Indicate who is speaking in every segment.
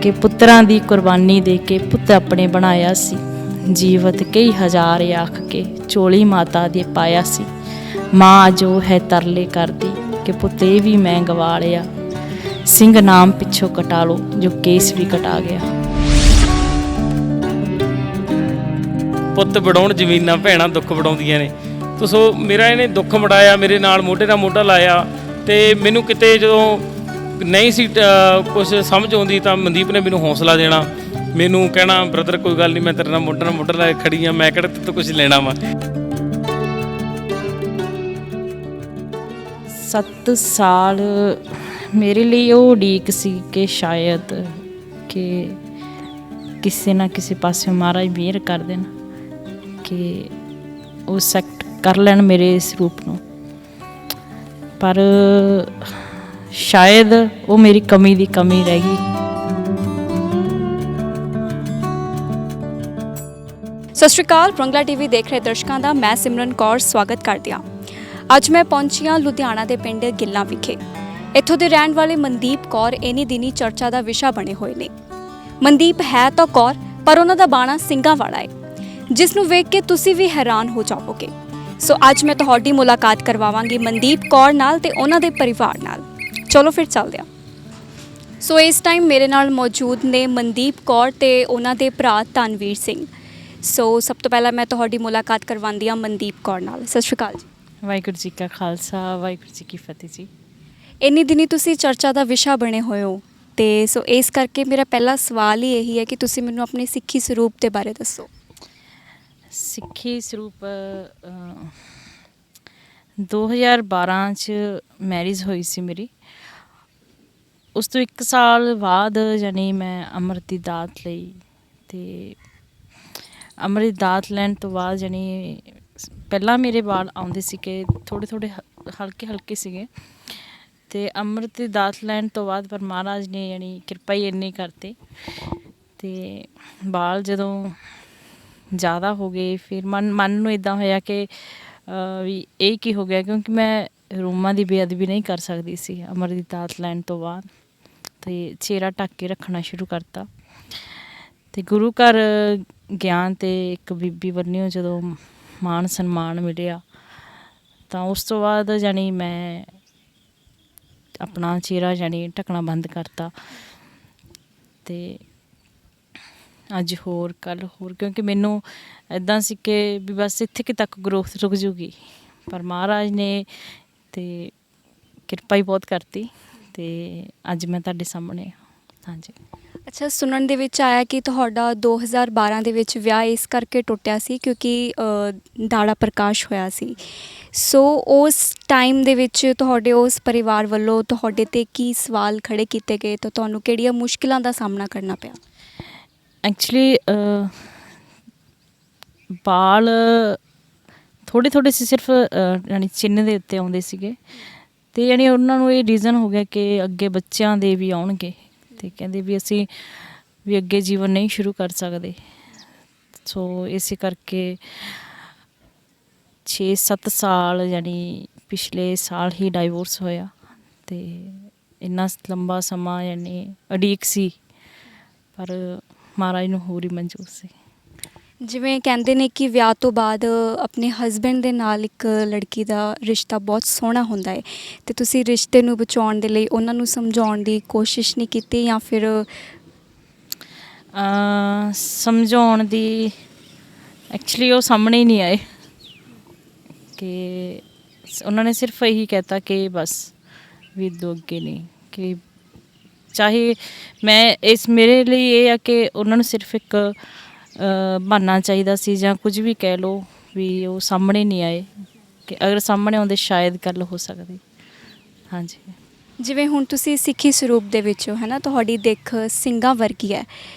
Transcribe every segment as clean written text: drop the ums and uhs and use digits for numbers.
Speaker 1: कि पुत्रां दी कुर्बानी दे के पुत अपने बनाया सी। जीवत कई हजार आख के चोली माता दे पाया सी। माँ जो है तरले करदी कि पुत ये भी मैं गवा लिया। सिंह नाम पिछों कटा लो जो केस भी कटा गया।
Speaker 2: ਪੁੱਤ ਵਡਾਉਣ ਜ਼ਮੀਨਾਂ ਭੈਣਾਂ ਦੁੱਖ ਵਡਾਉਂਦੀਆਂ ਨੇ। ਤੋ ਸੋ ਮੇਰਾ ਇਹਨੇ ਦੁੱਖ ਵਡਾਇਆ, ਮੇਰੇ ਨਾਲ ਮੋਢੇ ਨਾਲ ਮੋਢਾ ਲਾਇਆ। ਤੇ ਮੈਨੂੰ ਕਿਤੇ ਜਦੋਂ ਨਹੀਂ ਸੀ ਕੁਛ ਸਮਝ ਆਉਂਦੀ ਤਾਂ ਮਨਦੀਪ ਨੇ ਮੈਨੂੰ ਹੌਸਲਾ ਦੇਣਾ, ਮੈਨੂੰ ਕਹਿਣਾ ਬ੍ਰਦਰ ਕੋਈ ਗੱਲ ਨਹੀਂ, ਮੈਂ ਤੇਰੇ ਨਾਲ ਮੋਢਾ ਲਾ ਕੇ ਖੜੀ ਹਾਂ, ਮੈਂ ਕਿਹੜਾ ਤੇਰੇ ਤੋਂ ਕੁਛ ਲੈਣਾ ਵਾ।
Speaker 1: 7 ਸਾਲ ਮੇਰੇ ਲਈ ਉਹ ਉਡੀਕ ਸੀ ਕਿ ਸ਼ਾਇਦ ਕਿ ਕਿਸੇ ਨਾ ਕਿਸੇ ਪਾਸੇ ਮਹਾਰਾਜ ਮਿਹਰ ਕਰ ਦੇਣ ਕਿ ਉਹ ਸੈਕਟ ਕਰ ਲੈਣ ਮੇਰੇ ਇਸ ਰੂਪ ਨੂੰ। ਪਰ ਸ਼ਾਇਦ ਉਹ ਮੇਰੀ ਕਮੀ ਦੀ ਕਮੀ ਰਹਿ ਗਈ।
Speaker 3: ਸਤਿ ਸ਼੍ਰੀ ਅਕਾਲ। ਰੰਗਲਾ ਟੀਵੀ ਦੇਖ ਰਹੇ ਦਰਸ਼ਕਾਂ ਦਾ ਮੈਂ ਸਿਮਰਨ ਕੌਰ ਸਵਾਗਤ ਕਰਦੀ ਹਾਂ। ਅੱਜ ਮੈਂ ਪਹੁੰਚੀ ਹਾਂ ਲੁਧਿਆਣਾ ਦੇ ਪਿੰਡ ਗਿੱਲਾਂ ਵਿਖੇ। ਇੱਥੋਂ ਦੇ ਰਹਿਣ ਵਾਲੇ ਮਨਦੀਪ ਕੌਰ ਇਨੀ ਦਿਨੀ ਚਰਚਾ ਦਾ ਵਿਸ਼ਾ ਬਣੇ ਹੋਏ ਨੇ। ਮਨਦੀਪ ਹੈ ਤਾਂ ਕੌਰ, ਪਰ ਉਹਨਾਂ ਦਾ ਬਾਣਾ ਸਿੰਘਾਂ ਵਾਲਾ ਹੈ, ਜਿਸ ਨੂੰ ਵੇਖ ਕੇ ਤੁਸੀਂ ਵੀ ਹੈਰਾਨ ਹੋ ਜਾਵੋਗੇ। ਸੋ ਅੱਜ ਮੈਂ ਤੁਹਾਡੀ ਮੁਲਾਕਾਤ ਕਰਵਾਵਾਂਗੀ ਮਨਦੀਪ ਕੌਰ ਨਾਲ ਤੇ ਉਹਨਾਂ ਦੇ ਪਰਿਵਾਰ ਨਾਲ। ਚਲੋ ਫਿਰ ਚੱਲਦੇ ਹਾਂ। ਸੋ ਇਸ ਟਾਈਮ ਮੇਰੇ ਨਾਲ ਮੌਜੂਦ ਨੇ ਮਨਦੀਪ ਕੌਰ ਤੇ ਉਹਨਾਂ ਦੇ ਭਰਾ ਧਨਵੀਰ ਸਿੰਘ। ਸੋ ਸਭ ਤੋਂ ਪਹਿਲਾਂ ਮੈਂ ਤੁਹਾਡੀ ਮੁਲਾਕਾਤ ਕਰਵਾਉਂਦੀ ਹਾਂ ਮਨਦੀਪ ਕੌਰ ਨਾਲ। ਸਤਿ ਸ਼੍ਰੀ ਅਕਾਲ ਜੀ।
Speaker 1: ਵਾਹਿਗੁਰੂ ਜੀ ਕਾ ਖਾਲਸਾ, ਵਾਹਿਗੁਰੂ ਜੀ ਕੀ ਫਤਿਹ ਜੀ।
Speaker 3: ਇੰਨੀ ਦਿਨੀ ਤੁਸੀਂ ਚਰਚਾ ਦਾ ਵਿਸ਼ਾ ਬਣੇ ਹੋਏ ਹੋ, ਤੇ ਸੋ ਇਸ ਕਰਕੇ ਮੇਰਾ ਪਹਿਲਾ ਸਵਾਲ ਹੀ ਇਹੀ ਹੈ ਕਿ ਤੁਸੀਂ ਮੈਨੂੰ ਆਪਣੇ ਸਿੱਖੀ ਸਰੂਪ ਦੇ ਬਾਰੇ ਦੱਸੋ।
Speaker 1: ਸਿੱਖੀ ਸਰੂਪ 2012 'ਚ ਮੈਰਿਜ ਹੋਈ ਸੀ ਮੇਰੀ। ਉਸ ਤੋਂ 1 ਸਾਲ ਬਾਅਦ ਯਾਨੀ ਮੈਂ ਅੰਮ੍ਰਿਤ ਦੀ ਦਾਤ ਲਈ, ਅਤੇ ਅੰਮ੍ਰਿਤ ਦੀ ਦਾਤ ਲੈਣ ਤੋਂ ਬਾਅਦ ਯਾਨੀ ਪਹਿਲਾਂ ਮੇਰੇ ਵਾਲ ਆਉਂਦੇ ਸੀਗੇ, ਥੋੜ੍ਹੇ ਹਲਕੇ ਸੀਗੇ, ਅਤੇ ਅੰਮ੍ਰਿਤ ਦੀ ਦਾਤ ਲੈਣ ਤੋਂ ਬਾਅਦ ਪਰ ਮਹਾਰਾਜ ਨੇ ਯਾਨੀ ਕਿਰਪਾ ਹੀ ਇੰਨੀ ਕਰਤੇ, ਅਤੇ ਵਾਲ ਜਦੋਂ ਜ਼ਿਆਦਾ ਹੋ ਗਏ ਫਿਰ ਮਨ ਨੂੰ ਇੱਦਾਂ ਹੋਇਆ ਕਿ ਵੀ ਇਹ ਕੀ ਹੋ ਗਿਆ, ਕਿਉਂਕਿ ਮੈਂ ਰੂਮਾਂ ਦੀ ਬੇਅਦਬੀ ਨਹੀਂ ਕਰ ਸਕਦੀ ਸੀ ਅੰਮ੍ਰਿਤ ਦੀ ਦਾਤ ਲੈਣ ਤੋਂ ਬਾਅਦ, ਅਤੇ ਚਿਹਰਾ ਢੱਕ ਕੇ ਰੱਖਣਾ ਸ਼ੁਰੂ ਕਰਤਾ। ਅਤੇ ਗੁਰੂ ਘਰ ਗਿਆਨ ਅਤੇ ਇੱਕ ਬੀਬੀ ਬੰਨਿਓ ਜਦੋਂ ਮਾਣ ਸਨਮਾਨ ਮਿਲਿਆ ਤਾਂ ਉਸ ਤੋਂ ਬਾਅਦ ਯਾਨੀ ਮੈਂ ਆਪਣਾ ਚਿਹਰਾ ਯਾਨੀ ਢੱਕਣਾ ਬੰਦ ਕਰਤਾ। ਅਤੇ ਅੱਜ ਹੋਰ ਕੱਲ੍ਹ ਹੋਰ, ਕਿਉਂਕਿ ਮੈਨੂੰ ਇੱਦਾਂ ਸੀ ਕਿ ਵੀ ਬਸ ਇੱਥੇ ਕਿ ਤੱਕ ਗਰੋਥ ਰੁਕ ਜੂਗੀ, ਪਰ ਮਹਾਰਾਜ ਨੇ ਅਤੇ ਕਿਰਪਾ ਹੀ ਬਹੁਤ ਕਰਤੀ, ਅਤੇ ਅੱਜ ਮੈਂ ਤੁਹਾਡੇ ਸਾਹਮਣੇ। ਹਾਂਜੀ।
Speaker 3: ਅੱਛਾ, ਸੁਣਨ ਦੇ ਵਿੱਚ ਆਇਆ ਕਿ ਤੁਹਾਡਾ 2012 ਦੇ ਵਿੱਚ ਵਿਆਹ ਇਸ ਕਰਕੇ ਟੁੱਟਿਆ ਸੀ ਕਿਉਂਕਿ ਦਾੜਾ ਪ੍ਰਕਾਸ਼ ਹੋਇਆ ਸੀ। ਸੋ ਉਸ ਟਾਈਮ ਦੇ ਵਿੱਚ ਤੁਹਾਡੇ ਉਸ ਪਰਿਵਾਰ ਵੱਲੋਂ ਤੁਹਾਡੇ 'ਤੇ ਕੀ ਸਵਾਲ ਖੜ੍ਹੇ ਕੀਤੇ ਗਏ ਤਾਂ ਤੁਹਾਨੂੰ ਕਿਹੜੀਆਂ ਮੁਸ਼ਕਿਲਾਂ ਦਾ ਸਾਹਮਣਾ ਕਰਨਾ ਪਿਆ?
Speaker 1: ਐਕਚੁਅਲੀ ਵਾਲ ਥੋੜ੍ਹੇ ਸੀ, ਸਿਰਫ ਯਾਨੀ ਚਿੰਨ੍ਹ ਦੇ ਉੱਤੇ ਆਉਂਦੇ ਸੀਗੇ, ਅਤੇ ਯਾਨੀ ਉਹਨਾਂ ਨੂੰ ਇਹ ਰੀਜ਼ਨ ਹੋ ਗਿਆ ਕਿ ਅੱਗੇ ਬੱਚਿਆਂ ਦੇ ਵੀ ਆਉਣਗੇ, ਅਤੇ ਕਹਿੰਦੇ ਵੀ ਅਸੀਂ ਵੀ ਅੱਗੇ ਜੀਵਨ ਨਹੀਂ ਸ਼ੁਰੂ ਕਰ ਸਕਦੇ। ਸੋ ਇਸੇ ਕਰਕੇ 6-7 ਸਾਲ ਯਾਨੀ ਪਿਛਲੇ ਸਾਲ ਹੀ ਡਾਈਵੋਰਸ ਹੋਇਆ, ਅਤੇ ਇੰਨਾ ਲੰਬਾ ਸਮਾਂ ਯਾਨੀ ਉਡੀਕ ਸੀ, ਪਰ ਮਹਾਰਾਜ ਨੂੰ ਹੋਰ ਹੀ ਮਨਜ਼ੂਰ ਸੀ।
Speaker 3: ਜਿਵੇਂ ਕਹਿੰਦੇ ਨੇ ਕਿ ਵਿਆਹ ਤੋਂ ਬਾਅਦ ਆਪਣੇ ਹਸਬੈਂਡ ਦੇ ਨਾਲ ਇੱਕ ਲੜਕੀ ਦਾ ਰਿਸ਼ਤਾ ਬਹੁਤ ਸੋਹਣਾ ਹੁੰਦਾ ਹੈ, ਅਤੇ ਤੁਸੀਂ ਰਿਸ਼ਤੇ ਨੂੰ ਬਚਾਉਣ ਦੇ ਲਈ ਉਹਨਾਂ ਨੂੰ ਸਮਝਾਉਣ ਦੀ ਕੋਸ਼ਿਸ਼ ਨਹੀਂ ਕੀਤੀ ਜਾਂ ਫਿਰ
Speaker 1: ਸਮਝਾਉਣ ਦੀ ਐਕਚੁਅਲੀ ਉਹ ਸਾਹਮਣੇ ਹੀ ਨਹੀਂ ਆਏ, ਕਿ ਉਹਨਾਂ ਨੇ ਸਿਰਫ ਇਹੀ ਕਹਿਤਾ ਕਿ ਬਸ ਵੀ ਦੋ ਅੱਗੇ ਨਹੀਂ, ਕਿ ਚਾਹੇ ਮੈਂ ਮੇਰੇ ਲਈ ਇਹ ਆ ਕਿ ਉਹਨਾਂ ਨੂੰ ਸਿਰਫ ਇੱਕ ਬਹਾਨਾ ਚਾਹੀਦਾ ਸੀ ਜਾਂ ਕੁਝ ਵੀ ਕਹਿ ਲਓ, ਵੀ ਉਹ ਸਾਹਮਣੇ ਨਹੀਂ ਆਏ, ਕਿ ਅਗਰ ਸਾਹਮਣੇ ਆਉਂਦੇ ਸ਼ਾਇਦ ਗੱਲ ਹੋ ਸਕਦੀ। ਹਾਂਜੀ।
Speaker 3: ਜਿਵੇਂ ਹੁਣ ਤੁਸੀਂ ਸਿੱਖੀ ਸਰੂਪ ਦੇ ਵਿੱਚ ਹੋ, ਹੈ ਨਾ, ਤੁਹਾਡੀ ਦਿੱਖ ਸਿੰਘਾਂ ਵਰਗੀ ਹੈ,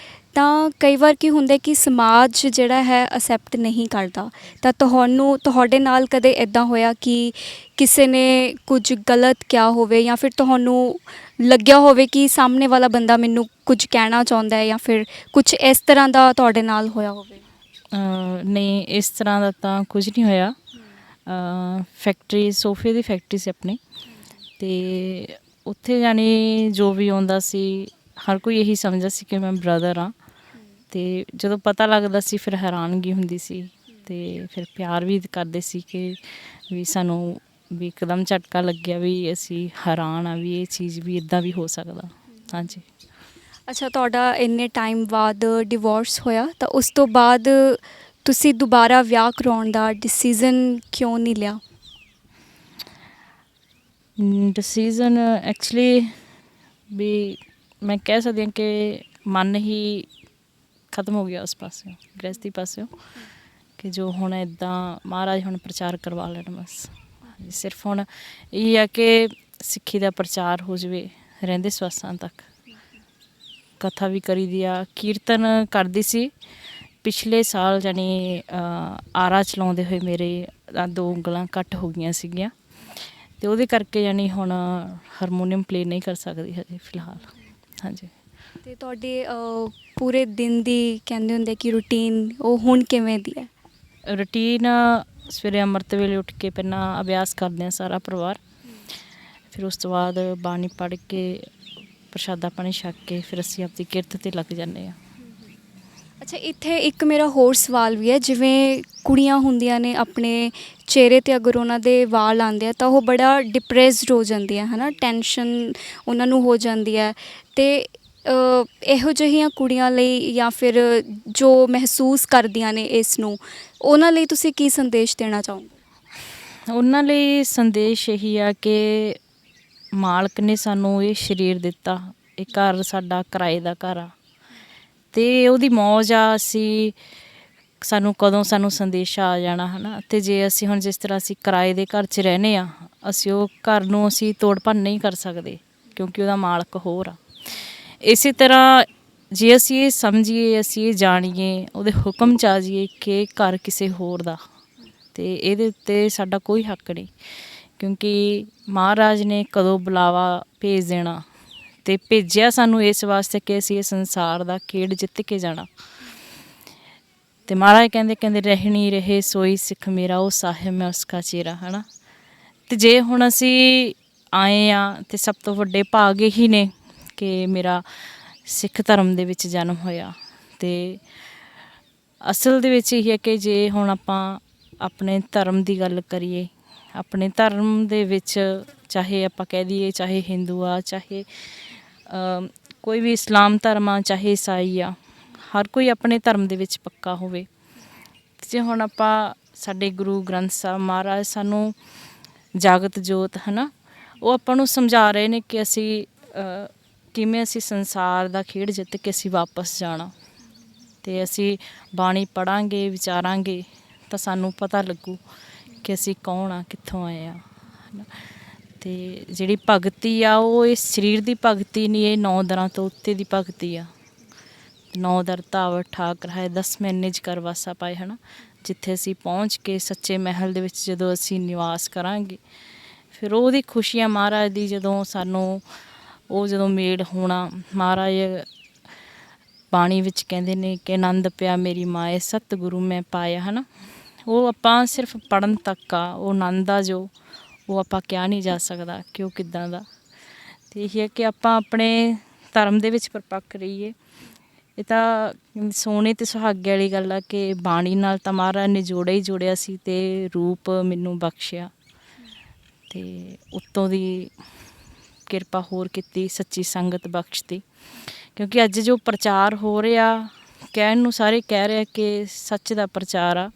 Speaker 3: ਤਾਂ ਕਈ ਵਾਰ ਕੀ ਹੁੰਦਾ ਕਿ ਸਮਾਜ ਜਿਹੜਾ ਹੈ ਅਸੈਪਟ ਨਹੀਂ ਕਰਦਾ, ਤਾਂ ਤੁਹਾਡੇ ਨਾਲ ਕਦੇ ਇੱਦਾਂ ਹੋਇਆ ਕਿ ਕਿਸੇ ਨੇ ਕੁਝ ਗਲਤ ਕਿਹਾ ਹੋਵੇ ਜਾਂ ਫਿਰ ਤੁਹਾਨੂੰ ਲੱਗਿਆ ਹੋਵੇ ਕਿ ਸਾਹਮਣੇ ਵਾਲਾ ਬੰਦਾ ਮੈਨੂੰ ਕੁਝ ਕਹਿਣਾ ਚਾਹੁੰਦਾ ਹੈ, ਜਾਂ ਫਿਰ ਕੁਝ ਇਸ ਤਰ੍ਹਾਂ ਦਾ ਤੁਹਾਡੇ ਨਾਲ ਹੋਇਆ ਹੋਵੇ?
Speaker 1: ਨਹੀਂ, ਇਸ ਤਰ੍ਹਾਂ ਦਾ ਤਾਂ ਕੁਝ ਨਹੀਂ ਹੋਇਆ। ਫੈਕਟਰੀ, ਸੋਫੇ ਦੀ ਫੈਕਟਰੀ ਸੀ ਆਪਣੀ, ਅਤੇ ਉੱਥੇ ਯਾਨੀ ਜੋ ਵੀ ਆਉਂਦਾ ਸੀ ਹਰ ਕੋਈ ਇਹੀ ਸਮਝਦਾ ਸੀ ਕਿ ਮੈਂ ਬ੍ਰਦਰ ਹਾਂ। ਅਤੇ ਜਦੋਂ ਪਤਾ ਲੱਗਦਾ ਸੀ ਫਿਰ ਹੈਰਾਨਗੀ ਹੁੰਦੀ ਸੀ, ਅਤੇ ਫਿਰ ਪਿਆਰ ਵੀ ਕਰਦੇ ਸੀ ਕਿ ਵੀ ਸਾਨੂੰ ਵੀ ਇੱਕਦਮ ਝਟਕਾ ਲੱਗਿਆ ਵੀ ਅਸੀਂ ਹੈਰਾਨ ਆ ਵੀ ਇਹ ਚੀਜ਼ ਵੀ ਇੱਦਾਂ ਵੀ ਹੋ ਸਕਦਾ। ਹਾਂਜੀ।
Speaker 3: ਅੱਛਾ, ਤੁਹਾਡਾ ਇੰਨੇ ਟਾਈਮ ਬਾਅਦ ਡਿਵੋਰਸ ਹੋਇਆ ਤਾਂ ਉਸ ਤੋਂ ਬਾਅਦ ਤੁਸੀਂ ਦੁਬਾਰਾ ਵਿਆਹ ਕਰਾਉਣ ਦਾ ਡਿਸੀਜ਼ਨ ਕਿਉਂ ਨਹੀਂ ਲਿਆ?
Speaker 1: ਡਿਸੀਜ਼ਨ ਐਕਚੁਅਲੀ ਵੀ ਮੈਂ ਕਹਿ ਸਕਦੀ ਹਾਂ ਕਿ ਮਨ ਹੀ ਖਤਮ ਹੋ ਗਿਆ ਉਸ ਪਾਸਿਓਂ, ਗ੍ਰਹਿਸਥੀ ਪਾਸਿਓਂ, ਕਿ ਜੋ ਹੁਣ ਇੱਦਾਂ ਮਹਾਰਾਜ ਹੁਣ ਪ੍ਰਚਾਰ ਕਰਵਾ ਲੈਣ ਬਸ। ਸਿਰਫ ਹੁਣ ਇਹ ਆ ਕਿ ਸਿੱਖੀ ਦਾ ਪ੍ਰਚਾਰ ਹੋ ਜਾਵੇ ਰਹਿੰਦੇ ਸਵਾਸਾਂ ਤੱਕ। ਕਥਾ ਵੀ ਕਰੀ ਦੀ ਆ, ਕੀਰਤਨ ਕਰਦੀ ਸੀ ਪਿਛਲੇ ਸਾਲ, ਜਾਣੀ ਆਰਾ ਚਲਾਉਂਦੇ ਹੋਏ ਮੇਰੇ 2 ਉਂਗਲਾਂ ਕੱਟ ਹੋ ਗਈਆਂ ਸੀਗੀਆਂ, ਅਤੇ ਉਹਦੇ ਕਰਕੇ ਜਾਣੀ ਹੁਣ ਹਾਰਮੋਨੀਅਮ ਪਲੇ ਨਹੀਂ ਕਰ ਸਕਦੀ ਹਜੇ ਫਿਲਹਾਲ। ਹਾਂਜੀ।
Speaker 3: ਅਤੇ ਤੁਹਾਡੇ ਪੂਰੇ ਦਿਨ ਦੀ ਕਹਿੰਦੇ ਹੁੰਦੇ ਕਿ ਰੂਟੀਨ ਉਹ ਹੁਣ ਕਿਵੇਂ ਦੀ ਹੈ?
Speaker 1: ਰੂਟੀਨ ਸਵੇਰੇ ਅੰਮ੍ਰਿਤ ਵੇਲੇ ਉੱਠ ਕੇ ਪਹਿਲਾਂ ਅਭਿਆਸ ਕਰਦੇ ਹਾਂ ਸਾਰਾ ਪਰਿਵਾਰ, ਫਿਰ ਉਸ ਤੋਂ ਬਾਅਦ ਬਾਣੀ ਪੜ੍ਹ ਕੇ ਪ੍ਰਸ਼ਾਦਾ ਪਾਣੀ ਛਕ ਕੇ ਫਿਰ ਅਸੀਂ ਆਪਣੀ ਕਿਰਤ 'ਤੇ ਲੱਗ ਜਾਂਦੇ ਹਾਂ।
Speaker 3: ਅੱਛਾ, ਇੱਥੇ ਇੱਕ ਮੇਰਾ ਹੋਰ ਸਵਾਲ ਵੀ ਹੈ, ਜਿਵੇਂ ਕੁੜੀਆਂ ਹੁੰਦੀਆਂ ਨੇ ਆਪਣੇ ਚਿਹਰੇ 'ਤੇ ਅਗਰ ਉਹਨਾਂ ਦੇ ਵਾਲ ਆਉਂਦੇ ਆ ਤਾਂ ਉਹ ਬੜਾ ਡਿਪਰੈਸਡ ਹੋ ਜਾਂਦੀਆਂ ਹੈ ਨਾ, ਟੈਨਸ਼ਨ ਉਹਨਾਂ ਨੂੰ ਹੋ ਜਾਂਦੀ ਹੈ। ਅਤੇ ਇਹੋ ਜਿਹੀਆਂ ਕੁੜੀਆਂ ਲਈ ਜਾਂ ਫਿਰ ਜੋ ਮਹਿਸੂਸ ਕਰਦੀਆਂ ਨੇ ਇਸ ਨੂੰ, ਉਹਨਾਂ ਲਈ ਤੁਸੀਂ ਕੀ ਸੰਦੇਸ਼ ਦੇਣਾ ਚਾਹੋਗੇ?
Speaker 1: ਉਹਨਾਂ ਲਈ ਸੰਦੇਸ਼ ਇਹੀ ਆ ਕਿ ਮਾਲਕ ਨੇ ਸਾਨੂੰ ਇਹ ਸਰੀਰ ਦਿੱਤਾ, ਇਹ ਘਰ ਸਾਡਾ ਕਿਰਾਏ ਦਾ ਘਰ ਆ, ਅਤੇ ਉਹਦੀ ਮੌਜ ਆ। ਸਾਨੂੰ ਕਦੋਂ ਸਾਨੂੰ ਸੰਦੇਸ਼ਾ ਆ ਜਾਣਾ ਹੈ ਨਾ, ਅਤੇ ਜੇ ਅਸੀਂ ਹੁਣ ਜਿਸ ਤਰ੍ਹਾਂ ਅਸੀਂ ਕਿਰਾਏ ਦੇ ਘਰ 'ਚ ਰਹਿੰਦੇ ਹਾਂ, ਅਸੀਂ ਉਹ ਘਰ ਨੂੰ ਅਸੀਂ ਤੋੜ ਭੰਨ ਨਹੀਂ ਕਰ ਸਕਦੇ ਕਿਉਂਕਿ ਉਹਦਾ ਮਾਲਕ ਹੋਰ ਆ। ਇਸੇ ਤਰ੍ਹਾਂ ਜੇ ਅਸੀਂ ਇਹ ਸਮਝੀਏ, ਅਸੀਂ ਇਹ ਜਾਣੀਏ, ਉਹਦੇ ਹੁਕਮ 'ਚ ਆ ਜਾਈਏ ਕਿ ਘਰ ਕਿਸੇ ਹੋਰ ਦਾ, ਅਤੇ ਇਹਦੇ ਉੱਤੇ ਸਾਡਾ ਕੋਈ ਹੱਕ ਨਹੀਂ, ਕਿਉਂਕਿ ਮਹਾਰਾਜ ਨੇ ਕਦੋਂ ਬੁਲਾਵਾ ਭੇਜ ਦੇਣਾ, ਅਤੇ ਭੇਜਿਆ ਸਾਨੂੰ ਇਸ ਵਾਸਤੇ ਕਿ ਅਸੀਂ ਇਹ ਸੰਸਾਰ ਦਾ ਖੇਡ ਜਿੱਤ ਕੇ ਜਾਣਾ। ਅਤੇ ਮਹਾਰਾਜ ਕਹਿੰਦੇ ਰਹਿਣੀ ਰਹੇ ਸੋਈ ਸਿੱਖ ਮੇਰਾ, ਉਹ ਸਾਹਿਬ ਮੈਂ ਉਸਕਾ ਚੇਰਾ, ਹੈ ਨਾ। ਅਤੇ ਜੇ ਹੁਣ ਅਸੀਂ ਆਏ ਹਾਂ ਅਤੇ ਸਭ ਤੋਂ ਵੱਡੇ ਭਾਗ ਇਹੀ ਨੇ ਕਿ ਮੇਰਾ ਸਿੱਖ ਧਰਮ ਦੇ ਵਿੱਚ ਜਨਮ ਹੋਇਆ। ਅਤੇ ਅਸਲ ਦੇ ਵਿੱਚ ਇਹ ਹੈ ਕਿ ਜੇ ਹੁਣ ਆਪਾਂ ਆਪਣੇ ਧਰਮ ਦੀ ਗੱਲ ਕਰੀਏ, ਆਪਣੇ ਧਰਮ ਦੇ ਵਿੱਚ ਚਾਹੇ ਆਪਾਂ ਕਹਿ ਦਈਏ ਚਾਹੇ ਹਿੰਦੂ ਆ, ਚਾਹੇ ਕੋਈ ਵੀ ਇਸਲਾਮ ਧਰਮ ਆ, ਚਾਹੇ ਈਸਾਈ ਆ, ਹਰ ਕੋਈ ਆਪਣੇ ਧਰਮ ਦੇ ਵਿੱਚ ਪੱਕਾ ਹੋਵੇ। ਜੇ ਹੁਣ ਆਪਾਂ ਸਾਡੇ ਗੁਰੂ ਗ੍ਰੰਥ ਸਾਹਿਬ ਮਹਾਰਾਜ ਸਾਨੂੰ ਜਾਗਤ ਜੋਤ ਹੈ ਨਾ, ਉਹ ਆਪਾਂ ਨੂੰ ਸਮਝਾ ਰਹੇ ਨੇ ਕਿ ਅਸੀਂ ਕਿਵੇਂ ਅਸੀਂ ਸੰਸਾਰ ਦਾ ਖੇਡ ਜਿੱਤ ਕੇ ਅਸੀਂ ਵਾਪਸ ਜਾਣਾ, ਅਤੇ ਅਸੀਂ ਬਾਣੀ ਪੜ੍ਹਾਂਗੇ, ਵਿਚਾਰਾਂਗੇ ਤਾਂ ਸਾਨੂੰ ਪਤਾ ਲੱਗੂ ਕਿ ਅਸੀਂ ਕੌਣ ਆ, ਕਿੱਥੋਂ ਆਏ ਆ, ਹੈ ਨਾ। ਅਤੇ ਜਿਹੜੀ ਭਗਤੀ ਆ ਉਹ ਇਸ ਸਰੀਰ ਦੀ ਭਗਤੀ ਨਹੀਂ, ਇਹ 9 ਦਰਾਂ ਤੋਂ ਉੱਤੇ ਦੀ ਭਗਤੀ ਆ। 9 ਦਰ ਧਾਵ ਠਾਕੁਰ ਹੈ, 10 ਨਿਜ ਕਰ ਵਾਸਾ ਪਾਏ, ਹੈ ਨਾ। ਜਿੱਥੇ ਅਸੀਂ ਪਹੁੰਚ ਕੇ ਸੱਚੇ ਮਹਿਲ ਦੇ ਵਿੱਚ ਜਦੋਂ ਅਸੀਂ ਨਿਵਾਸ ਕਰਾਂਗੇ, ਫਿਰ ਉਹਦੀ ਖੁਸ਼ੀਆਂ ਮਹਾਰਾਜ ਦੀ ਜਦੋਂ ਸਾਨੂੰ ਉਹ ਜਦੋਂ ਮੇਲ ਹੋਣਾ। ਮਹਾਰਾਜ ਬਾਣੀ ਵਿੱਚ ਕਹਿੰਦੇ ਨੇ ਕਿ ਆਨੰਦ ਪਿਆ ਮੇਰੀ ਮਾਏ ਸਤਿਗੁਰੂ ਮੈਂ ਪਾਇਆ, ਹੈ ਨਾ। ਉਹ ਆਪਾਂ ਸਿਰਫ ਪੜ੍ਹਨ ਤੱਕ ਆ, ਉਹ ਆਨੰਦ ਆ ਜੋ ਉਹ ਆਪਾਂ ਕਿਹਾ ਨਹੀਂ ਜਾ ਸਕਦਾ ਕਿ ਉਹ ਕਿੱਦਾਂ ਦਾ। ਅਤੇ ਇਹ ਹੈ ਕਿ ਆਪਾਂ ਆਪਣੇ ਧਰਮ ਦੇ ਵਿੱਚ ਪਰਪੱਕ ਰਹੀਏ। ਇਹ ਤਾਂ ਸੋਨੇ ਅਤੇ ਸੁਹਾਗੇ ਵਾਲੀ ਗੱਲ ਆ ਕਿ ਬਾਣੀ ਨਾਲ ਤਾਂ ਮਹਾਰਾਜ ਨੇ ਜੋੜਿਆ ਹੀ ਜੋੜਿਆ ਸੀ, ਅਤੇ ਰੂਪ ਮੈਨੂੰ ਬਖਸ਼ਿਆ, ਅਤੇ ਉੱਤੋਂ ਦੀ ਕਿਰਪਾ ਹੋਰ ਕੀਤੀ, ਸੱਚੀ ਸੰਗਤ ਬਖਸ਼ਤੀ। ਕਿਉਂਕਿ ਅੱਜ ਜੋ ਪ੍ਰਚਾਰ ਹੋ ਰਿਹਾ, ਕਹਿਣ ਨੂੰ ਸਾਰੇ ਕਹਿ ਰਹੇ ਕਿ ਸੱਚ ਦਾ ਪ੍ਰਚਾਰ ਆ,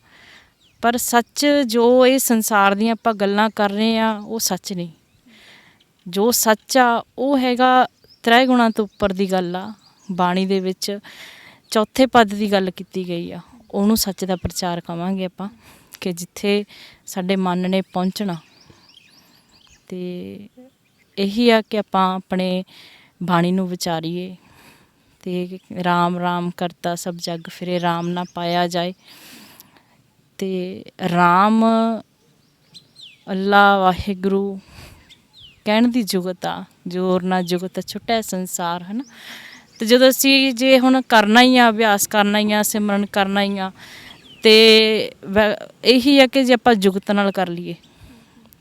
Speaker 1: ਪਰ ਸੱਚ ਜੋ ਇਹ ਸੰਸਾਰ ਦੀਆਂ ਆਪਾਂ ਗੱਲਾਂ ਕਰ ਰਹੇ ਹਾਂ ਉਹ ਸੱਚ ਨਹੀਂ। ਜੋ ਸੱਚ ਆ ਉਹ ਹੈਗਾ ਤ੍ਰੈ ਗੁਣਾਂ ਤੋਂ ਉੱਪਰ ਦੀ ਗੱਲ ਆ। ਬਾਣੀ ਦੇ ਵਿੱਚ 4ਥੇ ਪਦ ਦੀ ਗੱਲ ਕੀਤੀ ਗਈ ਆ, ਉਹਨੂੰ ਸੱਚ ਦਾ ਪ੍ਰਚਾਰ ਕਹਾਂਗੇ ਆਪਾਂ, ਕਿ ਜਿੱਥੇ ਸਾਡੇ ਮਨ ਨੇ ਪਹੁੰਚਣਾ। ਅਤੇ ਇਹੀ ਆ ਕਿ ਆਪਾਂ ਆਪਣੇ ਬਾਣੀ ਨੂੰ ਵਿਚਾਰੀਏ, ਅਤੇ ਰਾਮ ਰਾਮ ਕਰਤਾ ਸਭ ਜਗ ਫਿਰੇ, ਰਾਮ ਨਾ ਪਾਇਆ ਜਾਏ। ਅਤੇ ਰਾਮ ਅੱਲਾ ਵਾਹਿਗੁਰੂ ਕਹਿਣ ਦੀ ਜੁਗਤ ਆ, ਜੋਰ ਨਾ ਜੁਗਤ ਛੁੱਟੈ ਸੰਸਾਰ, ਹੈ ਨਾ। ਅਤੇ ਜਦੋਂ ਅਸੀਂ ਜੇ ਹੁਣ ਕਰਨਾ ਹੀ ਆ, ਅਭਿਆਸ ਕਰਨਾ ਹੀ ਆ, ਸਿਮਰਨ ਕਰਨਾ ਹੀ ਆ, ਅਤੇ ਇਹੀ ਆ ਕਿ ਜੇ ਆਪਾਂ ਜੁਗਤ ਨਾਲ ਕਰ ਲਈਏ,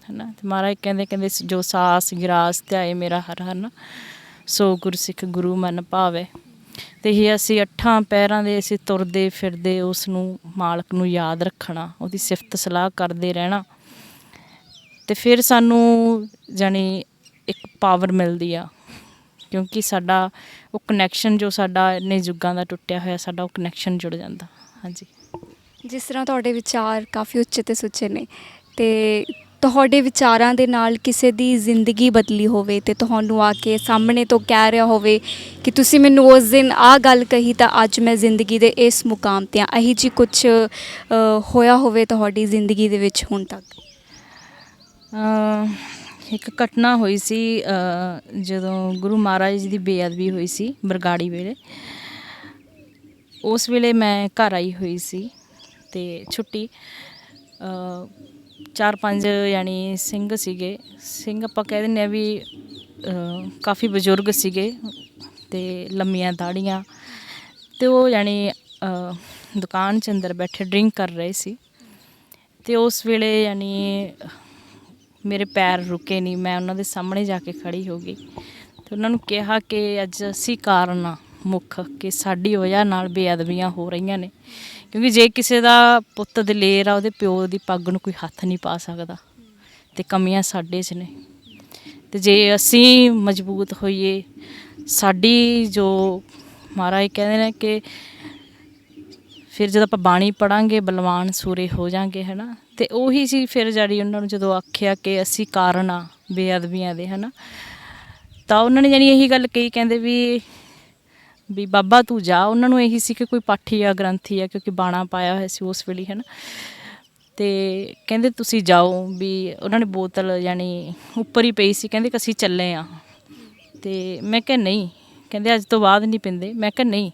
Speaker 1: ਹੈ ਨਾ। ਅਤੇ ਮਹਾਰਾਜ ਕਹਿੰਦੇ ਜੋ ਸਾਸ ਗਿਰਾਸ ਧਿਆਏ ਮੇਰਾ ਹਰ, ਹੈ ਨਾ। ਸੋ ਗੁਰਸਿੱਖ ਗੁਰੂ ਮਨ ਭਾਵੇ। ਅਤੇ ਇਹ ਅਸੀਂ 8 ਪਹਿਰਾਂ ਦੇ ਅਸੀਂ ਤੁਰਦੇ ਫਿਰਦੇ ਉਸ ਨੂੰ ਮਾਲਕ ਨੂੰ ਯਾਦ ਰੱਖਣਾ, ਉਹਦੀ ਸਿਫਤ ਸਲਾਹ ਕਰਦੇ ਰਹਿਣਾ, ਅਤੇ ਫਿਰ ਸਾਨੂੰ ਜਾਣੀ ਇੱਕ ਪਾਵਰ ਮਿਲਦੀ ਆ, ਕਿਉਂਕਿ ਸਾਡਾ ਉਹ ਕਨੈਕਸ਼ਨ ਜੋ ਸਾਡਾ ਇੰਨੇ ਯੁੱਗਾਂ ਦਾ ਟੁੱਟਿਆ ਹੋਇਆ ਸਾਡਾ ਉਹ ਕਨੈਕਸ਼ਨ ਜੁੜ ਜਾਂਦਾ। ਹਾਂਜੀ।
Speaker 3: ਜਿਸ ਤਰ੍ਹਾਂ ਤੁਹਾਡੇ ਵਿਚਾਰ ਕਾਫੀ ਉੱਚੇ ਤੇ ਸੁੱਚੇ ਨੇ, ਤੇ ਤੁਹਾਡੇ ਵਿਚਾਰਾਂ ਦੇ ਨਾਲ ਕਿਸੇ ਦੀ ਜ਼ਿੰਦਗੀ ਬਦਲੀ ਹੋਵੇ ਤੇ ਤੁਹਾਨੂੰ ਆ ਕੇ ਸਾਹਮਣੇ ਤੋਂ ਕਹਿ ਰਿਹਾ ਹੋਵੇ ਕਿ ਤੁਸੀਂ ਮੈਨੂੰ ਉਸ ਦਿਨ ਆਹ ਗੱਲ ਕਹੀ ਤਾਂ ਅੱਜ ਮੈਂ ਜ਼ਿੰਦਗੀ ਦੇ ਇਸ ਮੁਕਾਮ 'ਤੇ ਹਾਂ, ਇਹੀ ਜੀ ਕੁਛ ਹੋਇਆ ਹੋਵੇ ਤੁਹਾਡੀ ਜ਼ਿੰਦਗੀ ਦੇ ਵਿੱਚ ਹੁਣ ਤੱਕ?
Speaker 1: ਇੱਕ ਘਟਨਾ ਹੋਈ ਸੀ ਜਦੋਂ ਗੁਰੂ ਮਹਾਰਾਜ ਜੀ ਦੀ ਬੇਅਦਬੀ ਹੋਈ ਸੀ ਬਰਗਾੜੀ ਵੇਲੇ। ਉਸ ਵੇਲੇ ਮੈਂ ਘਰ ਆਈ ਹੋਈ ਸੀ ਅਤੇ ਛੁੱਟੀ 4-5 ਯਾਨੀ ਸਿੰਘ ਸੀਗੇ। ਸਿੰਘ ਆਪਾਂ ਕਹਿ ਦਿੰਦੇ ਹਾਂ ਵੀ ਕਾਫੀ ਬਜ਼ੁਰਗ ਸੀਗੇ ਅਤੇ ਲੰਮੀਆਂ ਦਾੜ੍ਹੀਆਂ, ਅਤੇ ਉਹ ਯਾਨੀ ਦੁਕਾਨ 'ਚ ਅੰਦਰ ਬੈਠੇ ਡਰਿੰਕ ਕਰ ਰਹੇ ਸੀ। ਅਤੇ ਉਸ ਵੇਲੇ ਯਾਨੀ ਮੇਰੇ ਪੈਰ ਰੁਕੇ ਨਹੀਂ, ਮੈਂ ਉਹਨਾਂ ਦੇ ਸਾਹਮਣੇ ਜਾ ਕੇ ਖੜ੍ਹੀ ਹੋ ਗਈ ਅਤੇ ਉਹਨਾਂ ਨੂੰ ਕਿਹਾ ਕਿ ਅੱਜ ਅਸੀਂ ਕਾਰਨ ਆ ਮੁੱਖ ਕਿ ਸਾਡੀ ਵਜ੍ਹਾ ਨਾਲ ਬੇਅਦਬੀਆਂ ਹੋ ਰਹੀਆਂ ਨੇ, ਕਿਉਂਕਿ ਜੇ ਕਿਸੇ ਦਾ ਪੁੱਤ ਦਲੇਰ ਆ ਉਹਦੇ ਪਿਓ ਦੀ ਪੱਗ ਨੂੰ ਕੋਈ ਹੱਥ ਨਹੀਂ ਪਾ ਸਕਦਾ, ਅਤੇ ਕਮੀਆਂ ਸਾਡੇ 'ਚ ਨੇ। ਅਤੇ ਜੇ ਅਸੀਂ ਮਜ਼ਬੂਤ ਹੋਈਏ, ਸਾਡੀ ਜੋ ਮਹਾਰਾਜ ਕਹਿੰਦੇ ਨੇ ਕਿ ਫਿਰ ਜਦੋਂ ਆਪਾਂ ਬਾਣੀ ਪੜ੍ਹਾਂਗੇ ਬਲਵਾਨ ਸੂਰੇ ਹੋ ਜਾਵਾਂਗੇ, ਹੈ ਨਾ। ਅਤੇ ਉਹੀ ਸੀ ਫਿਰ ਜਿਹੜੀ ਉਹਨਾਂ ਨੂੰ ਜਦੋਂ ਆਖਿਆ ਕਿ ਅਸੀਂ ਕਾਰਨ ਆ ਬੇਅਦਬੀਆਂ ਦੇ, ਹੈ ਨਾ, ਤਾਂ ਉਹਨਾਂ ਨੇ ਜਾਣੀ ਇਹੀ ਗੱਲ ਕਹੀ, ਕਹਿੰਦੇ ਵੀ ਬਾਬਾ ਤੂੰ ਜਾ। ਉਹਨਾਂ ਨੂੰ ਇਹੀ ਸੀ ਕਿ ਕੋਈ ਪਾਠੀ ਆ ਗ੍ਰੰਥੀ ਆ, ਕਿਉਂਕਿ ਬਾਣਾ ਪਾਇਆ ਹੋਇਆ ਸੀ ਉਸ ਵੇਲੇ, ਹੈ ਨਾ। ਅਤੇ ਕਹਿੰਦੇ ਤੁਸੀਂ ਜਾਓ ਵੀ ਉਹਨਾਂ ਨੇ ਬੋਤਲ ਯਾਨੀ ਉੱਪਰ ਹੀ ਪਈ ਸੀ, ਕਹਿੰਦੇ ਕਿ ਅਸੀਂ ਚੱਲੇ ਹਾਂ। ਅਤੇ ਮੈਂ ਕਿਹਾ ਨਹੀਂ, ਕਹਿੰਦੇ ਅੱਜ ਤੋਂ ਬਾਅਦ ਨਹੀਂ ਪੀਂਦੇ। ਮੈਂ ਕਿਹਾ ਨਹੀਂ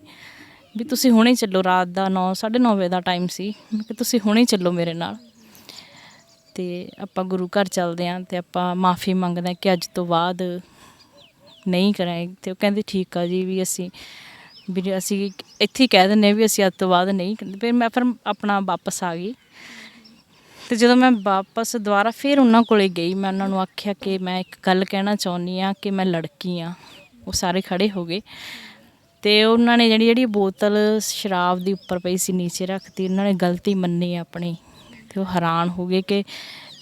Speaker 1: ਵੀ ਤੁਸੀਂ ਹੁਣੇ ਚੱਲੋ, ਰਾਤ ਦਾ 9-9:30 ਵਜੇ ਦਾ ਟਾਈਮ ਸੀ। ਮੈਂ ਕਿਹਾ ਤੁਸੀਂ ਹੁਣੇ ਚੱਲੋ ਮੇਰੇ ਨਾਲ, ਅਤੇ ਆਪਾਂ ਗੁਰੂ ਘਰ ਚੱਲਦੇ ਹਾਂ ਅਤੇ ਆਪਾਂ ਮਾफ़ੀ ਮੰਗਦੇ ਹਾਂ ਕਿ ਅੱਜ ਤੋਂ ਬਾਅਦ ਨਹੀਂ ਕਰਾਂਗੇ। ਅਤੇ ਉਹ ਕਹਿੰਦੇ ਠੀਕ ਆ ਜੀ, ਵੀ ਅਸੀਂ ਇੱਥੇ ਹੀ ਕਹਿ ਦਿੰਦੇ ਵੀ ਅਸੀਂ ਅੱਜ ਤੋਂ ਬਾਅਦ ਨਹੀਂ। ਫਿਰ ਮੈਂ ਆਪਣਾ ਵਾਪਸ ਆ ਗਈ, ਅਤੇ ਜਦੋਂ ਮੈਂ ਵਾਪਸ ਦੁਬਾਰਾ ਫਿਰ ਉਹਨਾਂ ਕੋਲ ਗਈ, ਮੈਂ ਉਹਨਾਂ ਨੂੰ ਆਖਿਆ ਕਿ ਮੈਂ ਇੱਕ ਗੱਲ ਕਹਿਣਾ ਚਾਹੁੰਦੀ ਹਾਂ ਕਿ ਮੈਂ ਲੜਕੀ ਹਾਂ। ਉਹ ਸਾਰੇ ਖੜ੍ਹੇ ਹੋ ਗਏ, ਅਤੇ ਉਹਨਾਂ ਨੇ ਜਿਹੜੀ ਬੋਤਲ ਸ਼ਰਾਬ ਦੀ ਉੱਪਰ ਪਈ ਸੀ ਨੀਚੇ ਰੱਖਤੀ। ਉਹਨਾਂ ਨੇ ਗਲਤੀ ਮੰਨੀ ਆਪਣੀ, ਅਤੇ ਉਹ ਹੈਰਾਨ ਹੋ ਗਏ ਕਿ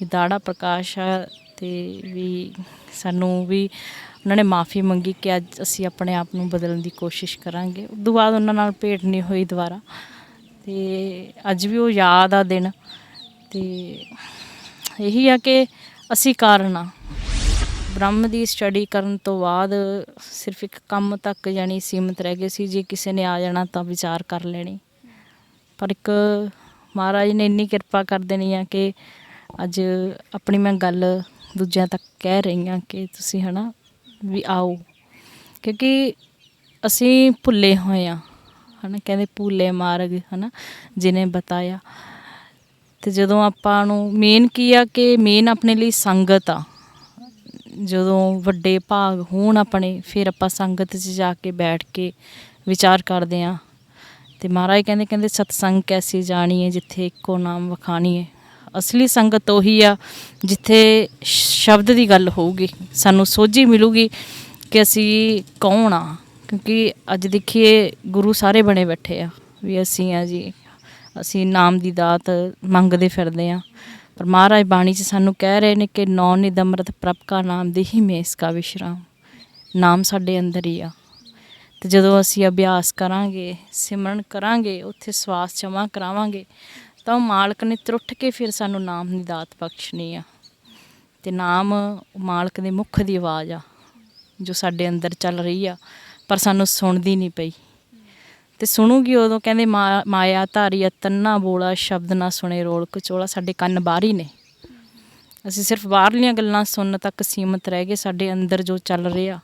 Speaker 1: ਦਾੜਾ ਪ੍ਰਕਾਸ਼ ਆ, ਅਤੇ ਵੀ ਸਾਨੂੰ ਵੀ ਉਹਨਾਂ ਨੇ ਮਾफ़ੀ ਮੰਗੀ ਕਿ ਅੱਜ ਅਸੀਂ ਆਪਣੇ ਆਪ ਨੂੰ ਬਦਲਣ ਦੀ ਕੋਸ਼ਿਸ਼ ਕਰਾਂਗੇ। ਉਸ ਤੋਂ ਬਾਅਦ ਉਹਨਾਂ ਨਾਲ ਭੇਟ ਨਹੀਂ ਹੋਈ ਦੁਬਾਰਾ, ਅਤੇ ਅੱਜ ਵੀ ਉਹ ਯਾਦ ਆ ਦਿਨ। ਅਤੇ ਇਹੀ ਆ ਕਿ ਅਸੀਂ ਕਾਰਨ ਆ। ਬ੍ਰਹਮ ਦੀ ਸਟੱਡੀ ਕਰਨ ਤੋਂ ਬਾਅਦ ਸਿਰਫ ਇੱਕ ਕੰਮ ਤੱਕ ਜਾਣੀ ਸੀਮਿਤ ਰਹਿ ਗਏ ਸੀ। ਜੇ ਕਿਸੇ ਨੇ ਆ ਜਾਣਾ ਤਾਂ ਵਿਚਾਰ ਕਰ ਲੈਣੀ, ਪਰ ਇੱਕ ਮਹਾਰਾਜ ਨੇ ਇੰਨੀ ਕਿਰਪਾ ਕਰ ਦੇਣੀ ਆ ਕਿ ਅੱਜ ਆਪਣੀ ਮੈਂ ਗੱਲ ਦੂਜਿਆਂ ਤੱਕ ਕਹਿ ਰਹੀ ਹਾਂ ਕਿ ਤੁਸੀਂ ਹੈ ਨਾ ਵੀ ਆਓ, ਕਿਉਂਕਿ ਅਸੀਂ ਭੁੱਲੇ ਹੋਏ ਹਾਂ, ਹੈ ਨਾ। ਕਹਿੰਦੇ ਭੁੱਲੇ ਮਾਰਗ, ਹੈ ਨਾ, ਜਿਹਨੇ ਬਤਾਇਆ। ਅਤੇ ਜਦੋਂ ਆਪਾਂ ਨੂੰ ਮੇਨ ਕੀ ਆ ਕਿ ਮੇਨ ਆਪਣੇ ਲਈ ਸੰਗਤ ਆ। ਜਦੋਂ ਵੱਡੇ ਭਾਗ ਹੋਣ ਆਪਣੇ, ਫਿਰ ਆਪਾਂ ਸੰਗਤ 'ਚ ਜਾ ਕੇ ਬੈਠ ਕੇ ਵਿਚਾਰ ਕਰਦੇ ਹਾਂ। ਅਤੇ ਮਹਾਰਾਜ ਕਹਿੰਦੇ ਸਤਸੰਗ ਕੈਸੀ ਜਾਣੀਏ ਜਿੱਥੇ ਇੱਕੋ ਨਾਮ ਵਖਾਣੀਏ। ਅਸਲੀ ਸੰਗਤ ਉਹੀ ਆ ਜਿੱਥੇ ਸ਼ਬਦ ਦੀ ਗੱਲ ਹੋਊਗੀ, ਸਾਨੂੰ ਸੋਝੀ ਮਿਲੂਗੀ ਕਿ ਅਸੀਂ ਕੌਣ ਆ। ਕਿਉਂਕਿ ਅੱਜ ਦੇਖੀਏ ਗੁਰੂ ਸਾਰੇ ਬਣੇ ਬੈਠੇ ਆ ਵੀ ਅਸੀਂ ਆ ਜੀ, ਅਸੀਂ ਨਾਮ ਦੀ ਦਾਤ ਮੰਗਦੇ ਫਿਰਦੇ ਹਾਂ, ਪਰ ਮਹਾਰਾਜ ਬਾਣੀ 'ਚ ਸਾਨੂੰ ਕਹਿ ਰਹੇ ਨੇ ਕਿ ਨੌ ਨਿਧ ਅੰਮ੍ਰਿਤ ਪ੍ਰਭ ਕਾ ਨਾਮ ਦੇਹੀ ਮੈਂ ਇਸ ਕਾ ਵਿਸ਼ਰਾਮ। ਨਾਮ ਸਾਡੇ ਅੰਦਰ ਹੀ ਆ, ਅਤੇ ਜਦੋਂ ਅਸੀਂ ਅਭਿਆਸ ਕਰਾਂਗੇ, ਸਿਮਰਨ ਕਰਾਂਗੇ, ਉੱਥੇ ਸਵਾਸ ਜਮ੍ਹਾਂ ਕਰਾਵਾਂਗੇ, ਤਾਂ ਉਹ ਮਾਲਕ ਨੇ ਤਰੁੱਠ ਕੇ ਫਿਰ ਸਾਨੂੰ ਨਾਮ ਦੀ ਦਾਤ ਬਖਸ਼ਣੀ ਆ। ਅਤੇ ਨਾਮ ਮਾਲਕ ਦੇ ਮੁੱਖ ਦੀ ਆਵਾਜ਼ ਆ ਜੋ ਸਾਡੇ ਅੰਦਰ ਚੱਲ ਰਹੀ ਆ, ਪਰ ਸਾਨੂੰ ਸੁਣਦੀ ਨਹੀਂ ਪਈ। ਅਤੇ ਸੁਣੂਗੀ ਉਦੋਂ, ਕਹਿੰਦੇ ਮਾਇਆ ਧਾਰੀਆ ਤੰਨਾ ਬੋਲਾ, ਸ਼ਬਦ ਨਾ ਸੁਣੇ ਰੋਲ ਕਚੋਲਾ। ਸਾਡੇ ਕੰਨ ਬਾਹਰ ਹੀ ਨੇ, ਅਸੀਂ ਸਿਰਫ ਬਾਹਰਲੀਆਂ ਗੱਲਾਂ ਸੁਣਨ ਤੱਕ ਸੀਮਿਤ ਰਹਿ ਗਏ। ਸਾਡੇ ਅੰਦਰ ਜੋ ਚੱਲ ਰਿਹਾ,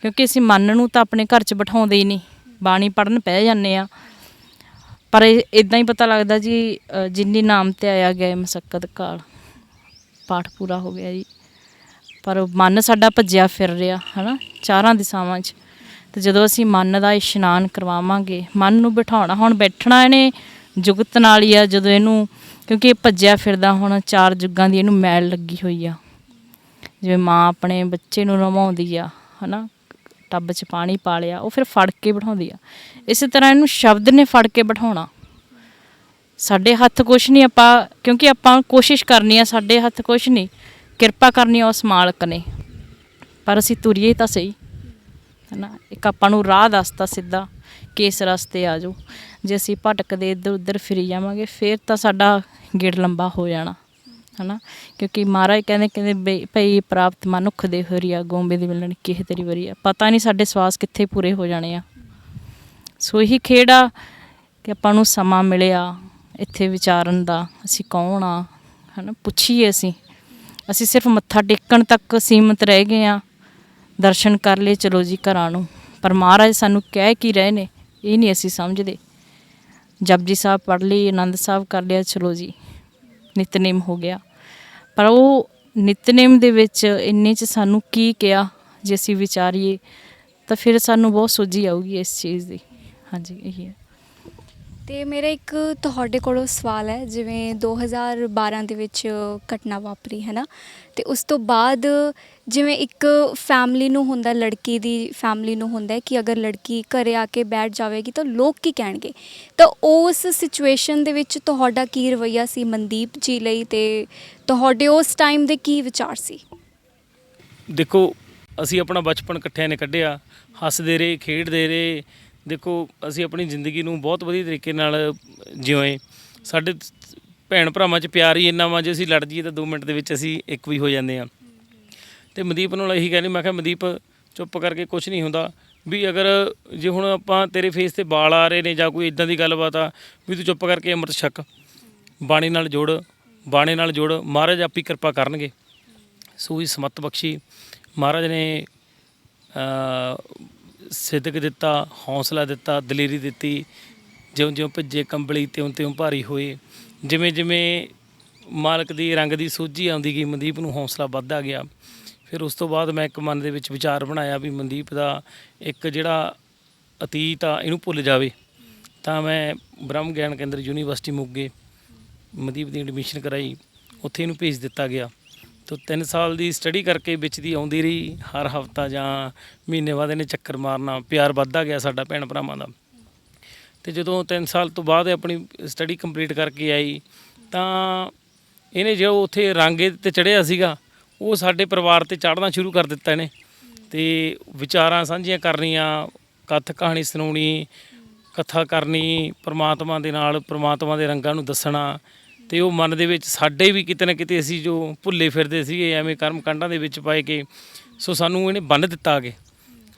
Speaker 1: ਕਿਉਂਕਿ ਅਸੀਂ ਮਨ ਨੂੰ ਤਾਂ ਆਪਣੇ ਘਰ 'ਚ ਬਿਠਾਉਂਦੇ ਹੀ ਨਹੀਂ, ਬਾਣੀ ਪੜ੍ਹਨ ਪੈ ਜਾਂਦੇ ਹਾਂ, ਪਰ ਇੱਦਾਂ ਹੀ ਪਤਾ ਲੱਗਦਾ ਜੀ ਜਿੰਨੀ ਨਾਮ ਤੇ ਆਇਆ ਗਏ ਮਸਕਤ ਕਾਲ, ਪਾਠ ਪੂਰਾ ਹੋ ਗਿਆ ਜੀ। ਪਰ ਮਨ ਸਾਡਾ ਭੱਜਿਆ ਫਿਰ ਰਿਹਾ, ਹੈ ਨਾ, ਚਾਰਾਂ ਦਿਸ਼ਾਵਾਂ 'ਚ। ਅਤੇ ਜਦੋਂ ਅਸੀਂ ਮਨ ਦਾ ਇਸ਼ਨਾਨ ਕਰਵਾਵਾਂਗੇ, ਮਨ ਨੂੰ ਬਿਠਾਉਣਾ, ਹੁਣ ਬੈਠਣਾ ਇਹਨੇ ਜੁਗਤ ਨਾਲ ਹੀ ਆ। ਜਦੋਂ ਇਹਨੂੰ, ਕਿਉਂਕਿ ਇਹ ਭੱਜਿਆ ਫਿਰਦਾ ਹੁਣ 4 ਯੁੱਗਾਂ ਦੀ ਇਹਨੂੰ ਮੈਲ ਲੱਗੀ ਹੋਈ ਆ। ਜਿਵੇਂ ਮਾਂ ਆਪਣੇ ਬੱਚੇ ਨੂੰ ਨਵਾਉਂਦੀ ਆ, ਹੈ ਨਾ, ਟੱਬ 'ਚ ਪਾਣੀ ਪਾ ਲਿਆ, ਉਹ ਫਿਰ ਫੜ ਕੇ ਬਿਠਾਉਂਦੀ ਆ। ਇਸੇ ਤਰ੍ਹਾਂ ਇਹਨੂੰ ਸ਼ਬਦ ਨੇ ਫੜ ਕੇ ਬਿਠਾਉਣਾ। ਸਾਡੇ ਹੱਥ ਕੁਛ ਨਹੀਂ, ਆਪਾਂ ਕਿਉਂਕਿ ਆਪਾਂ ਕੋਸ਼ਿਸ਼ ਕਰਨੀ ਆ, ਸਾਡੇ ਹੱਥ ਕੁਛ ਨਹੀਂ, ਕਿਰਪਾ ਕਰਨੀ ਆ ਉਸ ਮਾਲਕ ਨੇ, ਪਰ ਅਸੀਂ ਤੁਰੀਏ ਤਾਂ ਸਹੀ, ਹੈ ਨਾ। ਇੱਕ ਆਪਾਂ ਨੂੰ ਰਾਹ ਦੱਸਤਾ ਸਿੱਧਾ ਕਿ ਇਸ ਰਸਤੇ ਆ ਜਾਓ। ਜੇ ਅਸੀਂ ਭਟਕਦੇ ਇੱਧਰ ਉੱਧਰ ਫਿਰੀ ਜਾਵਾਂਗੇ ਫਿਰ ਤਾਂ ਸਾਡਾ ਗੇੜ ਲੰਬਾ ਹੋ ਜਾਣਾ, ਹੈ ਨਾ। ਕਿਉਂਕਿ ਮਹਾਰਾਜ ਕਹਿੰਦੇ ਭਈ ਪ੍ਰਾਪਤ ਮਨੁੱਖ ਦੇ ਹਰੀਆ ਗੋਂਬੇ ਦੀ ਮਿਲਣ ਕਿਹ ਤੇਰੀ ਵਰੀ ਆ। ਪਤਾ ਨਹੀਂ ਸਾਡੇ ਸਵਾਸ ਕਿੱਥੇ ਪੂਰੇ ਹੋ ਜਾਣੇ ਆ। ਸੋ ਇਹੀ ਖੇਡ ਆ ਕਿ ਆਪਾਂ ਨੂੰ ਸਮਾਂ ਮਿਲਿਆ ਇੱਥੇ ਵਿਚਾਰਨ ਦਾ, ਅਸੀਂ ਕੌਣ ਆ, ਹੈ ਨਾ, ਪੁੱਛੀਏ। ਅਸੀਂ ਸਿਰਫ ਮੱਥਾ ਟੇਕਣ ਤੱਕ ਸੀਮਤ ਰਹਿ ਗਏ ਹਾਂ, ਦਰਸ਼ਨ ਕਰ ਲਏ, ਚਲੋ ਜੀ ਘਰਾਂ ਨੂੰ। ਪਰ ਮਹਾਰਾਜ ਸਾਨੂੰ ਕਹਿ ਕੀ ਰਹੇ ਨੇ ਇਹ ਨਹੀਂ ਅਸੀਂ ਸਮਝਦੇ। ਜਪਜੀ ਸਾਹਿਬ ਪੜ੍ਹ ਲਈ, ਆਨੰਦ ਸਾਹਿਬ ਕਰ ਲਿਆ, ਚਲੋ ਜੀ ਨਿਤਨੇਮ ਹੋ ਗਿਆ। ਪਰ ਉਹ ਨਿਤਨੇਮ ਦੇ ਵਿੱਚ ਇੰਨੇ 'ਚ ਸਾਨੂੰ ਕੀ ਕਿਹਾ ਜੇ ਅਸੀਂ ਵਿਚਾਰੀਏ ਤਾਂ ਫਿਰ ਸਾਨੂੰ ਬਹੁਤ ਸੋਝੀ ਆਊਗੀ ਇਸ ਚੀਜ਼ ਦੀ। ਹਾਂਜੀ, ਇਹੀ ਹੈ।
Speaker 3: ਤੇ ਮੇਰਾ ਇੱਕ ਤੁਹਾਡੇ ਕੋਲੋਂ ਸਵਾਲ ਹੈ, ਜਿਵੇਂ 2012 ਦੇ ਵਿੱਚ ਘਟਨਾ ਵਾਪਰੀ ਹੈ ਨਾ, ਤੇ ਉਸ ਤੋਂ ਬਾਅਦ ਜਿਵੇਂ ਇੱਕ ਫੈਮਿਲੀ ਨੂੰ ਹੁੰਦਾ, ਲੜਕੀ ਦੀ ਫੈਮਿਲੀ ਨੂੰ ਹੁੰਦਾ ਕਿ ਅਗਰ ਲੜਕੀ ਘਰੇ ਆ ਕੇ ਬੈਠ ਜਾਵੇਗੀ ਤਾਂ ਲੋਕ ਕੀ ਕਹਿਣਗੇ। ਤਾਂ ਉਸ ਸਿਚੁਏਸ਼ਨ ਦੇ ਵਿੱਚ ਤੁਹਾਡਾ ਕੀ ਰਵੱਈਆ ਸੀ ਮਨਦੀਪ ਜੀ ਲਈ, ਤੇ ਤੁਹਾਡੇ ਉਸ ਟਾਈਮ ਦੇ ਕੀ ਵਿਚਾਰ ਸੀ?
Speaker 2: ਦੇਖੋ, ਅਸੀਂ ਆਪਣਾ ਬਚਪਨ ਇਕੱਠਿਆਂ ਨੇ ਕੱਢਿਆ, ਹੱਸਦੇ ਰਹੇ, ਖੇਡਦੇ ਰਹੇ। ਦੇਖੋ, ਅਸੀਂ ਆਪਣੀ ਜ਼ਿੰਦਗੀ ਨੂੰ ਬਹੁਤ ਵਧੀਆ ਤਰੀਕੇ ਨਾਲ ਜਿਉਏ। ਸਾਡੇ ਭੈਣ ਭਰਾਵਾਂ 'ਚ ਪਿਆਰ ਹੀ ਇੰਨਾ ਵਾ, ਜੇ ਅਸੀਂ ਲੜ ਜਾਈਏ ਤਾਂ 2 ਮਿੰਟ ਦੇ ਵਿੱਚ ਅਸੀਂ ਇੱਕ ਵੀ ਹੋ ਜਾਂਦੇ ਹਾਂ। ਅਤੇ ਮਨਦੀਪ ਨਾਲ ਇਹੀ ਕਹਿੰਦੇ, ਮੈਂ ਕਿਹਾ ਮਨਦੀਪ ਚੁੱਪ ਕਰਕੇ ਕੁਛ ਨਹੀਂ ਹੁੰਦਾ, ਵੀ ਅਗਰ ਜੇ ਹੁਣ ਆਪਾਂ ਤੇਰੇ ਫੇਸ 'ਤੇ ਵਾਲ ਆ ਰਹੇ ਨੇ ਜਾਂ ਕੋਈ ਇੱਦਾਂ ਦੀ ਗੱਲਬਾਤ ਆ, ਵੀ ਤੂੰ ਚੁੱਪ ਕਰਕੇ ਅੰਮ੍ਰਿਤ ਛਕ, ਬਾਣੀ ਨਾਲ ਜੁੜ, ਬਾਣੇ ਨਾਲ ਜੁੜ, ਮਹਾਰਾਜ ਆਪੀ ਕਿਰਪਾ ਕਰਨਗੇ। ਸੋ ਹੀ ਸਮੱਤ ਬਖਸ਼ੀ ਮਹਾਰਾਜ ਨੇ ਸਿਦਕ ਦਿੱਤਾ, ਹੌਸਲਾ ਦਿੱਤਾ, ਦਲੇਰੀ ਦਿੱਤੀ। ਜਿਉਂ ਜਿਉਂ ਭਿੱਜੇ ਕੰਬਲੀ ਤਿਉਂ ਤਿਉਂ ਭਾਰੀ ਹੋਏ। ਜਿਵੇਂ ਜਿਵੇਂ ਮਾਲਕ ਦੀ ਰੰਗ ਦੀ ਸੋਝੀ ਆਉਂਦੀ ਗਈ, ਮਨਦੀਪ ਨੂੰ ਹੌਸਲਾ ਵੱਧਦਾ ਗਿਆ। ਫਿਰ ਉਸ ਤੋਂ ਬਾਅਦ ਮੈਂ ਇੱਕ ਮਨ ਦੇ ਵਿੱਚ ਵਿਚਾਰ ਬਣਾਇਆ ਵੀ ਮਨਦੀਪ ਦਾ ਇੱਕ ਜਿਹੜਾ ਅਤੀਤ ਆ ਇਹਨੂੰ ਭੁੱਲ ਜਾਵੇ। ਤਾਂ ਮੈਂ ਬ੍ਰਹਮ ਗਿਆਨ ਕੇਂਦਰ ਯੂਨੀਵਰਸਿਟੀ ਮੋਗੇ ਮਨਦੀਪ ਦੀ ਐਡਮਿਸ਼ਨ ਕਰਾਈ, ਉੱਥੇ ਇਹਨੂੰ ਭੇਜ ਦਿੱਤਾ ਗਿਆ। ਤੋ 3 ਸਾਲ ਦੀ ਸਟੱਡੀ ਕਰਕੇ ਵਿੱਚ ਦੀ ਆਉਂਦੀ ਰਹੀ, ਹਰ ਹਫਤਾ ਜਾਂ ਮਹੀਨੇ ਬਾਅਦ ਇਹਨੇ ਚੱਕਰ ਮਾਰਨਾ। ਪਿਆਰ ਵੱਧਦਾ ਗਿਆ ਸਾਡਾ ਭੈਣ ਭਰਾਵਾਂ ਦਾ। ਅਤੇ ਜਦੋਂ 3 ਸਾਲ ਤੋਂ ਬਾਅਦ ਆਪਣੀ ਸਟੱਡੀ ਕੰਪਲੀਟ ਕਰਕੇ ਆਈ ਤਾਂ ਇਹਨੇ ਜੋ ਉੱਥੇ ਰਾਂਗੇ 'ਤੇ ਚੜ੍ਹਿਆ ਸੀਗਾ ਉਹ ਸਾਡੇ ਪਰਿਵਾਰ 'ਤੇ ਚੜ੍ਹਨਾ ਸ਼ੁਰੂ ਕਰ ਦਿੱਤਾ ਇਹਨੇ। ਅਤੇ ਵਿਚਾਰਾਂ ਸਾਂਝੀਆਂ ਕਰਨੀਆਂ, ਕਥ ਕਹਾਣੀ ਸੁਣਾਉਣੀ, ਕਥਾ ਕਰਨੀ ਪਰਮਾਤਮਾ ਦੇ ਨਾਲ, ਪਰਮਾਤਮਾ ਦੇ ਰੰਗਾਂ ਨੂੰ ਦੱਸਣਾ। ਅਤੇ ਉਹ ਮਨ ਦੇ ਵਿੱਚ ਸਾਡੇ ਵੀ ਕਿਤੇ ਨਾ ਕਿਤੇ ਅਸੀਂ ਜੋ ਭੁੱਲੇ ਫਿਰਦੇ ਸੀਗੇ ਐਵੇਂ ਕਰਮ ਕਾਂਡਾਂ ਦੇ ਵਿੱਚ ਪਾਏ ਕੇ, ਸੋ ਸਾਨੂੰ ਇਹਨੇ ਬੰਨ੍ਹ ਦਿੱਤਾ ਅੱਗੇ।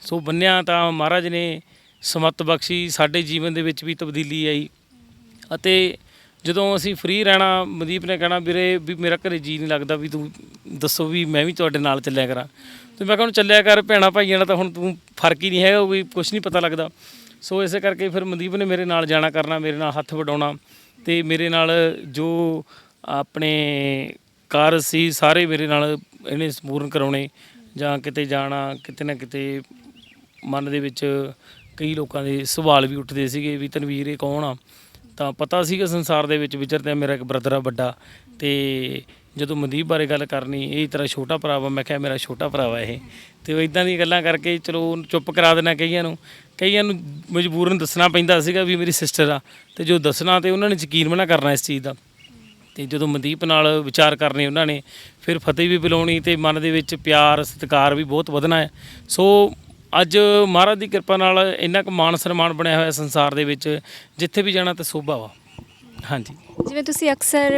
Speaker 2: ਸੋ ਬੰਨਿਆ ਤਾਂ ਮਹਾਰਾਜ ਨੇ ਸਮੱਤ ਬਖਸ਼ੀ, ਸਾਡੇ ਜੀਵਨ ਦੇ ਵਿੱਚ ਵੀ ਤਬਦੀਲੀ ਆਈ। ਅਤੇ ਜਦੋਂ ਅਸੀਂ ਫ੍ਰੀ ਰਹਿਣਾ, ਮਨਦੀਪ ਨੇ ਕਹਿਣਾ ਵੀਰੇ ਵੀ ਮੇਰਾ ਘਰੇ ਜੀਅ ਨਹੀਂ ਲੱਗਦਾ, ਵੀ ਤੂੰ ਦੱਸੋ ਵੀ ਮੈਂ ਵੀ ਤੁਹਾਡੇ ਨਾਲ ਚੱਲਿਆ ਕਰਾਂ। ਅਤੇ ਮੈਂ ਕਿਹਾ ਹੁਣ ਚੱਲਿਆ ਕਰ, ਭੈਣਾਂ ਭਾਈਆਂ ਨਾਲ ਤਾਂ ਹੁਣ ਤੂੰ ਫਰਕ ਹੀ ਨਹੀਂ ਹੈਗਾ, ਕੋਈ ਕੁਛ ਨਹੀਂ ਪਤਾ ਲੱਗਦਾ। ਸੋ ਇਸੇ ਕਰਕੇ ਫਿਰ ਮਨਦੀਪ ਨੇ ਮੇਰੇ ਨਾਲ ਜਾਣਾ ਕਰਨਾ, ਮੇਰੇ ਨਾਲ ਹੱਥ ਵਡਾਉਣਾ, ਅਤੇ ਮੇਰੇ ਨਾਲ ਜੋ ਆਪਣੇ ਕਾਰਜ ਸੀ ਸਾਰੇ ਮੇਰੇ ਨਾਲ ਇਹਨੇ ਸੰਪੂਰਨ ਕਰਾਉਣੇ। ਜਾਂ ਕਿਤੇ ਜਾਣਾ, ਕਿਤੇ ਨਾ ਕਿਤੇ ਮਨ ਦੇ ਵਿੱਚ ਕਈ ਲੋਕਾਂ ਦੇ ਸਵਾਲ ਵੀ ਉੱਠਦੇ ਸੀਗੇ ਵੀ ਤਨਵੀਰ ਇਹ ਕੌਣ ਆ। ਤਾਂ ਪਤਾ ਸੀਗਾ ਸੰਸਾਰ ਦੇ ਵਿੱਚ ਵਿਚਰਦਾ ਮੇਰਾ ਇੱਕ ਬ੍ਰਦਰ ਆ ਵੱਡਾ। ਅਤੇ ਜਦੋਂ ਮਨਦੀਪ ਬਾਰੇ ਗੱਲ ਕਰਨੀ, ਇਹ ਤੇਰਾ ਛੋਟਾ ਭਰਾ ਵਾ, ਮੈਂ ਕਿਹਾ ਮੇਰਾ ਛੋਟਾ ਭਰਾ ਵਾ ਇਹ। ਅਤੇ ਉਹ ਇੱਦਾਂ ਦੀਆਂ ਗੱਲਾਂ ਕਰਕੇ ਚਲੋ ਚੁੱਪ ਕਰਾ ਦੇਣਾ ਕਈਆਂ ਨੂੰ ਮਜਬੂਰਨ ਦੱਸਣਾ ਪੈਂਦਾ ਸੀਗਾ ਵੀ ਮੇਰੀ ਸਿਸਟਰ ਆ। ਅਤੇ ਜੋ ਦੱਸਣਾ ਅਤੇ ਉਹਨਾਂ ਨੇ ਯਕੀਨ ਵੀ ਨਾ ਕਰਨਾ ਇਸ ਚੀਜ਼ ਦਾ। ਅਤੇ ਜਦੋਂ ਮਨਦੀਪ ਨਾਲ ਵਿਚਾਰ ਕਰਨੇ ਉਹਨਾਂ ਨੇ, ਫਿਰ ਫਤਿਹ ਵੀ ਬੁਲਾਉਣੀ ਅਤੇ ਮਨ ਦੇ ਵਿੱਚ ਪਿਆਰ ਸਤਿਕਾਰ ਵੀ ਬਹੁਤ ਵਧਣਾ ਹੈ। ਸੋ ਅੱਜ ਮਹਾਰਾਜ ਦੀ ਕਿਰਪਾ ਨਾਲ ਇੰਨਾ ਕੁ ਮਾਣ ਸਨਮਾਨ ਬਣਿਆ ਹੋਇਆ ਸੰਸਾਰ ਦੇ ਵਿੱਚ, ਜਿੱਥੇ ਵੀ ਜਾਣਾ ਤਾਂ ਸੋਭਾ ਵਾ। ਹਾਂਜੀ,
Speaker 3: ਜਿਵੇਂ ਤੁਸੀਂ ਅਕਸਰ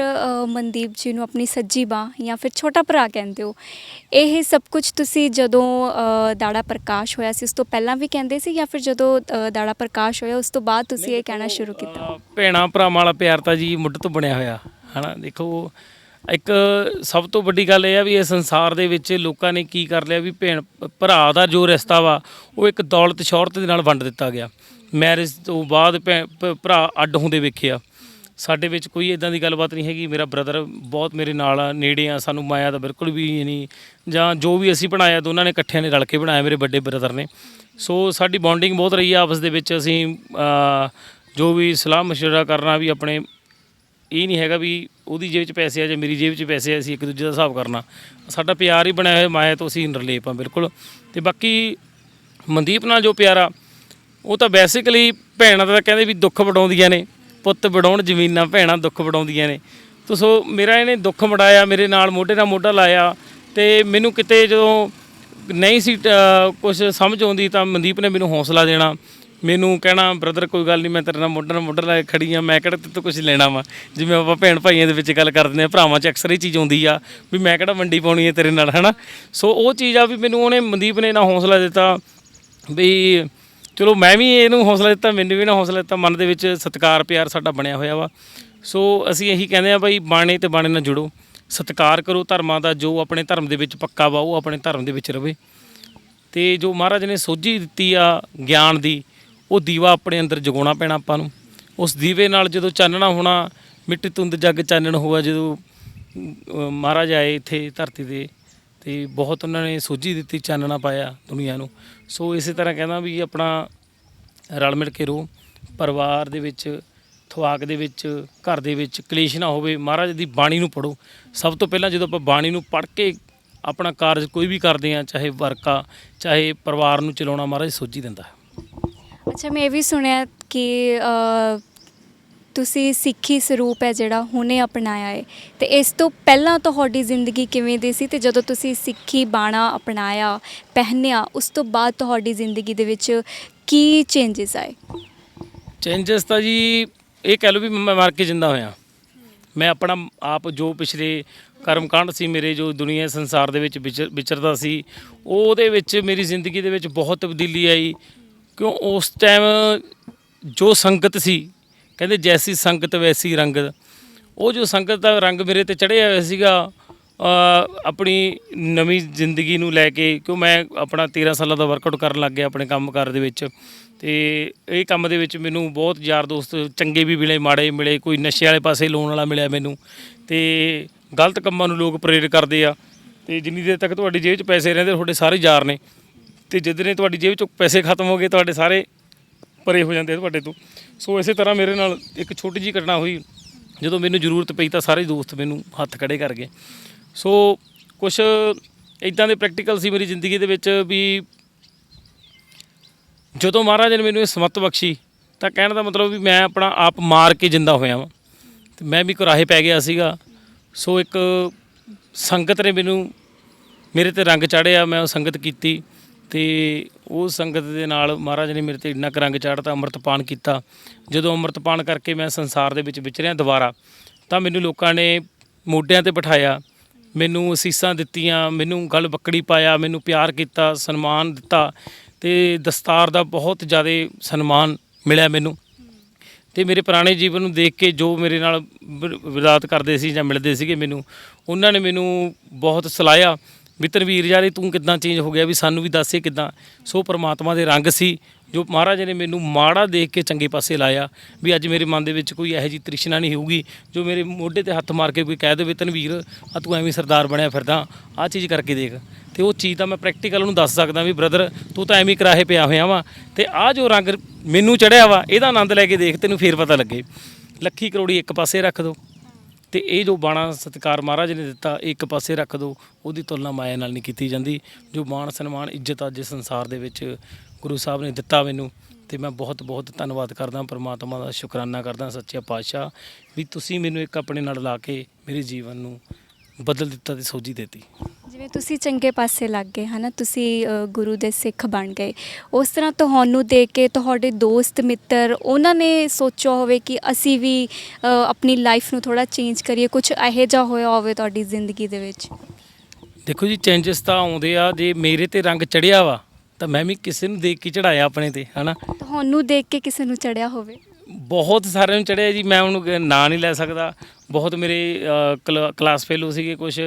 Speaker 3: ਮਨਦੀਪ ਜੀ ਨੂੰ ਆਪਣੀ ਸੱਜੀ ਬਾਂਹ ਜਾਂ ਫਿਰ ਛੋਟਾ ਭਰਾ ਕਹਿੰਦੇ ਹੋ, ਇਹ ਸਭ ਕੁਝ ਤੁਸੀਂ ਜਦੋਂ ਦਾੜਾ ਪ੍ਰਕਾਸ਼ ਹੋਇਆ ਸੀ ਉਸ ਤੋਂ ਪਹਿਲਾਂ ਵੀ ਕਹਿੰਦੇ ਸੀ, ਜਾਂ ਫਿਰ ਜਦੋਂ ਦਾੜਾ ਪ੍ਰਕਾਸ਼ ਹੋਇਆ ਉਸ ਤੋਂ ਬਾਅਦ ਤੁਸੀਂ ਇਹ ਕਹਿਣਾ ਸ਼ੁਰੂ ਕੀਤਾ?
Speaker 2: ਭੈਣਾਂ ਭਰਾਵਾਂ ਵਾਲਾ ਪਿਆਰ ਤਾਂ ਜੀ ਮੁੱਢ ਤੋਂ ਬਣਿਆ ਹੋਇਆ, ਹੈ ਨਾ। ਦੇਖੋ, ਇੱਕ ਸਭ ਤੋਂ ਵੱਡੀ ਗੱਲ ਇਹ ਆ ਵੀ ਇਹ ਸੰਸਾਰ ਦੇ ਵਿੱਚ ਲੋਕਾਂ ਨੇ ਕੀ ਕਰ ਲਿਆ ਵੀ ਭੈਣ ਭਰਾ ਦਾ ਜੋ ਰਿਸ਼ਤਾ ਵਾ ਉਹ ਇੱਕ ਦੌਲਤ ਸ਼ੌਹਰਤ ਦੇ ਨਾਲ ਵੰਡ ਦਿੱਤਾ ਗਿਆ। ਮੈਰਿਜ ਤੋਂ ਬਾਅਦ ਭਰਾ ਅੱਡ ਹੁੰਦੇ ਵੇਖਿਆ। ਸਾਡੇ ਵਿੱਚ ਕੋਈ ਇੱਦਾਂ ਦੀ ਗੱਲਬਾਤ ਨਹੀਂ ਹੈਗੀ। ਮੇਰਾ ਬ੍ਰਦਰ ਬਹੁਤ ਮੇਰੇ ਨਾਲ ਆ, ਨੇੜੇ ਆ, ਸਾਨੂੰ ਮਾਇਆ ਦਾ ਬਿਲਕੁਲ ਵੀ ਨਹੀਂ, ਜਾਂ ਜੋ ਵੀ ਅਸੀਂ ਬਣਾਇਆ ਦੋਨਾਂ ਨੇ ਇਕੱਠਿਆਂ ਨੇ ਰਲ ਕੇ ਬਣਾਇਆ, ਮੇਰੇ ਵੱਡੇ ਬ੍ਰਦਰ ਨੇ। ਸੋ ਸਾਡੀ ਬੌਂਡਿੰਗ ਬਹੁਤ ਰਹੀ ਆ ਆਪਸ ਦੇ ਵਿੱਚ। ਅਸੀਂ ਜੋ ਵੀ ਸਲਾਹ ਮਸ਼ਵਰਾ ਕਰਨਾ ਵੀ ਆਪਣੇ, ਇਹ ਨਹੀਂ ਹੈਗਾ ਵੀ ਉਹਦੀ ਜੇਬ 'ਚ ਪੈਸੇ ਆ ਜਾਂ ਮੇਰੀ ਜੇਬ 'ਚ ਪੈਸੇ ਆ, ਅਸੀਂ ਇੱਕ ਦੂਜੇ ਦਾ ਹਿਸਾਬ ਕਰਨਾ। ਸਾਡਾ ਪਿਆਰ ਹੀ ਬਣਿਆ ਹੋਇਆ, ਮਾਇਆ ਤੋਂ ਅਸੀਂ ਨਿਰਲੇਪ ਆ ਬਿਲਕੁਲ। ਅਤੇ ਬਾਕੀ ਮਨਦੀਪ ਨਾਲ ਜੋ ਪਿਆਰਾ ਉਹ ਤਾਂ ਬੇਸਿਕਲੀ ਭੈਣਾਂ ਦਾ ਕਹਿੰਦੇ ਵੀ ਦੁੱਖ ਵਡਾਉਂਦੀਆਂ ਨੇ, ਪੁੱਤ ਵਡਾਉਣ ਜ਼ਮੀਨਾਂ ਭੈਣਾਂ ਦੁੱਖ ਵਡਾਉਂਦੀਆਂ ਨੇ। ਤੋ ਸੋ ਮੇਰਾ ਇਹਨੇ ਦੁੱਖ ਵਡਾਇਆ, ਮੇਰੇ ਨਾਲ ਮੋਢਾ ਲਾਇਆ। ਤੇ ਮੈਨੂੰ ਕਿਤੇ ਜਦੋਂ ਨਹੀਂ ਸੀ ਕੁਝ ਸਮਝ ਆਉਂਦੀ ਤਾਂ ਮਨਦੀਪ ਨੇ ਮੈਨੂੰ ਹੌਸਲਾ ਦੇਣਾ, ਮੈਨੂੰ ਕਹਿਣਾ ਬ੍ਰਦਰ ਕੋਈ ਗੱਲ ਨਹੀਂ, ਮੈਂ ਤੇਰੇ ਨਾਲ ਮੋਢਾ ਲਾ ਕੇ ਖੜੀ ਆ, ਮੈਂ ਕਿਹੜਾ ਤੇਰੇ ਤੋਂ ਕੁਝ ਲੈਣਾ ਵਾ। ਜਿਵੇਂ ਆਪਾਂ ਭੈਣ ਭਾਈਆਂ ਦੇ ਵਿੱਚ ਗੱਲ ਕਰਦੇ ਹਾਂ, ਭਰਾਵਾਂ 'ਚ ਅਕਸਰ ਇਹ ਚੀਜ਼ ਆਉਂਦੀ ਆ ਵੀ ਮੈਂ ਕਿਹੜਾ ਵੰਡੀ ਪਾਉਣੀ ਹੈ ਤੇਰੇ ਨਾਲ, ਹੈ ਨਾ। ਸੋ ਉਹ ਚੀਜ਼ ਆ ਵੀ ਮੈਨੂੰ ਉਹਨੇ ਮਨਦੀਪ ਨੇ ਨਾ ਹੌਸਲਾ ਦਿੱਤਾ ਵੀ ਚਲੋ ਮੈਂ ਵੀ ਇਹਨੂੰ ਹੌਸਲਾ ਦਿੱਤਾ, ਮੈਨੂੰ ਵੀ ਨਾ ਹੌਸਲਾ ਦਿੱਤਾ। ਮਨ ਦੇ ਵਿੱਚ ਸਤਿਕਾਰ ਪਿਆਰ ਸਾਡਾ ਬਣਿਆ ਹੋਇਆ ਵਾ। ਸੋ ਅਸੀਂ ਇਹੀ ਕਹਿੰਦੇ ਆ ਬਾਈ ਬਾਣੇ ਤੇ ਬਾਣੇ ਨਾਲ ਜੁੜੋ, ਸਤਿਕਾਰ ਕਰੋ ਧਰਮਾਂ ਦਾ, ਜੋ ਆਪਣੇ ਧਰਮ ਦੇ ਵਿੱਚ ਪੱਕਾ ਵਾ ਉਹ ਆਪਣੇ ਧਰਮ ਦੇ ਵਿੱਚ ਰਵੇ। ਤੇ ਜੋ ਮਹਾਰਾਜ ਨੇ ਸੋਝੀ ਦਿੱਤੀ ਆ ਗਿਆਨ ਦੀ, ਉਹ ਦੀਵਾ ਆਪਣੇ ਅੰਦਰ ਜਗਾਉਣਾ ਪੈਣਾ ਆਪਾਂ ਨੂੰ। ਉਸ ਦੀਵੇ ਨਾਲ ਜਦੋਂ ਚਾਨਣਾ ਹੋਣਾ, ਮਿੱਟੀ ਧੁੰਦ ਜੱਗ ਚਾਨਣ ਹੋਇਆ, ਜਦੋਂ ਮਹਾਰਾਜ ਆਏ ਇੱਥੇ ਧਰਤੀ 'ਤੇ ਤੇ ਬਹੁਤ ਉਹਨਾਂ ਨੇ ਸੋਝੀ ਦਿੱਤੀ, ਚਾਨਣਾ ਪਾਇਆ ਦੁਨੀਆ ਨੂੰ। ਸੋ ਇਸੇ ਤਰ੍ਹਾਂ ਕਹਿੰਦਾ ਵੀ ਆਪਣਾ ਰਲ ਮਿਲ ਕੇ ਰਹੋ, ਪਰਿਵਾਰ ਦੇ ਵਿੱਚ, ਥਵਾਕ ਦੇ ਵਿੱਚ, ਘਰ ਦੇ ਵਿੱਚ ਕਲੇਸ਼ ਨਾ ਹੋਵੇ। ਮਹਾਰਾਜ ਦੀ ਬਾਣੀ ਨੂੰ ਪੜ੍ਹੋ। ਸਭ ਤੋਂ ਪਹਿਲਾਂ ਜਦੋਂ ਆਪਾਂ ਬਾਣੀ ਨੂੰ ਪੜ੍ਹ ਕੇ ਆਪਣਾ ਕਾਰਜ ਕੋਈ ਵੀ ਕਰਦੇ ਹਾਂ, ਚਾਹੇ ਵਰਕਾ ਚਾਹੇ ਪਰਿਵਾਰ ਨੂੰ ਚਲਾਉਣਾ, ਮਹਾਰਾਜ ਸੋਝੀ ਦਿੰਦਾ ਹੈ।
Speaker 3: ਅੱਛਾ, ਮੈਂ ਇਹ ਵੀ ਸੁਣਿਆ ਕਿ ਤੁਸੀਂ ਸਿੱਖੀ ਸਰੂਪ ਹੈ ਜਿਹੜਾ ਹੁਣੇ ਅਪਣਾਇਆ ਹੈ, ਤੇ ਇਸ ਤੋਂ ਪਹਿਲਾਂ ਤੁਹਾਡੀ ਜ਼ਿੰਦਗੀ ਕਿਵੇਂ ਦੀ ਸੀ, ਤੇ ਜਦੋਂ ਤੁਸੀਂ ਸਿੱਖੀ ਬਾਣਾ ਅਪਣਾਇਆ, ਪਹਿਨਿਆ, ਉਸ ਤੋਂ ਬਾਅਦ ਤੁਹਾਡੀ ਜ਼ਿੰਦਗੀ ਦੇ ਵਿੱਚ ਕੀ ਚੇਂਜਸ ਆਏ?
Speaker 2: ਚੇਂਜਸ ਤਾਂ ਜੀ ਇਹ ਕਹਿ ਲਓ ਵੀ ਮੈਂ ਮਰ ਕੇ ਜਿੰਦਾ ਹੋਇਆ। ਮੈਂ ਆਪਣਾ ਆਪ ਜੋ ਪਿਛਲੇ ਕਰਮਕਾਂਡ ਸੀ ਮੇਰੇ, ਜੋ ਦੁਨੀਆ ਸੰਸਾਰ ਦੇ ਵਿੱਚ ਵਿਚਰਦਾ ਸੀ, ਉਹਦੇ ਵਿੱਚ ਮੇਰੀ ਜ਼ਿੰਦਗੀ ਦੇ ਵਿੱਚ ਬਹੁਤ ਤਬਦੀਲੀ ਆਈ। ਕਿਉਂ ਉਸ ਟਾਈਮ ਜੋ ਸੰਗਤ ਸੀ, ਕਹਿੰਦੇ ਜੈਸੀ ਸੰਗਤ ਵੈਸੀ ਰੰਗਤ, ਉਹ ਜੋ ਸੰਗਤ ਦਾ ਰੰਗ ਮੇਰੇ ਤੇ ਚੜ੍ਹਿਆ ਹੋਇਆ ਸੀਗਾ ਆਪਣੀ ਨਵੀਂ ਜ਼ਿੰਦਗੀ ਨੂੰ ਲੈ ਕੇ। ਕਿਉਂ ਮੈਂ ਆਪਣਾ 13 ਸਾਲਾਂ ਦਾ ਵਰਕਆਊਟ ਕਰਨ ਲੱਗ ਗਿਆ ਆਪਣੇ ਕੰਮਕਾਰ ਦੇ ਵਿੱਚ, ਤੇ ਇਹ ਕੰਮ ਦੇ ਵਿੱਚ ਮੈਨੂੰ ਬਹੁਤ ਯਾਰ ਦੋਸਤ ਚੰਗੇ ਵੀ ਮਿਲੇ, ਮਾੜੇ ਮਿਲੇ, ਕੋਈ ਨਸ਼ੇ ਵਾਲੇ ਪਾਸੇ ਲਾਉਣ ਵਾਲਾ ਮਿਲਿਆ ਮੈਨੂੰ, ਤੇ ਗਲਤ ਕੰਮਾਂ ਨੂੰ ਲੋਕ ਪ੍ਰੇਰਿਤ ਕਰਦੇ ਆ। ਤੇ ਜਿੰਨੀ ਦੇਰ ਤੱਕ ਤੁਹਾਡੀ ਜੇਬ 'ਚ ਪੈਸੇ ਰਹਿੰਦੇ ਤੁਹਾਡੇ ਸਾਰੇ ਯਾਰ ਨੇ, ਤੇ ਜਿੱਦਣੇ ਤੁਹਾਡੀ ਜੇਬ 'ਚੋਂ ਪੈਸੇ ਖਤਮ ਹੋ ਗਏ ਤੁਹਾਡੇ ਸਾਰੇ ਪਰੇ ਹੋ ਜਾਂਦੇ ਤੁਹਾਡੇ ਤੋਂ। ਸੋ ਇਸੇ ਤਰ੍ਹਾਂ ਮੇਰੇ ਨਾਲ ਇੱਕ ਛੋਟੀ ਜਿਹੀ ਘਟਨਾ ਹੋਈ, ਜਦੋਂ ਮੈਨੂੰ ਜ਼ਰੂਰਤ ਪਈ ਤਾਂ ਸਾਰੇ ਦੋਸਤ ਮੈਨੂੰ ਹੱਥ ਖੜੇ ਕਰ ਗਏ। ਸੋ ਕੁਛ ਇੱਦਾਂ ਦੇ ਪ੍ਰੈਕਟੀਕਲ ਸੀ ਮੇਰੀ ਜ਼ਿੰਦਗੀ ਦੇ ਵਿੱਚ ਵੀ ਜਦੋਂ ਮਹਾਰਾਜ ਨੇ ਮੈਨੂੰ ਇਹ ਸਮੱਤ ਬਖਸ਼ੀ, ਤਾਂ ਕਹਿਣ ਦਾ ਮਤਲਬ ਵੀ ਮੈਂ ਆਪਣਾ ਆਪ ਮਾਰ ਕੇ ਜਿੰਦਾ ਹੋਇਆ ਵਾਂ, ਤੇ ਮੈਂ ਵੀ ਕੁਰਾਹੇ ਪੈ ਗਿਆ ਸੀਗਾ। ਸੋ ਇੱਕ ਸੰਗਤ ਨੇ ਮੈਨੂੰ ਮੇਰੇ ਤੇ ਰੰਗ ਚਾੜਿਆ, ਮੈਂ ਉਹ ਸੰਗਤ ਕੀਤੀ, ਤੇ ਉਹ ਸੰਗਤ ਦੇ ਨਾਲ ਮਹਾਰਾਜ ਨੇ ਮੇਰੇ ਤੇ ਇੰਨਾ ਕੁ ਰੰਗ ਚਾੜ੍ਹਤਾ, ਅੰਮ੍ਰਿਤਪਾਨ ਕੀਤਾ। ਜਦੋਂ ਅੰਮ੍ਰਿਤਪਾਨ ਕਰਕੇ ਮੈਂ ਸੰਸਾਰ ਦੇ ਵਿੱਚ ਵਿਚਰਿਆ ਦੁਬਾਰਾ, ਤਾਂ ਮੈਨੂੰ ਲੋਕਾਂ ਨੇ ਮੋਢਿਆਂ ਤੇ ਬਿਠਾਇਆ, ਮੈਨੂੰ ਅਸੀਸਾਂ ਦਿੱਤੀਆਂ, ਮੈਨੂੰ ਗਲ ਬੱਕੜੀ ਪਾਇਆ, ਮੈਨੂੰ ਪਿਆਰ ਕੀਤਾ, ਸਨਮਾਨ ਦਿੱਤਾ, ਤੇ ਦਸਤਾਰ ਦਾ ਬਹੁਤ ਜ਼ਿਆਦਾ ਸਨਮਾਨ ਮਿਲਿਆ ਮੈਨੂੰ। ਤੇ ਮੇਰੇ ਪੁਰਾਣੇ ਜੀਵਨ ਨੂੰ ਦੇਖ ਕੇ ਜੋ ਮੇਰੇ ਨਾਲ ਵਿਰਾਤ ਕਰਦੇ ਸੀ ਜਾਂ ਮਿਲਦੇ ਸੀਗੇ ਮੈਨੂੰ, ਉਹਨਾਂ ਨੇ ਮੈਨੂੰ ਬਹੁਤ ਸਲਾਹਿਆ ਵੀ ਧਨਵੀਰ ਯਾਰ ਤੂੰ ਕਿੱਦਾਂ ਚੇਂਜ ਹੋ ਗਿਆ, ਵੀ ਸਾਨੂੰ ਵੀ ਦੱਸੇ ਕਿੱਦਾਂ। ਸੋ ਪਰਮਾਤਮਾ ਦੇ ਰੰਗ ਸੀ ਜੋ ਮਹਾਰਾਜ ਨੇ ਮੈਨੂੰ ਮਾੜਾ ਦੇਖ ਕੇ ਚੰਗੇ ਪਾਸੇ ਲਾਇਆ, ਵੀ ਅੱਜ ਮੇਰੇ ਮਨ ਦੇ ਵਿੱਚ ਕੋਈ ਇਹੋ ਜਿਹੀ ਤ੍ਰਿਸ਼ਨਾ ਨਹੀਂ ਹੋਊਗੀ ਜੋ ਮੇਰੇ ਮੋਢੇ ਤੇ ਹੱਥ ਮਾਰ ਕੇ ਕੋਈ ਕਹਿ ਦੇਵੇ ਧਨਵੀਰ ਆ ਤੂੰ ਐਵੇਂ ਸਰਦਾਰ ਬਣਿਆ ਫਿਰਦਾ, ਆਹ ਚੀਜ਼ ਕਰਕੇ ਦੇਖ। ਤੇ ਉਹ ਚੀਜ਼ ਤਾਂ ਮੈਂ ਪ੍ਰੈਕਟੀਕਲ ਉਹਨੂੰ ਦੱਸ ਸਕਦਾ ਵੀ ਬ੍ਰਦਰ ਤੂੰ ਤਾਂ ਐਵੇਂ ਕਰਾਹੇ ਪਿਆ ਹੋਇਆ ਵਾ, ਤੇ ਆਹ ਜੋ ਰੰਗ ਮੈਨੂੰ ਚੜ੍ਹਿਆ ਵਾ ਇਹਦਾ ਆਨੰਦ ਲੈ ਕੇ ਦੇਖ, ਤੈਨੂੰ ਫੇਰ ਪਤਾ ਲੱਗੇ। ਲੱਖੀ ਕਰੋੜੀ ਇੱਕ ਪਾਸੇ ਰੱਖ ਦਿਓ, ਤੇ ਇਹ ਜੋ ਬਾਣਾ ਸਤਿਕਾਰ ਮਹਾਰਾਜ ਨੇ ਦਿੱਤਾ ਇੱਕ ਪਾਸੇ ਰੱਖ ਦਿਓ, ਉਹਦੀ ਤੁਲਨਾ ਮਾਇਆ ਨਾਲ ਨਹੀਂ ਕੀਤੀ ਜਾਂਦੀ। ਜੋ ਮਾਣ ਸਨਮਾਨ ਇੱਜ਼ਤ ਅੱਜ ਸੰਸਾਰ ਦੇ ਵਿੱਚ ਗੁਰੂ ਸਾਹਿਬ ਨੇ ਦਿੱਤਾ ਮੈਨੂੰ, ਤੇ ਮੈਂ ਬਹੁਤ ਬਹੁਤ ਧੰਨਵਾਦ ਕਰਦਾ ਪਰਮਾਤਮਾ ਦਾ, ਸ਼ੁਕਰਾਨਾ ਕਰਦਾ ਸੱਚੇ ਪਾਤਸ਼ਾਹ ਵੀ ਤੁਸੀਂ ਮੈਨੂੰ ਇੱਕ ਆਪਣੇ ਨਾਲ ਲਾ ਕੇ ਮੇਰੇ ਜੀਵਨ ਨੂੰ ਬਦਲ ਦਿੱਤਾ ਤੇ ਸੋਝੀ ਦਿੱਤੀ।
Speaker 3: ਜਿਵੇਂ ਤੁਸੀਂ ਚੰਗੇ ਪਾਸੇ ਲੱਗ ਗਏ ਹੈ ਨਾ, ਤੁਸੀਂ ਗੁਰੂ ਦੇ ਸਿੱਖ ਬਣ ਗਏ, ਉਸ ਤਰ੍ਹਾਂ ਤੁਹਾਨੂੰ ਦੇਖ ਕੇ ਤੁਹਾਡੇ ਦੋਸਤ ਮਿੱਤਰ ਉਹਨਾਂ ਨੇ ਸੋਚਿਆ ਹੋਵੇ ਕਿ ਅਸੀਂ ਵੀ ਆਪਣੀ ਲਾਈਫ ਨੂੰ ਥੋੜ੍ਹਾ ਚੇਂਜ ਕਰੀਏ, ਕੁਝ ਇਹੋ ਜਿਹਾ ਹੋਇਆ ਹੋਵੇ ਤੁਹਾਡੀ ਜ਼ਿੰਦਗੀ ਦੇ ਵਿੱਚ?
Speaker 2: ਦੇਖੋ ਜੀ ਚੇਂਜਸ ਤਾਂ ਆਉਂਦੇ ਆ, ਜੇ ਮੇਰੇ ਤੇ ਰੰਗ ਚੜਿਆ ਵਾ ਤਾਂ ਮੈਂ ਵੀ ਕਿਸੇ ਨੂੰ ਦੇਖ ਕੇ ਚੜਾਇਆ ਆਪਣੇ ਤੇ, ਹੈ ਨਾ।
Speaker 3: ਤੁਹਾਨੂੰ ਦੇਖ ਕੇ ਕਿਸੇ ਨੂੰ ਚੜਿਆ ਹੋਵੇ?
Speaker 2: ਬਹੁਤ ਸਾਰਿਆਂ ਨੂੰ ਚੜਿਆ ਜੀ, ਮੈਂ ਉਹਨੂੰ ਨਾਂ ਨਹੀਂ ਲੈ ਸਕਦਾ। ਬਹੁਤ ਮੇਰੇ ਕਲਾਸ ਫੈਲੋ ਸੀਗੇ, ਕੁਝ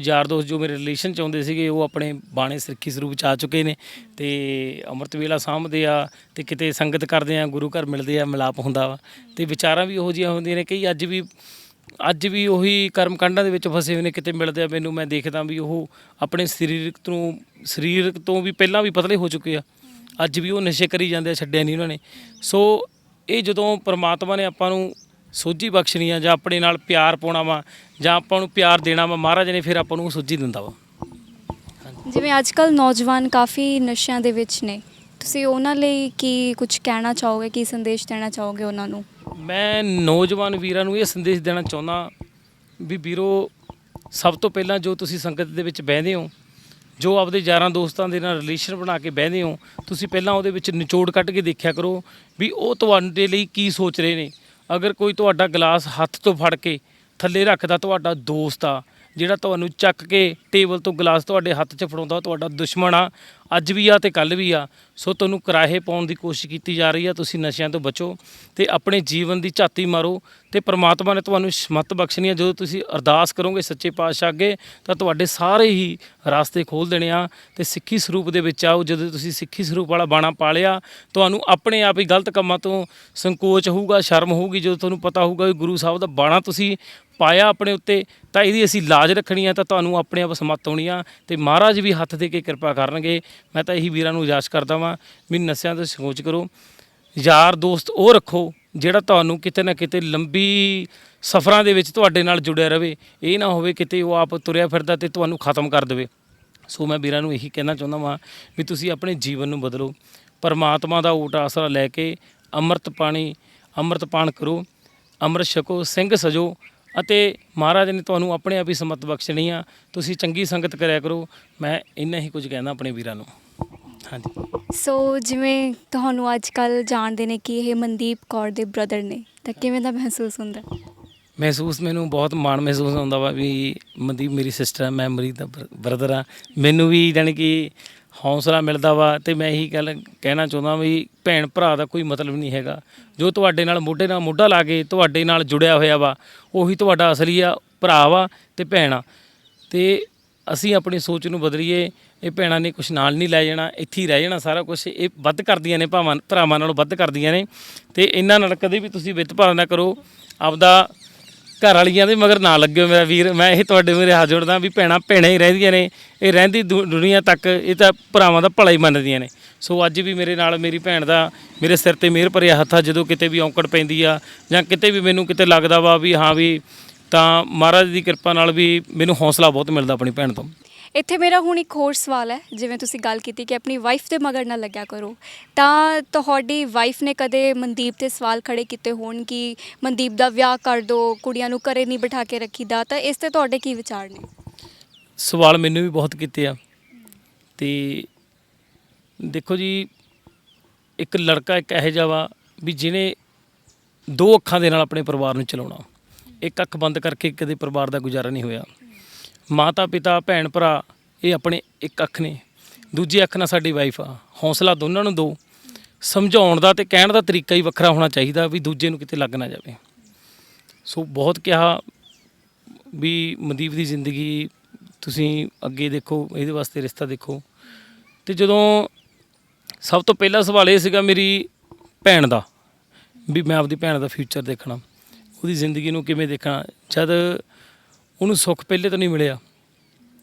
Speaker 2: ਯਾਰ ਦੋਸਤ ਜੋ ਮੇਰੇ ਰਿਲੇਸ਼ਨ 'ਚ ਆਉਂਦੇ ਸੀਗੇ, ਉਹ ਆਪਣੇ ਬਾਣੇ ਸਿੱਖੀ ਸਰੂਪ 'ਚ ਆ ਚੁੱਕੇ ਨੇ, ਤੇ ਅੰਮ੍ਰਿਤ ਵੇਲਾ ਸਾਂਭਦੇ ਆ, ਤੇ ਕਿਤੇ ਸੰਗਤ ਕਰਦੇ ਆ, ਗੁਰੂ ਘਰ ਮਿਲਦੇ ਆ, ਮਿਲਾਪ ਹੁੰਦਾ ਵਾ, ਤੇ ਵਿਚਾਰਾਂ ਵੀ ਉਹੋ ਜਿਹੀਆਂ ਹੁੰਦੀਆਂ ਨੇ। ਕਈ ਅੱਜ ਵੀ ਉਹੀ ਕਰਮਕਾਂਡਾਂ ਦੇ ਵਿੱਚ ਫਸੇ ਹੋਏ ਨੇ, ਕਿਤੇ ਮਿਲਦੇ ਆ ਮੈਨੂੰ, ਮੈਂ ਦੇਖਦਾ ਵੀ ਉਹ ਆਪਣੇ ਸਰੀਰਕ ਤੋਂ ਵੀ ਪਹਿਲਾਂ ਵੀ ਪਤਲੇ ਹੋ ਚੁੱਕੇ ਆ, ਅੱਜ ਵੀ ਉਹ ਨਸ਼ੇ ਕਰੀ ਜਾਂਦੇ ਆ, ਛੱਡਿਆ ਨਹੀਂ ਉਹਨਾਂ ਨੇ। ਸੋ ਇਹ ਜਦੋਂ ਪਰਮਾਤਮਾ ਨੇ ਆਪਾਂ ਨੂੰ ਸੋਝੀ ਬਖਸ਼ਣੀ ਆ, ਜਾਂ ਆਪਣੇ ਨਾਲ ਪਿਆਰ ਪਾਉਣਾ ਵਾ, ਜਾਂ ਆਪਾਂ ਨੂੰ ਪਿਆਰ ਦੇਣਾ ਵਾ, ਮਹਾਰਾਜ ਨੇ ਫਿਰ ਆਪਾਂ ਨੂੰ ਸੋਝੀ ਦਿੰਦਾ ਵਾ।
Speaker 3: ਜਿਵੇਂ ਅੱਜ ਕੱਲ੍ਹ ਨੌਜਵਾਨ ਕਾਫੀ ਨਸ਼ਿਆਂ ਦੇ ਵਿੱਚ ਨੇ, ਤੁਸੀਂ ਉਹਨਾਂ ਲਈ ਕੀ ਕੁਝ ਕਹਿਣਾ ਚਾਹੋਗੇ, ਕੀ ਸੰਦੇਸ਼ ਦੇਣਾ ਚਾਹੋਗੇ ਉਹਨਾਂ ਨੂੰ?
Speaker 2: ਮੈਂ ਨੌਜਵਾਨ ਵੀਰਾਂ ਨੂੰ ਇਹ ਸੰਦੇਸ਼ ਦੇਣਾ ਚਾਹੁੰਦਾ ਵੀ ਵੀਰੋ, ਸਭ ਤੋਂ ਪਹਿਲਾਂ ਜੋ ਤੁਸੀਂ ਸੰਗਤ ਦੇ ਵਿੱਚ ਬਹਿੰਦੇ ਹੋ, ਜੋ ਆਪਦੇ ਯਾਰਾਂ ਦੋਸਤਾਂ ਦੇ ਨਾਲ ਰਿਲੇਸ਼ਨ ਬਣਾ ਕੇ ਬਹਿੰਦੇ ਹੋ, ਤੁਸੀਂ ਪਹਿਲਾਂ ਉਹਦੇ ਵਿੱਚ ਨਿਚੋੜ ਕੱਢ ਕੇ ਦੇਖਿਆ ਕਰੋ ਵੀ ਉਹ ਤੁਹਾਡੇ ਲਈ ਕੀ ਸੋਚ ਰਹੇ ਨੇ। ਅਗਰ ਕੋਈ ਤੁਹਾਡਾ ਗਲਾਸ ਹੱਥ ਤੋਂ ਫੜ ਕੇ ਥੱਲੇ ਰੱਖਦਾ ਤੁਹਾਡਾ ਦੋਸਤ ਆ, ਜਿਹੜਾ ਤੁਹਾਨੂੰ ਚੱਕ ਕੇ ਟੇਬਲ ਤੋਂ ਗਲਾਸ ਤੁਹਾਡੇ ਹੱਥ 'ਚ ਫੜਾਉਂਦਾ, ਤੁਹਾਡਾ ਦੁਸ਼ਮਣ ਆ, ਅੱਜ ਵੀ ਆ ਤੇ ਕੱਲ੍ਹ ਵੀ ਆ। ਸੋ ਤੁਹਾਨੂੰ ਕਰਾਹੇ ਪਾਉਣ ਦੀ ਕੋਸ਼ਿਸ਼ ਕੀਤੀ ਜਾ ਰਹੀ ਆ। ਤੁਸੀਂ ਨਸ਼ਿਆਂ ਤੋਂ ਬਚੋ ਤੇ ਆਪਣੇ ਜੀਵਨ ਦੀ ਝਾਤੀ ਮਾਰੋ ਤੇ ਪ੍ਰਮਾਤਮਾ ਨੇ ਤੁਹਾਨੂੰ ਸਮਤ ਬਖਸ਼ਣੀ ਆ। ਜਦੋਂ ਤੁਸੀਂ ਅਰਦਾਸ ਕਰੋਗੇ ਸੱਚੇ ਪਾਤਸ਼ਾਹ ਅੱਗੇ, ਤਾਂ ਤੁਹਾਡੇ ਸਾਰੇ ਹੀ ਰਾਸਤੇ ਖੋਲ੍ਹ ਦੇਣੇ ਆ ਤੇ ਸਿੱਖੀ ਸਰੂਪ ਦੇ ਵਿੱਚ ਆਓ। ਜਦੋਂ ਤੁਸੀਂ ਸਿੱਖੀ ਸਰੂਪ ਵਾਲਾ ਬਾਣਾ ਪਾ ਲਿਆ, ਤੁਹਾਨੂੰ ਆਪਣੇ ਆਪ ਹੀ ਗਲਤ ਕੰਮਾਂ ਤੋਂ ਸੰਕੋਚ ਹੋਊਗਾ, ਸ਼ਰਮ ਹੋਊਗੀ। ਜਦੋਂ ਤੁਹਾਨੂੰ ਪਤਾ ਹੋਊਗਾ ਵੀ ਗੁਰੂ ਸਾਹਿਬ ਦਾ ਬਾਣਾ ਤੁਸੀਂ ਪਾਇਆ ਆਪਣੇ ਉੱਤੇ, ਤਾਂ ਇਹਦੀ ਅਸੀਂ ਲਾਜ ਰੱਖਣੀ ਆ, ਤਾਂ ਤੁਹਾਨੂੰ ਆਪਣੇ ਆਪ ਸਮੱਤ ਹੋਣੀ ਆ ਤੇ ਮਹਾਰਾਜ ਵੀ ਹੱਥ ਦੇ ਕੇ ਕਿਰਪਾ ਕਰਨਗੇ। ਮੈਂ ਤਾਂ ਇਹੀ ਵੀਰਾਂ ਨੂੰ ਇਜਾਜ਼ਤ ਕਰਦਾ ਵਾਂ ਵੀ ਨਸ਼ਿਆਂ ਤੋਂ ਸੰਕੋਚ ਕਰੋ। ਯਾਰ ਦੋਸਤ ਉਹ ਰੱਖੋ ਜਿਹੜਾ ਤੁਹਾਨੂੰ ਕਿਤੇ ਨਾ ਕਿਤੇ ਲੰਬੀ ਸਫ਼ਰਾਂ ਦੇ ਵਿੱਚ ਤੁਹਾਡੇ ਨਾਲ ਜੁੜਿਆ ਰਵੇ। ਇਹ ਨਾ ਹੋਵੇ ਕਿਤੇ ਉਹ ਆਪ ਤੁਰਿਆ ਫਿਰਦਾ ਤੇ ਤੁਹਾਨੂੰ ਖਤਮ ਕਰ ਦੇਵੇ। ਸੋ ਮੈਂ ਵੀਰਾਂ ਨੂੰ ਇਹੀ ਕਹਿਣਾ ਚਾਹੁੰਦਾ ਵਾਂ ਵੀ ਤੁਸੀਂ ਆਪਣੇ ਜੀਵਨ ਨੂੰ ਬਦਲੋ, ਪਰਮਾਤਮਾ ਦਾ ਓਟ ਆਸਰਾ ਲੈ ਕੇ ਅੰਮ੍ਰਿਤ ਪਾਨ ਕਰੋ, ਅੰਮ੍ਰਿਤ ਛਕੋ, ਸਿੰਘ ਸਜੋ ਅਤੇ ਮਹਾਰਾਜ ਨੇ ਤੁਹਾਨੂੰ ਆਪਣੇ ਆਪ ਹੀ ਸਮਤ ਬਖਸ਼ਣੀ ਆ। ਤੁਸੀਂ ਚੰਗੀ ਸੰਗਤ ਕਰਿਆ ਕਰੋ। ਮੈਂ ਇੰਨਾ ਹੀ ਕੁਝ ਕਹਿਣਾ ਆਪਣੇ ਵੀਰਾਂ ਨੂੰ। ਹਾਂਜੀ।
Speaker 3: ਸੋ ਜਿਵੇਂ ਤੁਹਾਨੂੰ ਅੱਜ ਕੱਲ੍ਹ ਜਾਣਦੇ ਨੇ ਕਿ ਇਹ ਮਨਦੀਪ ਕੌਰ ਦੇ ਬ੍ਰਦਰ ਨੇ, ਤਾਂ ਕਿਵੇਂ ਦਾ ਮਹਿਸੂਸ ਹੁੰਦਾ?
Speaker 2: ਮੈਨੂੰ ਬਹੁਤ ਮਾਣ ਮਹਿਸੂਸ ਹੁੰਦਾ ਵਾ ਵੀ ਮਨਦੀਪ ਮੇਰੀ ਸਿਸਟਰ ਆ, ਮੈਂ ਮਰੀ ਦਾ ਬ੍ਰਦਰ ਆ। ਮੈਨੂੰ ਵੀ ਜਾਣੀ ਕਿ ਹੌਸਲਾ ਮਿਲਦਾ ਵਾ ਤੇ ਮੈਂ ਇਹੀ ਗੱਲ ਕਹਿਣਾ ਚਾਹੁੰਦਾ ਵੀ ਭੈਣ ਭਰਾ ਦਾ ਕੋਈ ਮਤਲਬ ਨਹੀਂ ਹੈਗਾ। ਜੋ ਤੁਹਾਡੇ ਨਾਲ ਮੋਢੇ ਨਾਲ ਮੋਢਾ ਲਾ ਕੇ ਤੁਹਾਡੇ ਨਾਲ ਜੁੜਿਆ ਹੋਇਆ ਵਾ, ਉਹੀ ਤੁਹਾਡਾ ਅਸਲੀ ਆ ਭਰਾ ਵਾ ਤੇ ਭੈਣ ਆ। ਤੇ ਅਸੀਂ ਆਪਣੀ ਸੋਚ ਨੂੰ ਬਦਲੀਏ। ਇਹ ਭੈਣਾਂ ਨੇ ਕੁਛ ਨਾਲ ਨਹੀਂ ਲੈ ਜਾਣਾ, ਇੱਥੇ ਹੀ ਰਹਿ ਜਾਣਾ ਸਾਰਾ ਕੁਛ। ਇਹ ਵੱਧ ਕਰਦੀਆਂ ਨੇ, ਭਰਾਵਾਂ ਨਾਲੋਂ ਵੱਧ ਕਰਦੀਆਂ ਨੇ ਤੇ ਇਹਨਾਂ ਨਾਲ ਕਦੇ ਵੀ ਤੁਸੀਂ ਵਿਤ ਭਾਵ ਨਾ ਕਰੋ। ਆਪਦਾ ਘਰ ਵਾਲੀਆਂ ਦੇ ਮਗਰ ਨਾ ਲੱਗਿਓ ਮੇਰਾ ਵੀਰ। ਮੈਂ ਇਹ ਤੁਹਾਡੇ ਮੂਹਰੇ ਹੱਥ ਜੋੜਦਾ ਵੀ ਭੈਣਾਂ ਭੈਣਾਂ ਹੀ ਰਹਿੰਦੀਆਂ ਨੇ। ਇਹ ਰਹਿੰਦੀ ਦੁਨੀਆ ਤੱਕ ਇਹ ਤਾਂ ਭਰਾਵਾਂ ਦਾ ਭਲਾ ਹੀ ਮੰਨਦੀਆਂ ਨੇ। ਸੋ ਅੱਜ ਵੀ ਮੇਰੇ ਨਾਲ ਮੇਰੀ ਭੈਣ ਦਾ ਮੇਰੇ ਸਿਰ ਤੇ ਮਿਹਰ ਭਰਿਆ ਹੱਥ ਆ। ਜਦੋਂ ਕਿਤੇ ਵੀ ਔਂਕੜ ਪੈਂਦੀ ਆ ਜਾਂ ਕਿਤੇ ਵੀ ਮੈਨੂੰ ਕਿਤੇ ਲੱਗਦਾ ਵਾ ਵੀ ਹਾਂ ਵੀ, ਤਾਂ ਮਹਾਰਾਜ ਦੀ ਕਿਰਪਾ ਨਾਲ ਵੀ ਮੈਨੂੰ ਹੌਸਲਾ ਬਹੁਤ ਮਿਲਦਾ ਆਪਣੀ ਭੈਣ ਤੋਂ।
Speaker 3: ਇੱਥੇ ਮੇਰਾ ਹੁਣ ਇੱਕ ਹੋਰ ਸਵਾਲ ਹੈ। ਜਿਵੇਂ ਤੁਸੀਂ ਗੱਲ ਕੀਤੀ ਕਿ ਆਪਣੀ ਵਾਈਫ ਦੇ ਮਗਰ ਨਾ ਲੱਗਿਆ ਕਰੋ, ਤਾਂ ਤੁਹਾਡੀ ਵਾਈਫ ਨੇ ਕਦੇ ਮਨਦੀਪ 'ਤੇ ਸਵਾਲ ਖੜੇ ਕੀਤੇ ਹੋਣ ਕਿ ਮਨਦੀਪ ਦਾ ਵਿਆਹ ਕਰ ਦਿਓ, ਕੁੜੀਆਂ ਨੂੰ ਘਰੇ ਨਹੀਂ ਬਿਠਾ ਕੇ ਰੱਖੀਦਾ, ਤਾਂ ਇਸ 'ਤੇ ਤੁਹਾਡੇ ਕੀ ਵਿਚਾਰ ਨੇ?
Speaker 2: ਸਵਾਲ ਮੈਨੂੰ ਵੀ ਬਹੁਤ ਕੀਤੇ ਆ। ਤੇ ਦੇਖੋ ਜੀ, ਇੱਕ ਲੜਕਾ ਇੱਕ ਇਹੋ ਜਿਹਾ ਵਾ ਵੀ ਜਿਹਨੇ ਦੋ ਅੱਖਾਂ ਦੇ ਨਾਲ ਆਪਣੇ ਪਰਿਵਾਰ ਨੂੰ ਚਲਾਉਣਾ। ਇੱਕ ਅੱਖ ਬੰਦ ਕਰਕੇ ਕਦੇ ਪਰਿਵਾਰ ਦਾ ਗੁਜ਼ਾਰਾ ਨਹੀਂ ਹੋਇਆ। ਮਾਤਾ ਪਿਤਾ ਭੈਣ ਭਰਾ ਇਹ ਆਪਣੇ ਇੱਕ ਅੱਖ ਨੇ, ਦੂਜੀ ਅੱਖ ਨਾਲ ਸਾਡੀ ਵਾਈਫ ਆ। ਹੌਸਲਾ ਦੋਨਾਂ ਨੂੰ ਦਿਓ। ਸਮਝਾਉਣ ਦਾ ਤੇ ਕਹਿਣ ਦਾ ਤਰੀਕਾ ਹੀ ਵੱਖਰਾ ਹੋਣਾ ਚਾਹੀਦਾ ਵੀ ਦੂਜੇ ਨੂੰ ਕਿਤੇ ਲੱਗ ਨਾ ਜਾਵੇ। ਸੋ ਬਹੁਤ ਕਿਹਾ ਵੀ ਮਨਦੀਪ ਦੀ ਜ਼ਿੰਦਗੀ ਤੁਸੀਂ ਅੱਗੇ ਦੇਖੋ, ਇਹਦੇ ਵਾਸਤੇ ਰਿਸ਼ਤਾ ਦੇਖੋ। ਤੇ ਜਦੋਂ ਸਭ ਤੋਂ ਪਹਿਲਾ ਸਵਾਲ ਇਹ ਸੀਗਾ ਮੇਰੀ ਭੈਣ ਦਾ ਵੀ ਮੈਂ ਆਪਦੀ ਭੈਣ ਦਾ ਫਿਊਚਰ ਦੇਖਣਾ, ਉਹਦੀ ਜ਼ਿੰਦਗੀ ਨੂੰ ਕਿਵੇਂ ਦੇਖਣਾ। ਜਦ ਉਹਨੂੰ ਸੁੱਖ ਪਹਿਲੇ ਤੋਂ ਨਹੀਂ ਮਿਲਿਆ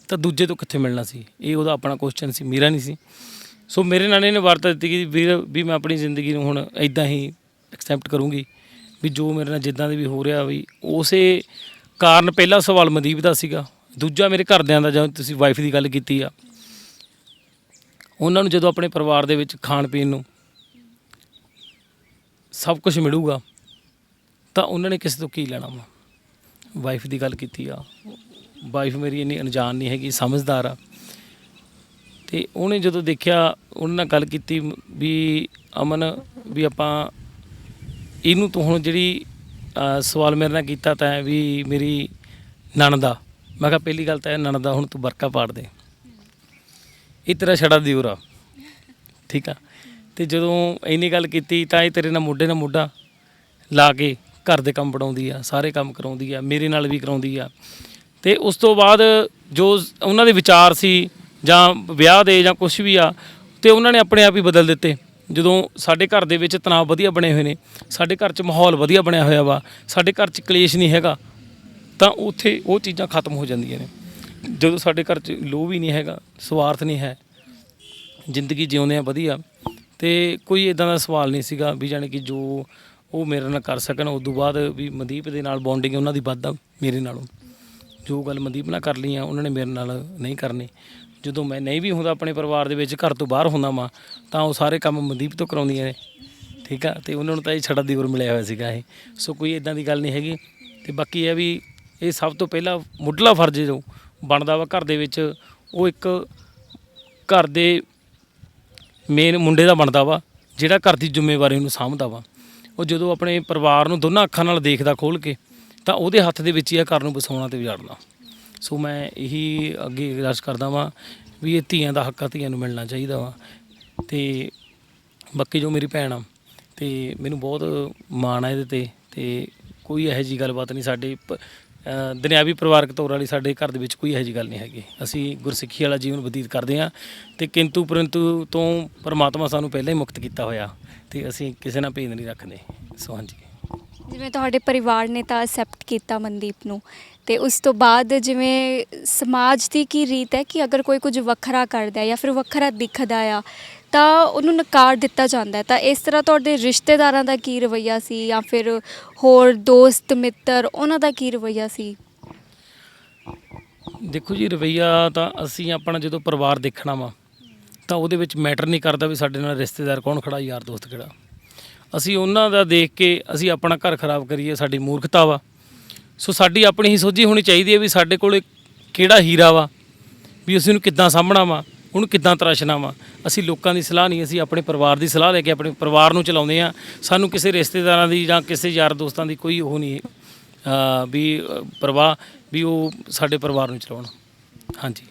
Speaker 2: ਤਾਂ ਦੂਜੇ ਤੋਂ ਕਿੱਥੇ ਮਿਲਣਾ ਸੀ? ਇਹ ਉਹਦਾ ਆਪਣਾ ਕੁਐਸਚਨ ਸੀ, ਮੇਰਾ ਨਹੀਂ ਸੀ। ਸੋ ਮੇਰੇ ਨਾਲ ਇਹਨੇ ਵਾਰਤਾ ਦਿੱਤੀ ਕਿ ਵੀਰ ਵੀ ਮੈਂ ਆਪਣੀ ਜ਼ਿੰਦਗੀ ਨੂੰ ਹੁਣ ਇੱਦਾਂ ਹੀ ਐਕਸੈਪਟ ਕਰੂੰਗੀ ਵੀ ਜੋ ਮੇਰੇ ਨਾਲ ਜਿੱਦਾਂ ਦੇ ਵੀ ਹੋ ਰਿਹਾ ਵੀ ਉਸੇ ਕਾਰਨ। ਪਹਿਲਾ ਸਵਾਲ ਮਨਦੀਪ ਦਾ ਸੀਗਾ। ਦੂਜਾ ਮੇਰੇ ਘਰਦਿਆਂ ਦਾ, ਜਦੋਂ ਤੁਸੀਂ ਵਾਈਫ ਦੀ ਗੱਲ ਕੀਤੀ ਆ, ਉਹਨਾਂ ਨੂੰ ਜਦੋਂ ਆਪਣੇ ਪਰਿਵਾਰ ਦੇ ਵਿੱਚ ਖਾਣ ਪੀਣ ਨੂੰ ਸਭ ਕੁਝ ਮਿਲੂਗਾ ਤਾਂ ਉਹਨਾਂ ਨੇ ਕਿਸੇ ਤੋਂ ਕੀ ਲੈਣਾ ਵਾ। ਵਾਈਫ ਦੀ ਗੱਲ ਕੀਤੀ ਆ, ਵਾਈਫ ਮੇਰੀ ਇੰਨੀ ਅਣਜਾਣ ਨਹੀਂ ਹੈਗੀ, ਸਮਝਦਾਰ ਆ। ਤੇ ਉਹਨੇ ਜਦੋਂ ਦੇਖਿਆ, ਉਹਨਾਂ ਨਾਲ ਗੱਲ ਕੀਤੀ ਵੀ ਅਮਨ ਵੀ ਆਪਾਂ ਇਹਨੂੰ ਤੂੰ ਹੁਣ ਜਿਹੜੀ ਸਵਾਲ ਮੇਰੇ ਨਾਲ ਕੀਤਾ ਤਾਂ ਵੀ ਮੇਰੀ ਨਣਦ ਆ। ਮੈਂ ਕਿਹਾ ਪਹਿਲੀ ਗੱਲ ਤਾਂ ਇਹ ਨਣਦ ਦਾ ਹੁਣ ਤੂੰ ਵਰਕਾ ਪਾੜ ਦੇ, ਇਹ ਤੇਰਾ ਛੜਾ ਦਿਓਰ ਆ, ਠੀਕ ਆ। ਤੇ ਜਦੋਂ ਇੰਨੀ ਗੱਲ ਕੀਤੀ ਤਾਂ ਇਹ ਤੇਰੇ ਨਾਲ ਮੋਢਾ ਲਾ ਕੇ ਘਰ ਦੇ ਕੰਮ ਬਣਾਉਂਦੀ ਆ, ਸਾਰੇ ਕੰਮ ਕਰਾਉਂਦੀ ਆ, ਮੇਰੇ ਨਾਲ ਵੀ ਕਰਾਉਂਦੀ ਆ। ਤੇ ਉਸ ਤੋਂ ਬਾਅਦ ਜੋ ਉਹਨਾਂ ਦੇ ਵਿਚਾਰ ਸੀ ਜਾਂ ਵਿਆਹ ਦੇ ਜਾਂ ਕੁਛ ਵੀ ਆ, ਤੇ ਉਹਨਾਂ ਨੇ ਆਪਣੇ ਆਪ ਹੀ ਬਦਲ ਦਿੱਤੇ। ਜਦੋਂ ਸਾਡੇ ਘਰ ਦੇ ਵਿੱਚ ਤਣਾਅ ਵਧੀਆ ਬਣੇ ਹੋਏ ਨੇ, ਸਾਡੇ ਘਰ 'ਚ ਮਾਹੌਲ ਵਧੀਆ ਬਣਿਆ ਹੋਇਆ ਵਾ, ਸਾਡੇ ਘਰ 'ਚ ਕਲੇਸ਼ ਨਹੀਂ ਹੈਗਾ, ਤਾਂ ਉੱਥੇ ਉਹ ਚੀਜ਼ਾਂ ਖਤਮ ਹੋ ਜਾਂਦੀਆਂ ਨੇ। ਜਦੋਂ ਸਾਡੇ ਘਰ 'ਚ ਲੋਭ ਵੀ ਨਹੀਂ ਹੈਗਾ, ਸਵਾਰਥ ਨਹੀਂ ਹੈ, ਜ਼ਿੰਦਗੀ ਜਿਉਂਦੇ ਆ ਵਧੀਆ। ਤੇ ਕੋਈ ਇੱਦਾਂ ਦਾ ਸਵਾਲ ਨਹੀਂ ਸੀਗਾ ਵੀ ਜਾਣੀ ਕਿ ਜੋ ਉਹ ਮੇਰੇ ਨਾਲ ਕਰ ਸਕਣ। ਉਸ ਤੋਂ ਬਾਅਦ ਵੀ ਮਨਦੀਪ ਦੇ ਨਾਲ ਬੌਂਡਿੰਗ ਉਹਨਾਂ ਦੀ ਵੱਧ ਆ ਮੇਰੇ ਨਾਲੋਂ। ਜੋ ਗੱਲ ਮਨਦੀਪ ਨਾਲ ਕਰ ਲਈ ਆ ਉਹਨਾਂ ਨੇ ਮੇਰੇ ਨਾਲ ਨਹੀਂ ਕਰਨੀ। ਜਦੋਂ ਮੈਂ ਨਹੀਂ ਵੀ ਹੁੰਦਾ ਆਪਣੇ ਪਰਿਵਾਰ ਦੇ ਵਿੱਚ, ਘਰ ਤੋਂ ਬਾਹਰ ਹੁੰਦਾ ਵਾਂ, ਤਾਂ ਉਹ ਸਾਰੇ ਕੰਮ ਮਨਦੀਪ ਤੋਂ ਕਰਾਉਂਦੀਆਂ ਨੇ, ਠੀਕ ਆ। ਅਤੇ ਉਹਨਾਂ ਨੂੰ ਤਾਂ ਇਹ ਛੜਾ ਦਿਓਰ ਮਿਲਿਆ ਹੋਇਆ ਸੀਗਾ ਇਹ, ਸੋ ਕੋਈ ਇੱਦਾਂ ਦੀ ਗੱਲ ਨਹੀਂ ਹੈਗੀ। ਅਤੇ ਬਾਕੀ ਇਹ ਵੀ ਇਹ ਸਭ ਤੋਂ ਪਹਿਲਾਂ ਮੁੱਢਲਾ ਫਰਜ਼ ਜੋ ਬਣਦਾ ਵਾ ਘਰ ਦੇ ਵਿੱਚ, ਉਹ ਇੱਕ ਘਰ ਦੇ ਮੇਨ ਮੁੰਡੇ ਦਾ ਬਣਦਾ ਵਾ, ਜਿਹੜਾ ਘਰ ਦੀ ਜ਼ਿੰਮੇਵਾਰੀ ਨੂੰ ਸਾਂਭਦਾ ਵਾ। ਉਹ ਜਦੋਂ ਆਪਣੇ ਪਰਿਵਾਰ ਨੂੰ ਦੋਨਾਂ ਅੱਖਾਂ ਨਾਲ ਦੇਖਦਾ ਖੋਲ੍ਹ ਕੇ, ਤਾਂ ਉਹਦੇ ਹੱਥ ਦੇ ਵਿੱਚ ਹੀ ਇਹ ਘਰ ਨੂੰ ਵਸਾਉਣਾ ਅਤੇ ਉਜਾੜਨਾ। ਸੋ ਮੈਂ ਇਹੀ ਅੱਗੇ ਅਰਦਾਸ ਕਰਦਾ ਵਾਂ ਵੀ ਇਹ ਧੀਆਂ ਦਾ ਹੱਕ ਆ, ਧੀਆਂ ਨੂੰ ਮਿਲਣਾ ਚਾਹੀਦਾ ਵਾ। ਅਤੇ ਬਾਕੀ ਜੋ ਮੇਰੀ ਭੈਣ ਆ, ਅਤੇ ਮੈਨੂੰ ਬਹੁਤ ਮਾਣ ਆ ਇਹਦੇ 'ਤੇ, ਅਤੇ ਕੋਈ ਇਹੋ ਜਿਹੀ ਗੱਲਬਾਤ ਨਹੀਂ। ਸਾਡੇ ਦੁਨਿਆਵੀ ਪਰਿਵਾਰਕ ਤੌਰ ਵਾਲੀ ਸਾਡੇ ਘਰ ਦੇ ਵਿੱਚ ਕੋਈ ਇਹੋ ਜਿਹੀ ਗੱਲ ਨਹੀਂ ਹੈਗੀ। ਅਸੀਂ ਗੁਰਸਿੱਖੀ ਵਾਲਾ ਜੀਵਨ ਬਤੀਤ ਕਰਦੇ ਹਾਂ, ਅਤੇ ਕਿੰਤੂ ਪਰੰਤੂ ਤੋਂ ਪਰਮਾਤਮਾ ਸਾਨੂੰ ਪਹਿਲਾਂ ਹੀ ਮੁਕਤ ਕੀਤਾ ਹੋਇਆ, ਅਤੇ ਅਸੀਂ ਕਿਸੇ ਨਾਲ ਭੇਦ ਨਹੀਂ ਰੱਖਦੇ। ਸੋ ਹਾਂਜੀ,
Speaker 3: ਜਿਵੇਂ ਤੁਹਾਡੇ ਪਰਿਵਾਰ ਨੇ ਤਾਂ ਅਸੈਪਟ ਕੀਤਾ ਮਨਦੀਪ ਨੂੰ, ਅਤੇ ਉਸ ਤੋਂ ਬਾਅਦ ਜਿਵੇਂ ਸਮਾਜ ਦੀ ਕੀ ਰੀਤ ਹੈ ਕਿ ਅਗਰ ਕੋਈ ਕੁਝ ਵੱਖਰਾ ਕਰਦਾ ਹੈ ਜਾਂ ਫਿਰ ਵੱਖਰਾ ਦਿਖਦਾ ਆ ਤਾਂ ਉਹਨੂੰ ਨਕਾਰ ਦਿੱਤਾ ਜਾਂਦਾ ਹੈ। ਤਾਂ ਇਸ ਤਰ੍ਹਾਂ ਤੁਹਾਡੇ ਰਿਸ਼ਤੇਦਾਰਾਂ ਦਾ ਕੀ ਰਵੱਈਆ ਸੀ, ਜਾਂ ਫਿਰ ਹੋਰ ਦੋਸਤ ਮਿੱਤਰ ਉਹਨਾਂ ਦਾ ਕੀ ਰਵੱਈਆ ਸੀ?
Speaker 2: ਦੇਖੋ ਜੀ, ਰਵੱਈਆ ਤਾਂ ਅਸੀਂ ਆਪਣਾ ਜਦੋਂ ਪਰਿਵਾਰ ਦੇਖਣਾ ਵਾ, ਤਾਂ ਉਹਦੇ ਵਿੱਚ ਮੈਟਰ ਨਹੀਂ ਕਰਦਾ ਵੀ ਸਾਡੇ ਨਾਲ ਰਿਸ਼ਤੇਦਾਰ ਕੌਣ ਖੜਾ, ਯਾਰ ਦੋਸਤ ਕਿਹੜਾ। ਅਸੀਂ ਉਹਨਾਂ ਦਾ ਦੇਖ ਕੇ ਅਸੀਂ ਆਪਣਾ ਘਰ ਖਰਾਬ ਕਰੀਏ, ਸਾਡੀ ਮੂਰਖਤਾ ਵਾ। ਸੋ ਸਾਡੀ ਆਪਣੀ ਹੀ ਸੋਝੀ ਹੋਣੀ ਚਾਹੀਦੀ ਹੈ ਵੀ ਸਾਡੇ ਕੋਲ ਕਿਹੜਾ ਹੀਰਾ ਵਾ, ਵੀ ਅਸੀਂ ਉਹਨੂੰ ਕਿੱਦਾਂ ਸਾਂਭਣਾ ਵਾ, ਉਹਨੂੰ ਕਿੱਦਾਂ ਤਰਾਸ਼ਣਾ ਵਾ। ਅਸੀਂ ਲੋਕਾਂ ਦੀ ਸਲਾਹ ਨਹੀਂ, ਅਸੀਂ ਆਪਣੇ ਪਰਿਵਾਰ ਦੀ ਸਲਾਹ ਲੈ ਕੇ ਆਪਣੇ ਪਰਿਵਾਰ ਨੂੰ ਚਲਾਉਂਦੇ ਹਾਂ। ਸਾਨੂੰ ਕਿਸੇ ਰਿਸ਼ਤੇਦਾਰਾਂ ਦੀ ਜਾਂ ਕਿਸੇ ਯਾਰ ਦੋਸਤਾਂ ਦੀ ਕੋਈ ਉਹ ਨਹੀਂ ਵੀ ਪਰਵਾਹ ਵੀ ਉਹ ਸਾਡੇ ਪਰਿਵਾਰ ਨੂੰ ਚਲਾਉਣ। ਹਾਂਜੀ।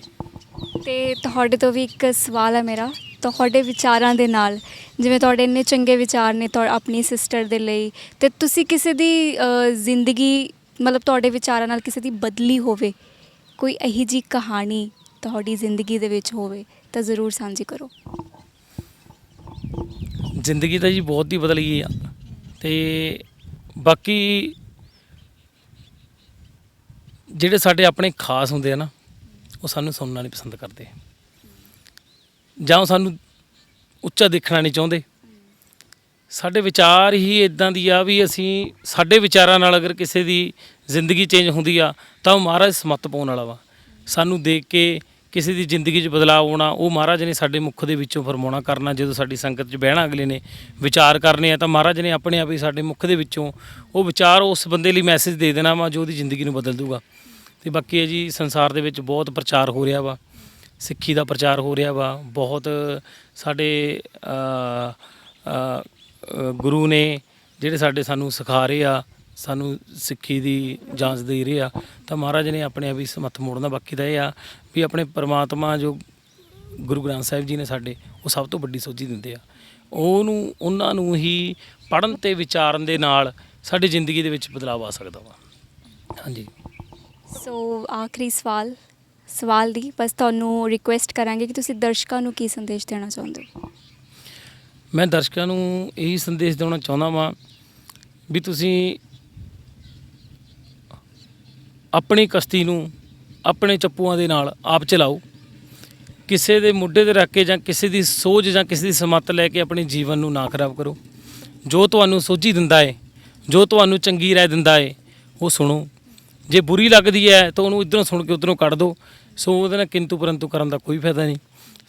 Speaker 3: ਅਤੇ ਤੁਹਾਡੇ ਤੋਂ ਵੀ ਇੱਕ ਸਵਾਲ ਹੈ ਮੇਰਾ, ਤੁਹਾਡੇ ਵਿਚਾਰਾਂ ਦੇ ਨਾਲ, ਜਿਵੇਂ ਤੁਹਾਡੇ ਇੰਨੇ ਚੰਗੇ ਵਿਚਾਰ ਨੇ ਆਪਣੀ ਸਿਸਟਰ ਦੇ ਲਈ, ਅਤੇ ਤੁਸੀਂ ਕਿਸੇ ਦੀ ਜ਼ਿੰਦਗੀ ਮਤਲਬ ਤੁਹਾਡੇ ਵਿਚਾਰਾਂ ਨਾਲ ਕਿਸੇ ਦੀ ਬਦਲੀ ਹੋਵੇ, ਕੋਈ ਇਹੋ ਜਿਹੀ ਕਹਾਣੀ ਤੁਹਾਡੀ ਜ਼ਿੰਦਗੀ ਦੇ ਵਿੱਚ ਹੋਵੇ ਤਾਂ ਜ਼ਰੂਰ ਸਾਂਝੀ ਕਰੋ।
Speaker 2: ਜ਼ਿੰਦਗੀ ਤਾਂ ਜੀ ਬਹੁਤ ਹੀ ਬਦਲ ਗਈ ਆ, ਅਤੇ ਬਾਕੀ ਜਿਹੜੇ ਸਾਡੇ ਆਪਣੇ ਖਾਸ ਹੁੰਦੇ ਆ ਨਾ, ਉਹ ਸਾਨੂੰ ਸੁਣਨਾ ਨਹੀਂ ਪਸੰਦ ਕਰਦੇ, ਜਾਂ ਉਹ ਸਾਨੂੰ ਉੱਚਾ ਦੇਖਣਾ ਨਹੀਂ ਚਾਹੁੰਦੇ। ਸਾਡੇ ਵਿਚਾਰ ਹੀ ਇੱਦਾਂ ਦੀ ਆ ਵੀ ਅਸੀਂ ਸਾਡੇ ਵਿਚਾਰਾਂ ਨਾਲ ਅਗਰ ਕਿਸੇ ਦੀ ਜ਼ਿੰਦਗੀ ਚੇਂਜ ਹੁੰਦੀ ਆ ਤਾਂ ਉਹ ਮਹਾਰਾਜ ਸਮੱਤ ਪਾਉਣ ਵਾਲਾ ਵਾ। ਸਾਨੂੰ ਦੇਖ ਕੇ ਕਿਸੇ ਦੀ ਜ਼ਿੰਦਗੀ 'ਚ ਬਦਲਾਅ ਆਉਣਾ, ਉਹ ਮਹਾਰਾਜ ਨੇ ਸਾਡੇ ਮੁੱਖ ਦੇ ਵਿੱਚੋਂ ਫਰਮਾਉਣਾ ਕਰਨਾ। ਜਦੋਂ ਸਾਡੀ ਸੰਗਤ 'ਚ ਬਹਿਣਾ ਅਗਲੇ ਨੇ, ਵਿਚਾਰ ਕਰਨੇ ਆ, ਤਾਂ ਮਹਾਰਾਜ ਨੇ ਆਪਣੇ ਆਪ ਹੀ ਸਾਡੇ ਮੁੱਖ ਦੇ ਵਿੱਚੋਂ ਉਹ ਵਿਚਾਰ ਉਸ ਬੰਦੇ ਲਈ ਮੈਸੇਜ ਦੇ ਦੇਣਾ ਵਾ ਜੋ ਉਹਦੀ ਜ਼ਿੰਦਗੀ ਨੂੰ ਬਦਲ ਦੂਗਾ। ਅਤੇ ਬਾਕੀ ਹੈ ਜੀ, ਸੰਸਾਰ ਦੇ ਵਿੱਚ ਬਹੁਤ ਪ੍ਰਚਾਰ ਹੋ ਰਿਹਾ ਵਾ, ਸਿੱਖੀ ਦਾ ਪ੍ਰਚਾਰ ਹੋ ਰਿਹਾ ਵਾ। ਬਹੁਤ ਸਾਡੇ ਗੁਰੂ ਨੇ ਜਿਹੜੇ ਸਾਡੇ ਸਾਨੂੰ ਸਿਖਾ ਰਹੇ ਆ, ਸਾਨੂੰ ਸਿੱਖੀ ਦੀ ਜਾਂਚ ਦੇ ਰਹੇ ਆ, ਤਾਂ ਮਹਾਰਾਜ ਨੇ ਆਪਣੇ ਆਪ ਹੀ ਸਮੱਥ ਮੋੜਨਾ। ਬਾਕੀ ਤਾਂ ਇਹ ਆ ਵੀ ਆਪਣੇ ਪਰਮਾਤਮਾ ਜੋ ਗੁਰੂ ਗ੍ਰੰਥ ਸਾਹਿਬ ਜੀ ਨੇ ਸਾਡੇ, ਉਹ ਸਭ ਤੋਂ ਵੱਡੀ ਸੋਝੀ ਦਿੰਦੇ ਆ। ਉਹਨਾਂ ਨੂੰ ਹੀ ਪੜ੍ਹਨ ਅਤੇ ਵਿਚਾਰਨ ਦੇ ਨਾਲ ਸਾਡੀ ਜ਼ਿੰਦਗੀ ਦੇ ਵਿੱਚ ਬਦਲਾਅ ਆ ਸਕਦਾ ਵਾ। ਹਾਂਜੀ।
Speaker 3: ਸੋ ਆਖਰੀ ਸਵਾਲ ਦੀ ਬਸ ਤੁਹਾਨੂੰ ਰਿਕੁਐਸਟ ਕਰਾਂਗੇ ਕਿ ਤੁਸੀਂ ਦਰਸ਼ਕਾਂ ਨੂੰ ਕੀ ਸੰਦੇਸ਼ ਦੇਣਾ ਚਾਹੁੰਦੇ ਹੋ?
Speaker 2: ਮੈਂ ਦਰਸ਼ਕਾਂ ਨੂੰ ਇਹੀ ਸੰਦੇਸ਼ ਦੇਣਾ ਚਾਹੁੰਦਾ ਵਾਂ ਵੀ ਤੁਸੀਂ ਆਪਣੀ ਕਸ਼ਤੀ ਨੂੰ ਆਪਣੇ ਚੱਪੂਆਂ ਦੇ ਨਾਲ ਆਪ ਚਲਾਓ। ਕਿਸੇ ਦੇ ਮੋਢੇ 'ਤੇ ਰੱਖ ਕੇ ਜਾਂ ਕਿਸੇ ਦੀ ਸੋਝ ਜਾਂ ਕਿਸੇ ਦੀ ਸਮੱਤ ਲੈ ਕੇ ਆਪਣੇ ਜੀਵਨ ਨੂੰ ਨਾ ਖਰਾਬ ਕਰੋ। ਜੋ ਤੁਹਾਨੂੰ ਸੋਝੀ ਦਿੰਦਾ ਹੈ, ਜੋ ਤੁਹਾਨੂੰ ਚੰਗੀ ਰਾਏ ਦਿੰਦਾ ਹੈ, ਉਹ ਸੁਣੋ। ਜੇ ਬੁਰੀ ਲੱਗਦੀ ਹੈ ਤਾਂ ਉਹਨੂੰ ਇੱਧਰੋਂ ਸੁਣ ਕੇ ਉੱਧਰੋਂ ਕੱਢ ਦਿਓ। ਸੋ ਉਹਦੇ ਨਾਲ ਕਿੰਤੂ ਪਰੰਤੂ ਕਰਨ ਦਾ ਕੋਈ ਫਾਇਦਾ ਨਹੀਂ।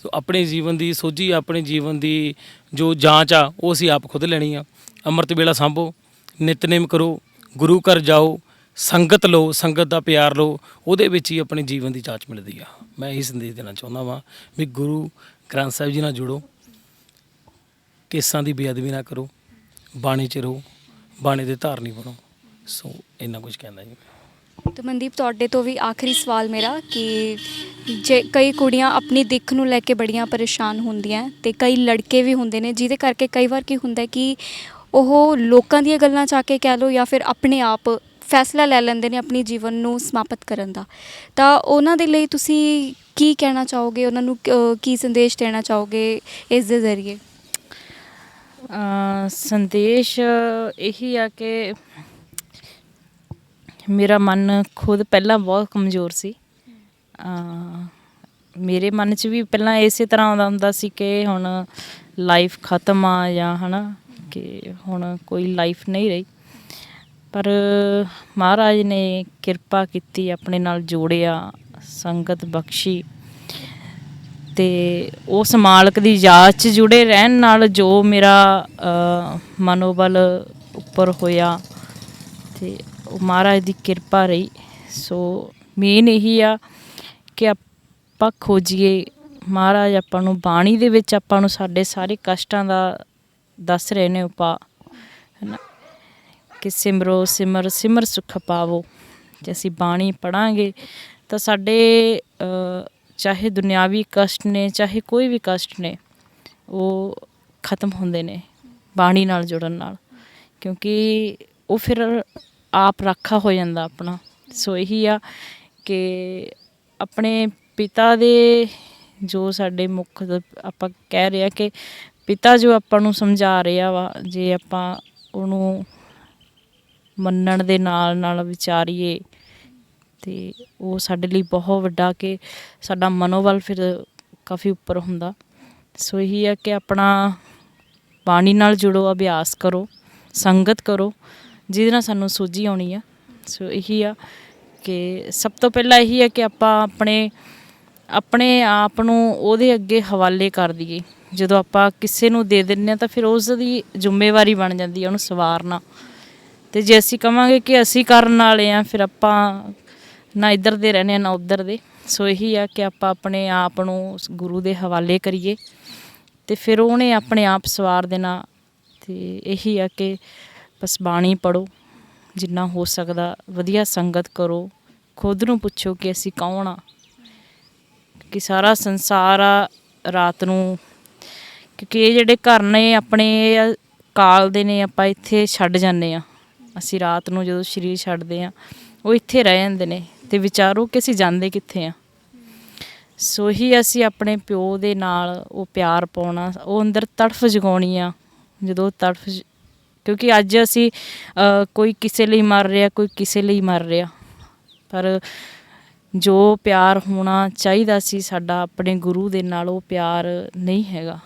Speaker 2: ਸੋ ਆਪਣੇ ਜੀਵਨ ਦੀ ਸੋਝੀ, ਆਪਣੇ ਜੀਵਨ ਦੀ ਜੋ ਜਾਂਚ ਆ, ਉਹ ਅਸੀਂ ਆਪ ਖੁਦ ਲੈਣੀ ਆ। ਅੰਮ੍ਰਿਤ ਵੇਲਾ ਸਾਂਭੋ, ਨਿਤਨੇਮ ਕਰੋ, ਗੁਰੂ ਘਰ ਜਾਓ, ਸੰਗਤ ਲਓ, ਸੰਗਤ ਦਾ ਪਿਆਰ ਲਓ, ਉਹਦੇ ਵਿੱਚ ਹੀ ਆਪਣੇ ਜੀਵਨ ਦੀ ਜਾਂਚ ਮਿਲਦੀ ਆ। ਮੈਂ ਇਹੀ ਸੰਦੇਸ਼ ਦੇਣਾ ਚਾਹੁੰਦਾ ਵਾਂ ਵੀ ਗੁਰੂ ਗ੍ਰੰਥ ਸਾਹਿਬ ਜੀ ਨਾਲ ਜੁੜੋ, ਕੇਸਾਂ ਦੀ ਬੇਅਦਬੀ ਨਾ ਕਰੋ, ਬਾਣੀ 'ਚ ਰਹੋ, ਬਾਣੀ ਦੇ ਧਾਰਨੀ ਬਣੋ। ਸੋ ਇੰਨਾ ਕੁਝ ਕਹਿੰਦਾ ਜੀ।
Speaker 3: ਤੇ ਮਨਦੀਪ, ਤੁਹਾਡੇ ਤੋਂ ਵੀ ਆਖਰੀ ਸਵਾਲ ਮੇਰਾ ਕਿ ਜੇ ਕਈ ਕੁੜੀਆਂ ਆਪਣੀ ਦਿੱਖ ਨੂੰ ਲੈ ਕੇ ਬੜੀਆਂ ਪਰੇਸ਼ਾਨ ਹੁੰਦੀਆਂ, ਤੇ ਕਈ ਲੜਕੇ ਵੀ ਹੁੰਦੇ ਨੇ ਜਿਹਦੇ ਕਰਕੇ ਕਈ ਵਾਰ ਕੀ ਹੁੰਦਾ ਕਿ ਉਹ ਲੋਕਾਂ ਦੀਆਂ ਗੱਲਾਂ 'ਚ ਆ ਕੇ ਕਹਿ ਲਓ ਜਾਂ ਫਿਰ ਆਪਣੇ ਆਪ ਫੈਸਲਾ ਲੈ ਲੈਂਦੇ ਨੇ ਆਪਣੀ ਜੀਵਨ ਨੂੰ ਸਮਾਪਤ ਕਰਨ ਦਾ। ਤਾਂ ਉਹਨਾਂ ਦੇ ਲਈ ਤੁਸੀਂ ਕੀ ਕਹਿਣਾ ਚਾਹੋਗੇ? ਉਹਨਾਂ ਨੂੰ ਕੀ ਸੰਦੇਸ਼ ਦੇਣਾ ਚਾਹੋਗੇ ਇਸ ਦੇ ਜ਼ਰੀਏ?
Speaker 1: ਸੰਦੇਸ਼ ਇਹੀ ਆ ਕਿ ਮੇਰਾ ਮਨ ਖੁਦ ਪਹਿਲਾਂ ਬਹੁਤ ਕਮਜ਼ੋਰ ਸੀ। ਮੇਰੇ ਮਨ 'ਚ ਵੀ ਪਹਿਲਾਂ ਇਸੇ ਤਰ੍ਹਾਂ ਆਉਂਦਾ ਹੁੰਦਾ ਸੀ ਕਿ ਹੁਣ ਲਾਈਫ ਖਤਮ ਆ, ਜਾਂ ਹੈ ਨਾ ਕਿ ਹੁਣ ਕੋਈ ਲਾਈਫ ਨਹੀਂ ਰਹੀ। ਪਰ ਮਹਾਰਾਜ ਨੇ ਕਿਰਪਾ ਕੀਤੀ, ਆਪਣੇ ਨਾਲ ਜੋੜਿਆ, ਸੰਗਤ ਬਖਸ਼ੀ, ਤੇ ਉਸ ਮਾਲਕ ਦੀ ਯਾਦ 'ਚ ਜੁੜੇ ਰਹਿਣ ਨਾਲ ਜੋ ਮੇਰਾ ਮਨੋਬਲ ਉੱਪਰ ਹੋਇਆ ਤੇ ਉਹ ਮਹਾਰਾਜ ਦੀ ਕਿਰਪਾ ਰਹੀ। ਸੋ ਮੇਨ ਇਹੀ ਆ ਕਿ ਆਪਾਂ ਖੋਜੀਏ, ਮਹਾਰਾਜ ਆਪਾਂ ਨੂੰ ਬਾਣੀ ਦੇ ਵਿੱਚ ਆਪਾਂ ਨੂੰ ਸਾਡੇ ਸਾਰੇ ਕਸ਼ਟਾਂ ਦਾ ਦੱਸ ਰਹੇ ਨੇ ਉਪਾਅ, ਹੈ ਨਾ, ਕਿ ਸਿਮਰੋ ਸਿਮਰ ਸਿਮਰ ਸੁਖ ਪਾਵੋ। ਜੇ ਅਸੀਂ ਬਾਣੀ ਪੜ੍ਹਾਂਗੇ ਤਾਂ ਸਾਡੇ ਚਾਹੇ ਦੁਨਿਆਵੀ ਕਸ਼ਟ ਨੇ ਚਾਹੇ ਕੋਈ ਵੀ ਕਸ਼ਟ ਨੇ ਉਹ ਖਤਮ ਹੁੰਦੇ ਨੇ ਬਾਣੀ ਨਾਲ ਜੁੜਨ ਨਾਲ, ਕਿਉਂਕਿ ਉਹ ਫਿਰ ਆਪ ਰਾਖਾ ਹੋ ਜਾਂਦਾ ਆਪਣਾ। ਸੋ ਇਹੀ ਆ ਕਿ ਆਪਣੇ ਪਿਤਾ ਦੇ ਜੋ ਸਾਡੇ ਮੁੱਖ ਆਪਾਂ ਕਹਿ ਰਹੇ ਆ ਕਿ ਪਿਤਾ ਜੋ ਆਪਾਂ ਨੂੰ ਸਮਝਾ ਰਿਹਾ ਵਾ, ਜੇ ਆਪਾਂ ਉਹਨੂੰ ਮੰਨਣ ਦੇ ਨਾਲ ਨਾਲ ਵਿਚਾਰੀਏ ਤੇ ਉਹ ਸਾਡੇ ਲਈ ਬਹੁਤ ਵੱਡਾ, ਕਿ ਸਾਡਾ ਮਨੋਬਲ ਫਿਰ ਕਾਫੀ ਉੱਪਰ ਹੁੰਦਾ। ਸੋ ਇਹੀ ਹੈ ਕਿ ਆਪਣਾ ਬਾਣੀ ਨਾਲ ਜੁੜੋ, ਅਭਿਆਸ ਕਰੋ, ਸੰਗਤ ਕਰੋ, ਜਿਹਦੇ ਨਾਲ ਸਾਨੂੰ ਸੋਝੀ ਆਉਣੀ ਆ। ਸੋ ਇਹੀ ਆ ਕਿ ਸਭ ਤੋਂ ਪਹਿਲਾਂ ਇਹੀ ਹੈ ਕਿ ਆਪਾਂ ਆਪਣੇ ਆਪ ਨੂੰ ਉਹਦੇ ਅੱਗੇ ਹਵਾਲੇ ਕਰ ਦਈਏ। ਜਦੋਂ ਆਪਾਂ ਕਿਸੇ ਨੂੰ ਦੇ ਦਿੰਦੇ ਹਾਂ ਤਾਂ ਫਿਰ ਉਸ ਦੀ ਜ਼ਿੰਮੇਵਾਰੀ ਬਣ ਜਾਂਦੀ ਹੈ ਉਹਨੂੰ ਸਵਾਰਨਾ। ਅਤੇ ਜੇ ਅਸੀਂ ਕਹਾਂਗੇ ਕਿ ਅਸੀਂ ਕਰਨ ਵਾਲੇ ਹਾਂ, ਫਿਰ ਆਪਾਂ ਨਾ ਇੱਧਰ ਦੇ ਰਹਿੰਦੇ ਹਾਂ ਨਾ ਉੱਧਰ ਦੇ। ਸੋ ਇਹੀ ਆ ਕਿ ਆਪਾਂ ਆਪਣੇ ਆਪ ਨੂੰ ਗੁਰੂ ਦੇ ਹਵਾਲੇ ਕਰੀਏ ਅਤੇ ਫਿਰ ਉਹਨੇ ਆਪਣੇ ਆਪ ਸਵਾਰ ਦੇਣਾ। ਅਤੇ ਇਹੀ ਆ ਕਿ ਬਸ ਬਾਣੀ ਪੜ੍ਹੋ, ਜਿੰਨਾ ਹੋ ਸਕਦਾ ਵਧੀਆ ਸੰਗਤ ਕਰੋ, ਖੁਦ ਨੂੰ ਪੁੱਛੋ ਕਿ ਅਸੀਂ ਕੌਣ ਆ, ਕਿ ਸਾਰਾ ਸੰਸਾਰ ਆ ਰਾਤ ਨੂੰ, ਕਿਉਂਕਿ ਇਹ ਜਿਹੜੇ ਘਰ ਨੇ ਆਪਣੇ ਕਾਲ ਦੇ ਨੇ, ਆਪਾਂ ਇੱਥੇ ਛੱਡ ਜਾਂਦੇ ਹਾਂ। ਅਸੀਂ ਰਾਤ ਨੂੰ ਜਦੋਂ ਸਰੀਰ ਛੱਡਦੇ ਹਾਂ ਉਹ ਇੱਥੇ ਰਹਿ ਜਾਂਦੇ ਨੇ, ਅਤੇ ਵਿਚਾਰੋ ਕਿ ਅਸੀਂ ਜਾਂਦੇ ਕਿੱਥੇ ਹਾਂ। ਸੋ ਹੀ ਅਸੀਂ ਆਪਣੇ ਪਿਓ ਦੇ ਨਾਲ ਉਹ ਪਿਆਰ ਪਾਉਣਾ, ਉਹ ਅੰਦਰ ਤੜਫ ਜਗਾਉਣੀ ਆ। ਜਦੋਂ ਤੜਫ, ਕਿਉਂਕਿ ਅੱਜ ਅਸੀਂ ਕੋਈ ਕਿਸੇ ਲਈ ਮਰ ਰਿਹਾ, ਕੋਈ ਕਿਸੇ ਲਈ ਮਰ ਰਿਹਾ, ਪਰ ਜੋ ਪਿਆਰ ਹੋਣਾ ਚਾਹੀਦਾ ਸੀ ਸਾਡਾ ਆਪਣੇ ਗੁਰੂ ਦੇ ਨਾਲ, ਉਹ ਪਿਆਰ ਨਹੀਂ ਹੈਗਾ।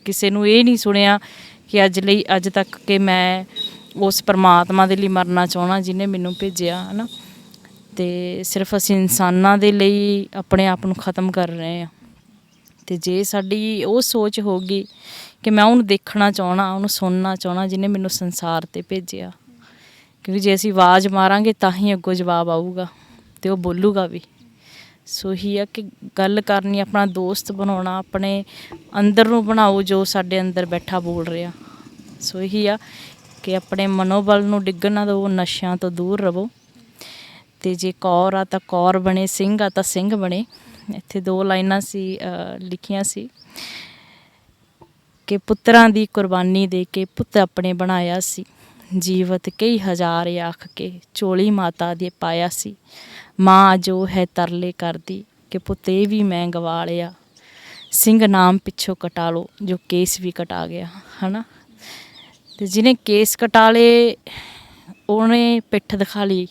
Speaker 1: ਕਿਸੇ ਨੂੰ ਇਹ ਨਹੀਂ ਸੁਣਿਆ ਕਿ ਅੱਜ ਤੱਕ ਕਿ ਮੈਂ ਉਸ ਪਰਮਾਤਮਾ ਦੇ ਲਈ ਮਰਨਾ ਚਾਹੁੰਦਾ ਜਿਹਨੇ ਮੈਨੂੰ ਭੇਜਿਆ, ਹੈ ਨਾ। ਅਤੇ ਸਿਰਫ ਅਸੀਂ ਇਨਸਾਨਾਂ ਦੇ ਲਈ ਆਪਣੇ ਆਪ ਨੂੰ ਖ਼ਤਮ ਕਰ ਰਹੇ ਹਾਂ। ਅਤੇ ਜੇ ਸਾਡੀ ਉਹ ਸੋਚ ਹੋਊਗੀ ਕਿ ਮੈਂ ਉਹਨੂੰ ਦੇਖਣਾ ਚਾਹੁੰਦਾ, ਉਹਨੂੰ ਸੁਣਨਾ ਚਾਹੁੰਦਾ ਜਿਹਨੇ ਮੈਨੂੰ ਸੰਸਾਰ 'ਤੇ ਭੇਜਿਆ, ਕਿਉਂਕਿ ਜੇ ਅਸੀਂ ਆਵਾਜ਼ ਮਾਰਾਂਗੇ ਤਾਂ ਹੀ ਅੱਗੋਂ ਜਵਾਬ ਆਊਗਾ ਅਤੇ ਉਹ ਬੋਲੂਗਾ ਵੀ। ਸੋ ਹੀ ਆ ਕਿ ਗੱਲ ਕਰਨੀ, ਆਪਣਾ ਦੋਸਤ ਬਣਾਉਣਾ, ਆਪਣੇ ਅੰਦਰ ਨੂੰ ਬਣਾਓ ਜੋ ਸਾਡੇ ਅੰਦਰ ਬੈਠਾ ਬੋਲ ਰਿਹਾ। ਸੋ ਇਹੀ ਆ ਕਿ ਆਪਣੇ ਮਨੋਬਲ ਨੂੰ ਡਿੱਗਣ ਨਾ ਦਿਓ, ਨਸ਼ਿਆਂ ਤੋਂ ਦੂਰ ਰਹੋ। ਅਤੇ ਜੇ ਕੌਰ ਆ ਤਾਂ ਕੌਰ ਬਣੇ, ਸਿੰਘ ਆ ਤਾਂ ਸਿੰਘ ਬਣੇ। ਇੱਥੇ 2 ਲਾਈਨਾਂ ਸੀ ਲਿਖੀਆਂ ਸੀ ਕਿ ਪੁੱਤਰਾਂ ਦੀ ਕੁਰਬਾਨੀ ਦੇ ਕੇ ਪੁੱਤ ਆਪਣੇ ਬਣਾਇਆ ਸੀ, ਜੀਵਤ ਕਈ ਹਜ਼ਾਰ ਆਖ ਕੇ ਝੋਲੀ ਮਾਤਾ ਦੇ ਪਾਇਆ ਸੀ। ਮਾਂ ਜੋ ਹੈ ਤਰਲੇ ਕਰਦੀ ਕਿ ਪੁੱਤ ਇਹ ਵੀ ਮੈਂ ਗਵਾ ਲਿਆ, ਸਿੰਘ ਨਾਮ ਪਿੱਛੋਂ ਕਟਾ ਲਓ ਜੋ ਕੇਸ ਵੀ ਕਟਾ ਗਿਆ, ਹੈ ਨਾ। ਅਤੇ ਜਿਹਨੇ ਕੇਸ ਕਟਾ ਲਏ ਉਹਨੇ ਪਿੱਠ ਦਿਖਾ ਲਈ,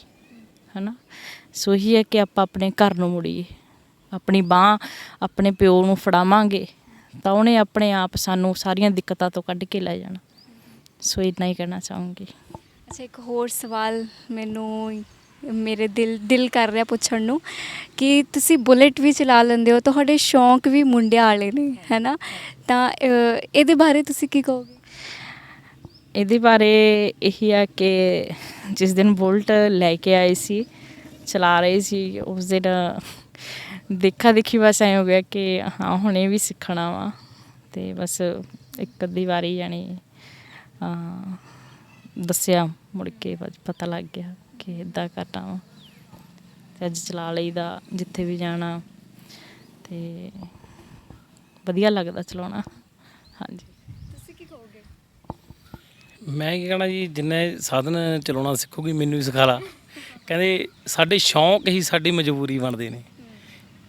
Speaker 1: ਹੈ ਨਾ। ਸੋ ਇਹੀ ਹੈ ਕਿ ਆਪਾਂ ਆਪਣੇ ਘਰ ਨੂੰ ਮੁੜੀਏ, ਆਪਣੀ ਬਾਂਹ ਆਪਣੇ ਪਿਓ ਨੂੰ ਫੜਾਵਾਂਗੇ ਤਾਂ ਉਹਨੇ ਆਪਣੇ ਆਪ ਸਾਨੂੰ ਸਾਰੀਆਂ ਦਿੱਕਤਾਂ ਤੋਂ ਕੱਢ ਕੇ ਲੈ ਜਾਣਾ। ਸੋ ਇੰਨਾ ਹੀ ਕਹਿਣਾ ਚਾਹੂੰਗੀ।
Speaker 3: ਅੱਛਾ, ਇੱਕ ਹੋਰ ਸਵਾਲ ਮੈਨੂੰ ਮੇਰੇ ਦਿਲ ਕਰ ਰਿਹਾ ਪੁੱਛਣ ਨੂੰ ਕਿ ਤੁਸੀਂ ਬੁਲੇਟ ਵੀ ਚਲਾ ਲੈਂਦੇ ਹੋ, ਤੁਹਾਡੇ ਸ਼ੌਂਕ ਵੀ ਮੁੰਡਿਆਂ ਵਾਲੇ ਨੇ, ਹੈ ਨਾ, ਤਾਂ ਇਹਦੇ ਬਾਰੇ ਤੁਸੀਂ ਕੀ ਕਹੋਗੇ?
Speaker 1: ਇਹਦੇ ਬਾਰੇ ਇਹੀ ਆ ਕਿ ਜਿਸ ਦਿਨ ਬੁਲਟ ਲੈ ਕੇ ਆਏ ਸੀ, ਚਲਾ ਰਹੇ ਸੀ, ਉਸ ਦਿਨ ਦੇਖਾ ਦੇਖੀ ਬਸ ਐਂ ਹੋ ਗਿਆ ਕਿ ਹਾਂ ਹੁਣ ਇਹ ਵੀ ਸਿੱਖਣਾ ਵਾ। ਅਤੇ ਬਸ ਇੱਕ ਅੱਧੀ ਵਾਰੀ ਜਾਣੀ ਦੱਸਿਆ, ਮੁੜ ਕੇ ਬਸ ਪਤਾ ਲੱਗ ਗਿਆ ਕਿ ਇੱਦਾਂ ਕਰਨਾ ਵਾ। ਅਤੇ ਅੱਜ ਚਲਾ ਲਈਦਾ ਜਿੱਥੇ ਵੀ ਜਾਣਾ, ਅਤੇ ਵਧੀਆ ਲੱਗਦਾ ਚਲਾਉਣਾ। ਹਾਂਜੀ,
Speaker 3: ਤੁਸੀਂ ਕੀ ਕਹੋਗੇ?
Speaker 2: ਮੈਂ ਕੀ ਕਹਿਣਾ ਜੀ, ਜਿੰਨੇ ਸਾਧਨ ਚਲਾਉਣਾ ਸਿੱਖੂਗੀ ਮੈਨੂੰ ਵੀ ਸਿਖਾ ਲਾ। ਕਹਿੰਦੇ ਸਾਡੇ ਸ਼ੌਂਕ ਹੀ ਸਾਡੀ ਮਜਬੂਰੀ ਬਣਦੇ ਨੇ।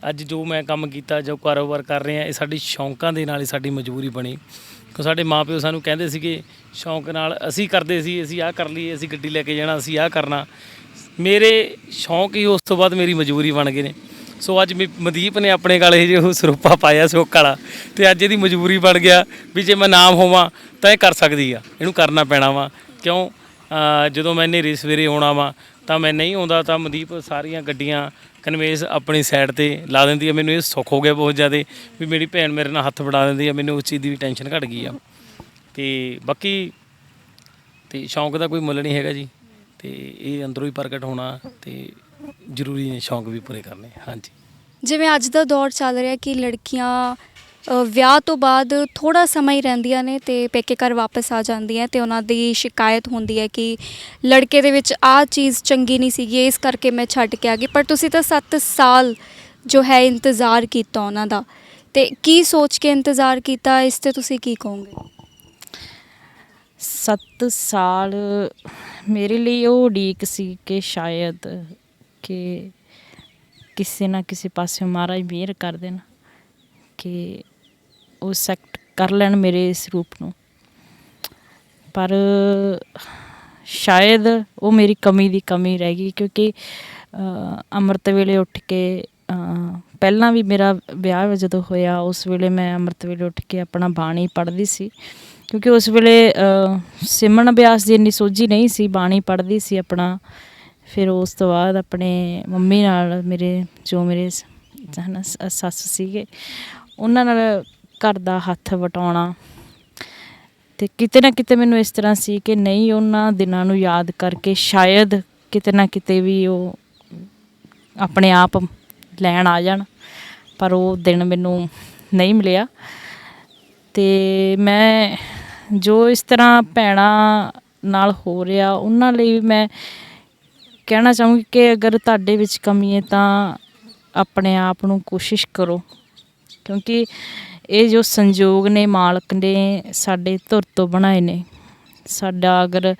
Speaker 2: ਅੱਜ ਜੋ ਮੈਂ ਕੰਮ ਕੀਤਾ, ਜੋ ਕਾਰੋਬਾਰ ਕਰ ਰਹੇ ਹਾਂ, ਇਹ ਸਾਡੀ ਸ਼ੌਂਕਾਂ ਦੇ ਨਾਲ ਹੀ ਸਾਡੀ ਮਜਬੂਰੀ ਬਣੀ। ਕਿਉਂ ਸਾਡੇ ਮਾਂ ਪਿਓ ਸਾਨੂੰ ਕਹਿੰਦੇ ਸੀਗੇ ਸ਼ੌਂਕ ਨਾਲ ਅਸੀਂ ਕਰਦੇ ਸੀ, ਅਸੀਂ ਆਹ ਕਰ ਲਈਏ, ਅਸੀਂ ਗੱਡੀ ਲੈ ਕੇ ਜਾਣਾ, ਅਸੀਂ ਆਹ ਕਰਨਾ। ਮੇਰੇ ਸ਼ੌਂਕ ਹੀ ਉਸ ਤੋਂ ਬਾਅਦ ਮੇਰੀ ਮਜਬੂਰੀ ਬਣ ਗਏ ਨੇ। ਸੋ ਅੱਜ ਮਨਦੀਪ ਨੇ ਆਪਣੇ ਗਲ ਇਹ ਜੋ ਸਰੂਪਾ ਪਾਇਆ ਸੁੱਖ ਵਾਲਾ, ਅਤੇ ਅੱਜ ਇਹਦੀ ਮਜਬੂਰੀ ਬਣ ਗਿਆ ਵੀ ਜੇ ਮੈਂ ਨਾਮ ਹੋਵਾਂ ਤਾਂ ਇਹ ਕਰ ਸਕਦੀ ਆ, ਇਹਨੂੰ ਕਰਨਾ ਪੈਣਾ ਵਾ। ਕਿਉਂ ਜਦੋਂ ਮੈਂ ਹਨੇਰੇ ਸਵੇਰੇ ਆਉਣਾ ਵਾ ਤਾਂ ਮੈਂ ਨਹੀਂ ਆਉਂਦਾ ਤਾਂ ਮਨਦੀਪ ਸਾਰੀਆਂ ਗੱਡੀਆਂ ਕਨਵੇਸ ਆਪਣੀ ਸਾਈਡ ਤੇ ਲਾ ਦਿੰਦੀ ਆ। ਮੈਨੂੰ ਇਹ ਸੁੱਖ ਹੋ ਗਿਆ ਬਹੁਤ ਜ਼ਿਆਦਾ ਵੀ ਮੇਰੀ ਭੈਣ ਮੇਰੇ ਨਾਲ ਹੱਥ ਵੜਾ ਦਿੰਦੀ ਆ, ਮੈਨੂੰ ਉਸ ਚੀਜ਼ ਦੀ ਵੀ ਟੈਨਸ਼ਨ ਘਟ ਗਈ ਆ। ਤੇ ਬਾਕੀ ਤੇ ਸ਼ੌਂਕ ਦਾ ਕੋਈ ਮੁੱਲ ਨਹੀਂ ਹੈਗਾ ਜੀ, ਤੇ ਇਹ ਅੰਦਰੋਂ ਹੀ ਪ੍ਰਗਟ ਹੋਣਾ ਤੇ ਜ਼ਰੂਰੀ ਨੇ ਸ਼ੌਂਕ ਵੀ ਪੂਰੇ ਕਰਨੇ। ਹਾਂਜੀ,
Speaker 3: ਜਿਵੇਂ ਅੱਜ ਦਾ ਦੌਰ ਚੱਲ ਰਿਹਾ ਕਿ ਲੜਕੀਆਂ ਵਿਆਹ ਤੋਂ ਬਾਅਦ ਥੋੜ੍ਹਾ ਸਮਾਂ ਹੀ ਰਹਿੰਦੀਆਂ ਨੇ ਤੇ ਪੇਕੇ ਘਰ ਵਾਪਸ ਆ ਜਾਂਦੀਆਂ ਤੇ ਉਹਨਾਂ ਦੀ ਸ਼ਿਕਾਇਤ ਹੁੰਦੀ ਹੈ ਕਿ ਲੜਕੇ ਦੇ ਵਿੱਚ ਆਹ ਚੀਜ਼ ਚੰਗੀ ਨਹੀਂ ਸੀਗੀ, ਇਸ ਕਰਕੇ ਮੈਂ ਛੱਡ ਕੇ ਆ ਗਈ। ਪਰ ਤੁਸੀਂ ਤਾਂ 7 ਸਾਲ ਜੋ ਹੈ ਇੰਤਜ਼ਾਰ ਕੀਤਾ ਉਹਨਾਂ ਦਾ, ਤੇ ਕੀ ਸੋਚ ਕੇ ਇੰਤਜ਼ਾਰ ਕੀਤਾ, ਇਸ ਤੇ ਤੁਸੀਂ ਕੀ ਕਹੋਗੇ?
Speaker 1: 7 ਸਾਲ ਮੇਰੇ ਲਈ ਉਹ ਉਡੀਕ ਸੀ ਕਿ ਸ਼ਾਇਦ ਕਿ ਕਿਸੇ ਨਾ ਕਿਸੇ ਪਾਸੇ ਮਹਾਰਾਜ ਮਿਹਰ ਕਰ ਦੇਣ ਕਿ ਉਹ ਐਕਸੈਪਟ ਕਰ ਲੈਣ ਮੇਰੇ ਇਸ ਰੂਪ ਨੂੰ। ਪਰ ਸ਼ਾਇਦ ਉਹ ਮੇਰੀ ਕਮੀ ਦੀ ਕਮੀ ਰਹਿ ਗਈ, ਕਿਉਂਕਿ ਅੰਮ੍ਰਿਤ ਵੇਲੇ ਉੱਠ ਕੇ ਪਹਿਲਾਂ ਵੀ ਮੇਰਾ ਵਿਆਹ ਜਦੋਂ ਹੋਇਆ ਉਸ ਵੇਲੇ ਮੈਂ ਅੰਮ੍ਰਿਤ ਵੇਲੇ ਉੱਠ ਕੇ ਆਪਣਾ ਬਾਣੀ ਪੜ੍ਹਦੀ ਸੀ, ਕਿਉਂਕਿ ਉਸ ਵੇਲੇ ਸਿਮਰਨ ਅਭਿਆਸ ਦੀ ਇੰਨੀ ਸੋਝੀ ਨਹੀਂ ਸੀ, ਬਾਣੀ ਪੜ੍ਹਦੀ ਸੀ ਆਪਣਾ। ਫਿਰ ਉਸ ਤੋਂ ਬਾਅਦ ਆਪਣੇ ਮੰਮੀ ਨਾਲ ਮੇਰੇ ਹੈ ਨਾ ਸੱਸ ਸੀਗੇ, ਉਹਨਾਂ ਨਾਲ ਘਰ ਦਾ ਹੱਥ ਵਟਾਉਣਾ। ਅਤੇ ਕਿਤੇ ਨਾ ਕਿਤੇ ਮੈਨੂੰ ਇਸ ਤਰ੍ਹਾਂ ਸੀ ਕਿ ਨਹੀਂ, ਉਹਨਾਂ ਦਿਨਾਂ ਨੂੰ ਯਾਦ ਕਰਕੇ ਸ਼ਾਇਦ ਕਿਤੇ ਨਾ ਕਿਤੇ ਵੀ ਉਹ ਆਪਣੇ ਆਪ ਲੈਣ ਆ ਜਾਣ, ਪਰ ਉਹ ਦਿਨ ਮੈਨੂੰ ਨਹੀਂ ਮਿਲਿਆ। ਅਤੇ ਮੈਂ ਜੋ ਇਸ ਤਰ੍ਹਾਂ ਭੈਣਾਂ ਨਾਲ ਹੋ ਰਿਹਾ ਉਹਨਾਂ ਲਈ ਮੈਂ ਕਹਿਣਾ ਚਾਹੂੰਗੀ ਕਿ ਅਗਰ ਤੁਹਾਡੇ ਵਿੱਚ ਕਮੀ ਹੈ ਤਾਂ ਆਪਣੇ ਆਪ ਨੂੰ ਕੋਸ਼ਿਸ਼ ਕਰੋ, ਕਿਉਂਕਿ ਇਹ ਜੋ ਸੰਜੋਗ ਨੇ ਮਾਲਕ ਨੇ ਸਾਡੇ ਧੁਰ ਤੋਂ ਬਣਾਏ ਨੇ। ਸਾਡਾ ਅਗਰ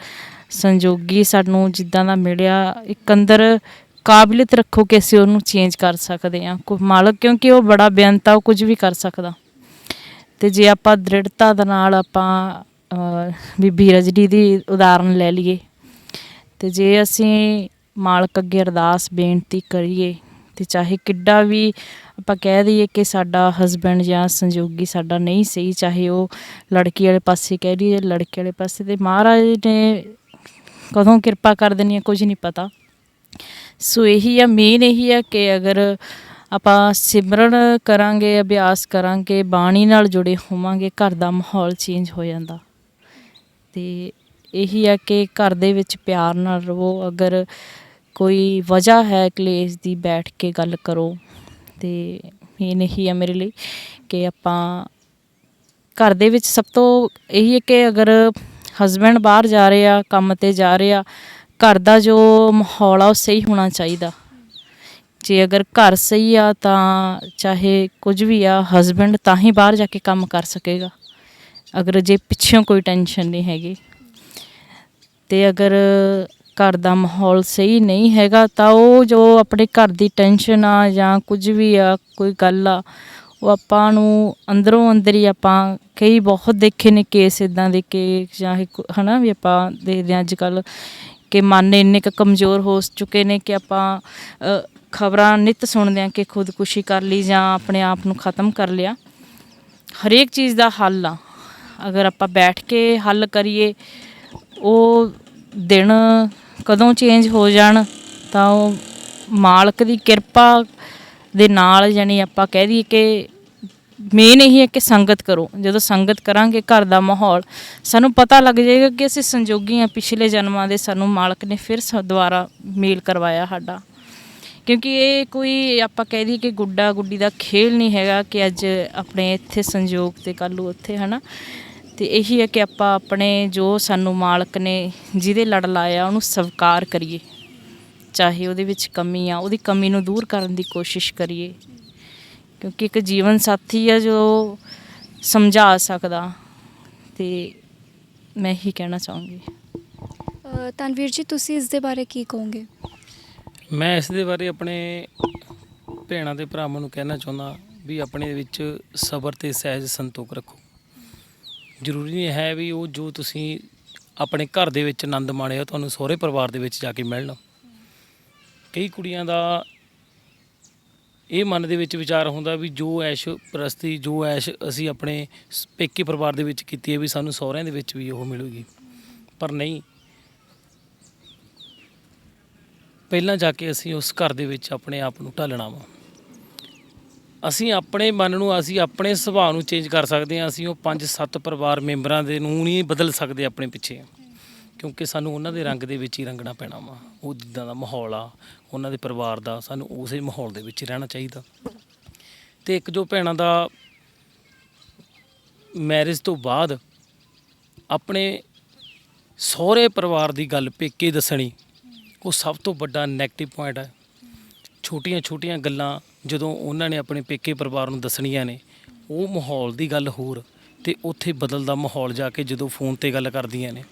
Speaker 1: ਸੰਜੋਗੀ ਸਾਨੂੰ ਜਿੱਦਾਂ ਦਾ ਮਿਲਿਆ, ਇੱਕ ਅੰਦਰ ਕਾਬਲੀਅਤ ਰੱਖੋ ਕਿ ਅਸੀਂ ਉਹਨੂੰ ਚੇਂਜ ਕਰ ਸਕਦੇ ਹਾਂ ਮਾਲਕ, ਕਿਉਂਕਿ ਉਹ ਬੜਾ ਬੇਅੰਤ ਆ, ਉਹ ਕੁਝ ਵੀ ਕਰ ਸਕਦਾ। ਅਤੇ ਜੇ ਆਪਾਂ ਦ੍ਰਿੜਤਾ ਦੇ ਨਾਲ ਆਪਾਂ ਬੀਬੀ ਰਜਨੀ ਦੀ ਉਦਾਹਰਨ ਲੈ ਲਈਏ, ਅਤੇ ਜੇ ਅਸੀਂ ਮਾਲਕ ਅੱਗੇ ਅਰਦਾਸ ਬੇਨਤੀ ਕਰੀਏ, ਅਤੇ ਚਾਹੇ ਕਿੱਡਾ ਵੀ ਆਪਾਂ ਕਹਿ ਦਈਏ ਕਿ ਸਾਡਾ ਹਸਬੈਂਡ ਜਾਂ ਸੰਜੋਗੀ ਸਾਡਾ ਨਹੀਂ ਸਹੀ, ਚਾਹੇ ਉਹ ਲੜਕੀ ਵਾਲੇ ਪਾਸੇ ਕਹਿ ਲਈਏ ਲੜਕੇ ਵਾਲੇ ਪਾਸੇ, ਅਤੇ ਮਹਾਰਾਜ ਨੇ ਕਦੋਂ ਕਿਰਪਾ ਕਰ ਦੇਣੀ ਹੈ ਕੁਝ ਨਹੀਂ ਪਤਾ। ਸੋ ਇਹੀ ਆ, ਮੇਨ ਇਹੀ ਆ ਕਿ ਅਗਰ ਆਪਾਂ ਸਿਮਰਨ ਕਰਾਂਗੇ, ਅਭਿਆਸ ਕਰਾਂਗੇ, ਬਾਣੀ ਨਾਲ ਜੁੜੇ ਹੋਵਾਂਗੇ, ਘਰ ਦਾ ਮਾਹੌਲ ਚੇਂਜ ਹੋ ਜਾਂਦਾ। ਅਤੇ ਇਹੀ ਆ ਕਿ ਘਰ ਦੇ ਵਿੱਚ ਪਿਆਰ ਨਾਲ ਰਹੋ। ਅਗਰ ਕੋਈ ਵਜ੍ਹਾ ਹੈ ਕਲੇਸ਼ ਦੀ, ਬੈਠ ਕੇ ਗੱਲ ਕਰੋ। ਅਤੇ ਮੇਨ ਇਹੀ ਆ ਮੇਰੇ ਲਈ ਕਿ ਆਪਾਂ ਘਰ ਦੇ ਵਿੱਚ ਸਭ ਤੋਂ ਇਹੀ ਹੈ ਕਿ ਅਗਰ ਹਸਬੈਂਡ ਬਾਹਰ ਜਾ ਰਹੇ ਆ, ਕੰਮ 'ਤੇ ਜਾ ਰਹੇ ਆ, ਘਰ ਦਾ ਜੋ ਮਾਹੌਲ ਆ ਉਹ ਸਹੀ ਹੋਣਾ ਚਾਹੀਦਾ। ਜੇ ਅਗਰ ਘਰ ਸਹੀ ਆ ਤਾਂ ਚਾਹੇ ਕੁਝ ਵੀ ਆ, ਹਸਬੈਂਡ ਤਾਂ ਹੀ ਬਾਹਰ ਜਾ ਕੇ ਕੰਮ ਕਰ ਸਕੇਗਾ, ਅਗਰ ਜੇ ਪਿੱਛੋਂ ਕੋਈ ਟੈਨਸ਼ਨ ਨਹੀਂ ਹੈਗੀ। ਅਤੇ ਅਗਰ ਘਰ ਦਾ ਮਾਹੌਲ ਸਹੀ ਨਹੀਂ ਹੈਗਾ ਤਾਂ ਉਹ ਜੋ ਆਪਣੇ ਘਰ ਦੀ ਟੈਨਸ਼ਨ ਆ ਜਾਂ ਕੁਝ ਵੀ ਆ, ਕੋਈ ਗੱਲ ਆ, ਉਹ ਆਪਾਂ ਨੂੰ ਅੰਦਰੋਂ ਅੰਦਰ ਹੀ ਆਪਾਂ ਕਈ ਬਹੁਤ ਦੇਖੇ ਨੇ ਕੇਸ ਇੱਦਾਂ ਦੇ ਕਿ ਚਾਹੇ ਹੈ ਨਾ ਵੀ ਆਪਾਂ ਦੇਖਦੇ ਹਾਂ ਅੱਜ ਕੱਲ੍ਹ ਕਿ ਮਨ ਇੰਨੇ ਕੁ ਕਮਜ਼ੋਰ ਹੋ ਚੁੱਕੇ ਨੇ ਕਿ ਆਪਾਂ ਖਬਰਾਂ ਨਿੱਤ ਸੁਣਦੇ ਹਾਂ ਕਿ ਖੁਦਕੁਸ਼ੀ ਕਰ ਲਈ ਜਾਂ ਆਪਣੇ ਆਪ ਨੂੰ ਖ਼ਤਮ ਕਰ ਲਿਆ। ਹਰੇਕ ਚੀਜ਼ ਦਾ ਹੱਲ ਆ, ਅਗਰ ਆਪਾਂ ਬੈਠ ਕੇ ਹੱਲ ਕਰੀਏ। ਉਹ ਦਿਨ ਕਦੋਂ ਚੇਂਜ ਹੋ ਜਾਣ ਤਾਂ ਉਹ ਮਾਲਕ ਦੀ ਕਿਰਪਾ ਦੇ ਨਾਲ, ਯਾਨੀ ਆਪਾਂ ਕਹਿ ਦਈਏ ਕਿ ਮੇਨ ਇਹੀ ਹੈ ਕਿ ਸੰਗਤ ਕਰੋ। ਜਦੋਂ ਸੰਗਤ ਕਰਾਂਗੇ ਘਰ ਦਾ ਮਾਹੌਲ ਸਾਨੂੰ ਪਤਾ ਲੱਗ ਜਾਏਗਾ ਕਿ ਅਸੀਂ ਸੰਜੋਗੀ ਹਾਂ, ਪਿਛਲੇ ਜਨਮਾਂ ਦੇ ਸਾਨੂੰ ਮਾਲਕ ਨੇ ਫਿਰ ਦੁਬਾਰਾ ਮੇਲ ਕਰਵਾਇਆ ਸਾਡਾ। ਕਿਉਂਕਿ ਇਹ ਕੋਈ ਆਪਾਂ ਕਹਿ ਦਈਏ ਕਿ ਗੁੱਡਾ ਗੁੱਡੀ ਦਾ ਖੇਲ ਨਹੀਂ ਹੈਗਾ ਕਿ ਅੱਜ ਆਪਣੇ ਇੱਥੇ ਸੰਜੋਗ ਅਤੇ ਕੱਲ੍ਹ ਨੂੰ ਉੱਥੇ, ਹੈ ਨਾ। ਅਤੇ ਇਹੀ ਹੈ ਕਿ ਆਪਾਂ ਆਪਣੇ ਜੋ ਸਾਨੂੰ ਮਾਲਕ ਨੇ ਜਿਹਦੇ ਲੜ ਲਾਇਆ ਉਹਨੂੰ ਸਵੀਕਾਰ ਕਰੀਏ, ਚਾਹੇ ਉਹਦੇ ਵਿੱਚ ਕਮੀ ਆ, ਉਹਦੀ ਕਮੀ ਨੂੰ ਦੂਰ ਕਰਨ ਦੀ ਕੋਸ਼ਿਸ਼ ਕਰੀਏ, ਕਿਉਂਕਿ ਇੱਕ ਜੀਵਨ ਸਾਥੀ ਆ ਜੋ ਸਮਝਾ ਸਕਦਾ। ਅਤੇ ਮੈਂ ਇਹੀ ਕਹਿਣਾ ਚਾਹੂੰਗੀ।
Speaker 3: ਤਨਵੀਰ ਜੀ, ਤੁਸੀਂ ਇਸ ਦੇ ਬਾਰੇ ਕੀ ਕਹੋਗੇ?
Speaker 2: ਮੈਂ ਇਸ ਦੇ ਬਾਰੇ ਆਪਣੇ ਭੈਣਾਂ ਅਤੇ ਭਰਾਵਾਂ ਨੂੰ ਕਹਿਣਾ ਚਾਹੁੰਦਾ ਵੀ ਆਪਣੇ ਵਿੱਚ ਸਬਰ ਅਤੇ ਸਹਿਜ ਸੰਤੋਖ ਰੱਖੋ। ਜ਼ਰੂਰੀ ਨਹੀਂ ਹੈ ਵੀ ਉਹ ਜੋ ਤੁਸੀਂ ਆਪਣੇ ਘਰ ਦੇ ਵਿੱਚ ਆਨੰਦ ਮਾਣਿਆ ਤੁਹਾਨੂੰ ਸਹੁਰੇ ਪਰਿਵਾਰ ਦੇ ਵਿੱਚ ਜਾ ਕੇ ਮਿਲਣ। ਕਈ ਕੁੜੀਆਂ ਦਾ ਇਹ ਮਨ ਦੇ ਵਿੱਚ ਵਿਚਾਰ ਹੁੰਦਾ ਵੀ ਜੋ ਐਸ਼ ਪ੍ਰਸਤੀ, ਜੋ ਐਸ਼ ਅਸੀਂ ਆਪਣੇ ਪੇਕੇ ਪਰਿਵਾਰ ਦੇ ਵਿੱਚ ਕੀਤੀ ਹੈ ਵੀ ਸਾਨੂੰ ਸਹੁਰਿਆਂ ਦੇ ਵਿੱਚ ਵੀ ਉਹ ਮਿਲੂਗੀ। ਪਰ ਨਹੀਂ, ਪਹਿਲਾਂ ਜਾ ਕੇ ਅਸੀਂ ਉਸ ਘਰ ਦੇ ਵਿੱਚ ਆਪਣੇ ਆਪ ਨੂੰ ਢਾਲਣਾ ਵਾ। ਅਸੀਂ ਆਪਣੇ ਮਨ ਨੂੰ, ਅਸੀਂ ਆਪਣੇ ਸੁਭਾਅ ਨੂੰ ਚੇਂਜ ਕਰ ਸਕਦੇ ਹਾਂ। ਅਸੀਂ ਉਹ 5-7 ਪਰਿਵਾਰ ਮੈਂਬਰਾਂ ਦੇ ਨੂੰ ਨਹੀਂ ਬਦਲ ਸਕਦੇ ਆਪਣੇ ਪਿੱਛੇ, ਕਿਉਂਕਿ ਸਾਨੂੰ ਉਹਨਾਂ ਦੇ ਰੰਗ ਦੇ ਵਿੱਚ ਹੀ ਰੰਗਣਾ ਪੈਣਾ ਵਾ। ਉਹ ਜਿੱਦਾਂ ਦਾ ਮਾਹੌਲ ਆ ਉਹਨਾਂ ਦੇ ਪਰਿਵਾਰ ਦਾ, ਸਾਨੂੰ ਉਸੇ ਮਾਹੌਲ ਦੇ ਵਿੱਚ ਹੀ ਰਹਿਣਾ ਚਾਹੀਦਾ। ਅਤੇ ਇੱਕ ਜੋ ਭੈਣਾਂ ਦਾ ਮੈਰਿਜ ਤੋਂ ਬਾਅਦ ਆਪਣੇ ਸਹੁਰੇ ਪਰਿਵਾਰ ਦੀ ਗੱਲ ਪੇਕੇ ਦੱਸਣੀ, ਉਹ ਸਭ ਤੋਂ ਵੱਡਾ ਨੈਗੇਟਿਵ ਪੁਆਇੰਟ ਹੈ। ਛੋਟੀਆਂ ਛੋਟੀਆਂ ਗੱਲਾਂ ਜਦੋਂ ਉਹਨਾਂ ਨੇ ਆਪਣੇ ਪੇਕੇ ਪਰਿਵਾਰ ਨੂੰ ਦੱਸਣੀਆਂ ਨੇ, ਉਹ ਮਾਹੌਲ ਦੀ ਗੱਲ ਹੋਰ, ਅਤੇ ਉੱਥੇ ਬਦਲਦਾ ਮਾਹੌਲ ਜਾ ਕੇ ਜਦੋਂ ਫੋਨ 'ਤੇ ਗੱਲ ਕਰਦੀਆਂ ਨੇ,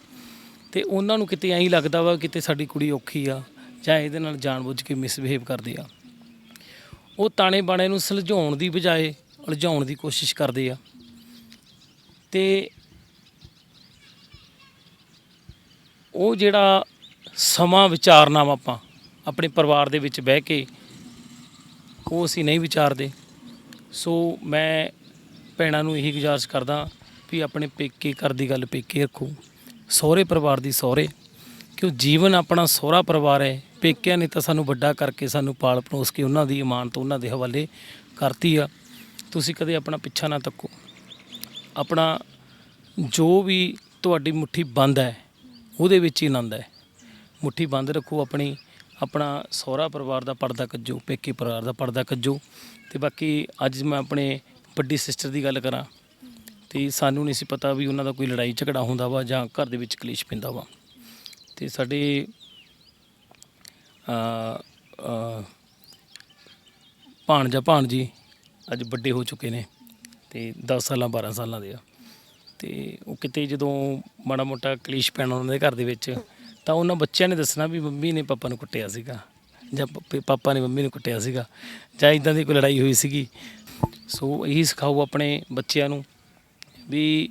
Speaker 2: ਅਤੇ ਉਹਨਾਂ ਨੂੰ ਕਿਤੇ ਐਂ ਲੱਗਦਾ ਵਾ ਕਿਤੇ ਸਾਡੀ ਕੁੜੀ ਔਖੀ ਆ, ਜਾਂ ਇਹਦੇ ਨਾਲ ਜਾਣਬੁੱਝ ਕੇ ਮਿਸਬਿਹੇਵ ਕਰਦੇ ਆ। ਉਹ ਤਾਣੇ ਬਾਣੇ ਨੂੰ ਸੁਲਝਾਉਣ ਦੀ ਬਜਾਏ ਉਲਝਾਉਣ ਦੀ ਕੋਸ਼ਿਸ਼ ਕਰਦੇ ਆ। ਅਤੇ ਉਹ ਜਿਹੜਾ ਸਮਾਂ ਵਿਚਾਰਨਾ ਵਾ ਆਪਾਂ ਆਪਣੇ ਪਰਿਵਾਰ ਦੇ ਵਿੱਚ ਬਹਿ ਕੇ, ਉਹ ਅਸੀਂ ਨਹੀਂ ਵਿਚਾਰਦੇ। ਸੋ ਮੈਂ ਭੈਣਾਂ ਨੂੰ ਇਹੀ ਗੁਜ਼ਾਰਿਸ਼ ਕਰਦਾ ਵੀ ਆਪਣੇ ਪੇਕੇ ਘਰ ਦੀ ਗੱਲ ਪੇਕੇ ਰੱਖੋ, ਸਹੁਰੇ ਪਰਿਵਾਰ ਦੀ ਸਹੁਰੇ, ਕਿਉਂ ਜੀਵਨ ਆਪਣਾ ਸਹੁਰਾ ਪਰਿਵਾਰ ਹੈ। ਪੇਕਿਆਂ ਨੇ ਤਾਂ ਸਾਨੂੰ ਵੱਡਾ ਕਰਕੇ, ਸਾਨੂੰ ਪਾਲ ਪਲੋਸ ਕੇ ਉਹਨਾਂ ਦੀ ਇਮਾਨਤ ਉਹਨਾਂ ਦੇ ਹਵਾਲੇ ਕਰਤੀ ਆ। ਤੁਸੀਂ ਕਦੇ ਆਪਣਾ ਪਿੱਛਾ ਨਾ ਤੱਕੋ। ਆਪਣਾ ਜੋ ਵੀ ਤੁਹਾਡੀ ਮੁੱਠੀ ਬੰਦ ਹੈ ਉਹਦੇ ਵਿੱਚ ਹੀ ਆਨੰਦ ਹੈ। ਮੁੱਠੀ ਬੰਦ ਰੱਖੋ ਆਪਣੀ, ਆਪਣਾ ਸਹੁਰਾ ਪਰਿਵਾਰ ਦਾ ਪਰਦਾ ਕੱਜੋ, ਪੇਕੇ ਪਰਿਵਾਰ ਦਾ ਪਰਦਾ ਕੱਜੋ। ਅਤੇ ਬਾਕੀ ਅੱਜ ਮੈਂ ਆਪਣੇ ਵੱਡੀ ਸਿਸਟਰ ਦੀ ਗੱਲ ਕਰਾਂ, ਅਤੇ ਸਾਨੂੰ ਨਹੀਂ ਸੀ ਪਤਾ ਵੀ ਉਹਨਾਂ ਦਾ ਕੋਈ ਲੜਾਈ ਝਗੜਾ ਹੁੰਦਾ ਵਾ ਜਾਂ ਘਰ ਦੇ ਵਿੱਚ ਕਲੇਸ਼ ਪੈਂਦਾ ਵਾ। ਅਤੇ ਸਾਡੇ ਭਾਣਜਾ ਭਾਣਜੀ ਅੱਜ ਵੱਡੇ ਹੋ ਚੁੱਕੇ ਨੇ, ਅਤੇ 10 ਸਾਲਾਂ 12 ਸਾਲਾਂ ਦੇ ਆ। ਅਤੇ ਉਹ ਕਿਤੇ ਜਦੋਂ ਮਾੜਾ ਮੋਟਾ ਕਲੇਸ਼ ਪੈਣਾ ਉਹਨਾਂ ਦੇ ਘਰ ਦੇ ਵਿੱਚ, ਤਾਂ ਉਹਨਾਂ ਬੱਚਿਆਂ ਨੇ ਦੱਸਣਾ ਵੀ ਮੰਮੀ ਨੇ ਪਾਪਾ ਨੂੰ ਕੁੱਟਿਆ ਸੀਗਾ, ਜਾਂ ਪਾਪਾ ਨੇ ਮੰਮੀ ਨੂੰ ਕੁੱਟਿਆ ਸੀਗਾ, ਜਾਂ ਇੱਦਾਂ ਦੀ ਕੋਈ ਲੜਾਈ ਹੋਈ ਸੀਗੀ। ਸੋ ਇਹੀ ਸਿਖਾਓ ਆਪਣੇ ਬੱਚਿਆਂ ਨੂੰ ਵੀ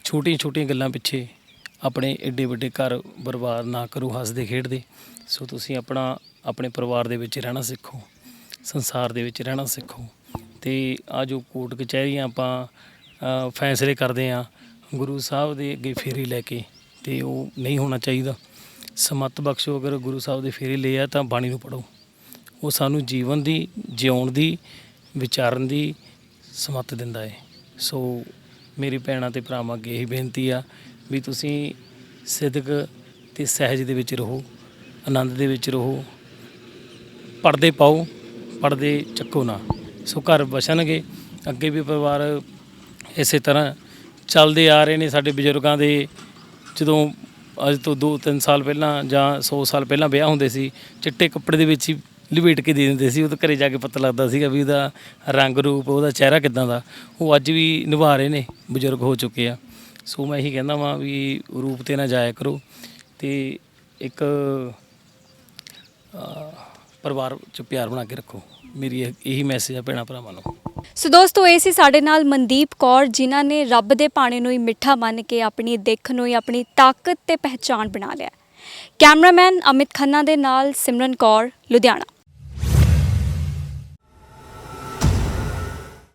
Speaker 2: ਛੋਟੀਆਂ ਛੋਟੀਆਂ ਗੱਲਾਂ ਪਿੱਛੇ ਆਪਣੇ ਐਡੇ ਵੱਡੇ ਘਰ ਬਰਬਾਦ ਨਾ ਕਰੋ ਹੱਸਦੇ ਖੇਡਦੇ। ਸੋ ਤੁਸੀਂ ਆਪਣੇ ਪਰਿਵਾਰ ਦੇ ਵਿੱਚ ਰਹਿਣਾ ਸਿੱਖੋ, ਸੰਸਾਰ ਦੇ ਵਿੱਚ ਰਹਿਣਾ ਸਿੱਖੋ। ਅਤੇ ਆ ਜੋ ਕੋਰਟ ਕਚਹਿਰੀਆਂ ਆਪਾਂ ਫੈਸਲੇ ਕਰਦੇ ਹਾਂ ਗੁਰੂ ਸਾਹਿਬ ਦੇ ਅੱਗੇ ਫੇਰੀ ਲੈ ਕੇ, ਅਤੇ ਉਹ ਨਹੀਂ ਹੋਣਾ ਚਾਹੀਦਾ। ਸਮੱਤ ਬਖਸ਼ੋ, ਅਗਰ ਗੁਰੂ ਸਾਹਿਬ ਦੇ ਫੇਰੇ ਲਏ ਆ ਤਾਂ ਬਾਣੀ ਨੂੰ ਪੜ੍ਹੋ। ਉਹ ਸਾਨੂੰ ਜੀਵਨ ਦੀ, ਜਿਉਣ ਦੀ, ਵਿਚਾਰਨ ਦੀ ਸਮੱਤ ਦਿੰਦਾ ਹੈ। ਸੋ ਮੇਰੀ ਭੈਣਾਂ ਅਤੇ ਭਰਾਵਾਂ ਅੱਗੇ ਇਹੀ ਬੇਨਤੀ ਆ ਵੀ ਤੁਸੀਂ ਸਿਦਕ ਅਤੇ ਸਹਿਜ ਦੇ ਵਿੱਚ ਰਹੋ, ਆਨੰਦ ਦੇ ਵਿੱਚ ਰਹੋ, ਪਰਦੇ ਪਾਓ, ਪਰਦੇ ਚੱਕੋ ਨਾ। ਸੋ ਘਰ ਵਸਣਗੇ। ਅੱਗੇ ਵੀ ਪਰਿਵਾਰ ਇਸੇ ਤਰ੍ਹਾਂ ਚੱਲਦੇ ਆ ਰਹੇ ਨੇ। ਸਾਡੇ ਬਜ਼ੁਰਗਾਂ ਦੇ ਜਦੋਂ ਅੱਜ ਤੋਂ 2-3 ਸਾਲ ਪਹਿਲਾਂ ਜਾਂ 100 ਸਾਲ ਪਹਿਲਾਂ ਵਿਆਹ ਹੁੰਦੇ ਸੀ, ਚਿੱਟੇ ਕੱਪੜੇ ਦੇ ਵਿੱਚ ਹੀ ਲਪੇਟ ਕੇ ਦੇ ਦਿੰਦੇ ਸੀ। ਉਹ ਤਾਂ ਘਰੇ ਜਾ ਕੇ ਪਤਾ ਲੱਗਦਾ ਸੀਗਾ ਵੀ ਉਹਦਾ ਰੰਗ ਰੂਪ, ਉਹਦਾ ਚਿਹਰਾ ਕਿੱਦਾਂ ਦਾ। ਉਹ ਅੱਜ ਵੀ ਨਿਭਾ ਰਹੇ ਨੇ, ਬਜ਼ੁਰਗ ਹੋ ਚੁੱਕੇ ਆ। ਸੋ ਮੈਂ ਇਹੀ ਕਹਿੰਦਾ ਵਾਂ ਵੀ ਰੂਪ 'ਤੇ ਨਾ ਜਾਇਆ ਕਰੋ, ਅਤੇ ਇੱਕ ਪਰਿਵਾਰ 'ਚ ਪਿਆਰ ਬਣਾ ਕੇ ਰੱਖੋ। ਮੇਰੀ ਇਹੀ ਮੈਸੇਜ ਆ ਭੈਣਾਂ ਭਰਾਵਾਂ ਨੂੰ।
Speaker 3: ਸੋ ਦੋਸਤੋ, ਇਹ ਸੀ ਸਾਡੇ ਨਾਲ ਮਨਦੀਪ ਕੌਰ, ਜਿਨ੍ਹਾਂ ਨੇ ਰੱਬ ਦੇ ਪਾਣੀ ਨੂੰ ਹੀ ਮਿੱਠਾ ਮੰਨ ਕੇ ਆਪਣੀ ਦਿੱਖ ਨੂੰ ਹੀ ਆਪਣੀ ਤਾਕਤ ਤੇ ਪਹਿਚਾਣ ਬਣਾ ਲਿਆ। ਕੈਮਰਾਮੈਨ ਅਮਿਤ ਖੰਨਾ ਦੇ ਨਾਲ ਸਿਮਰਨ ਕੌਰ, ਲੁਧਿਆਣਾ।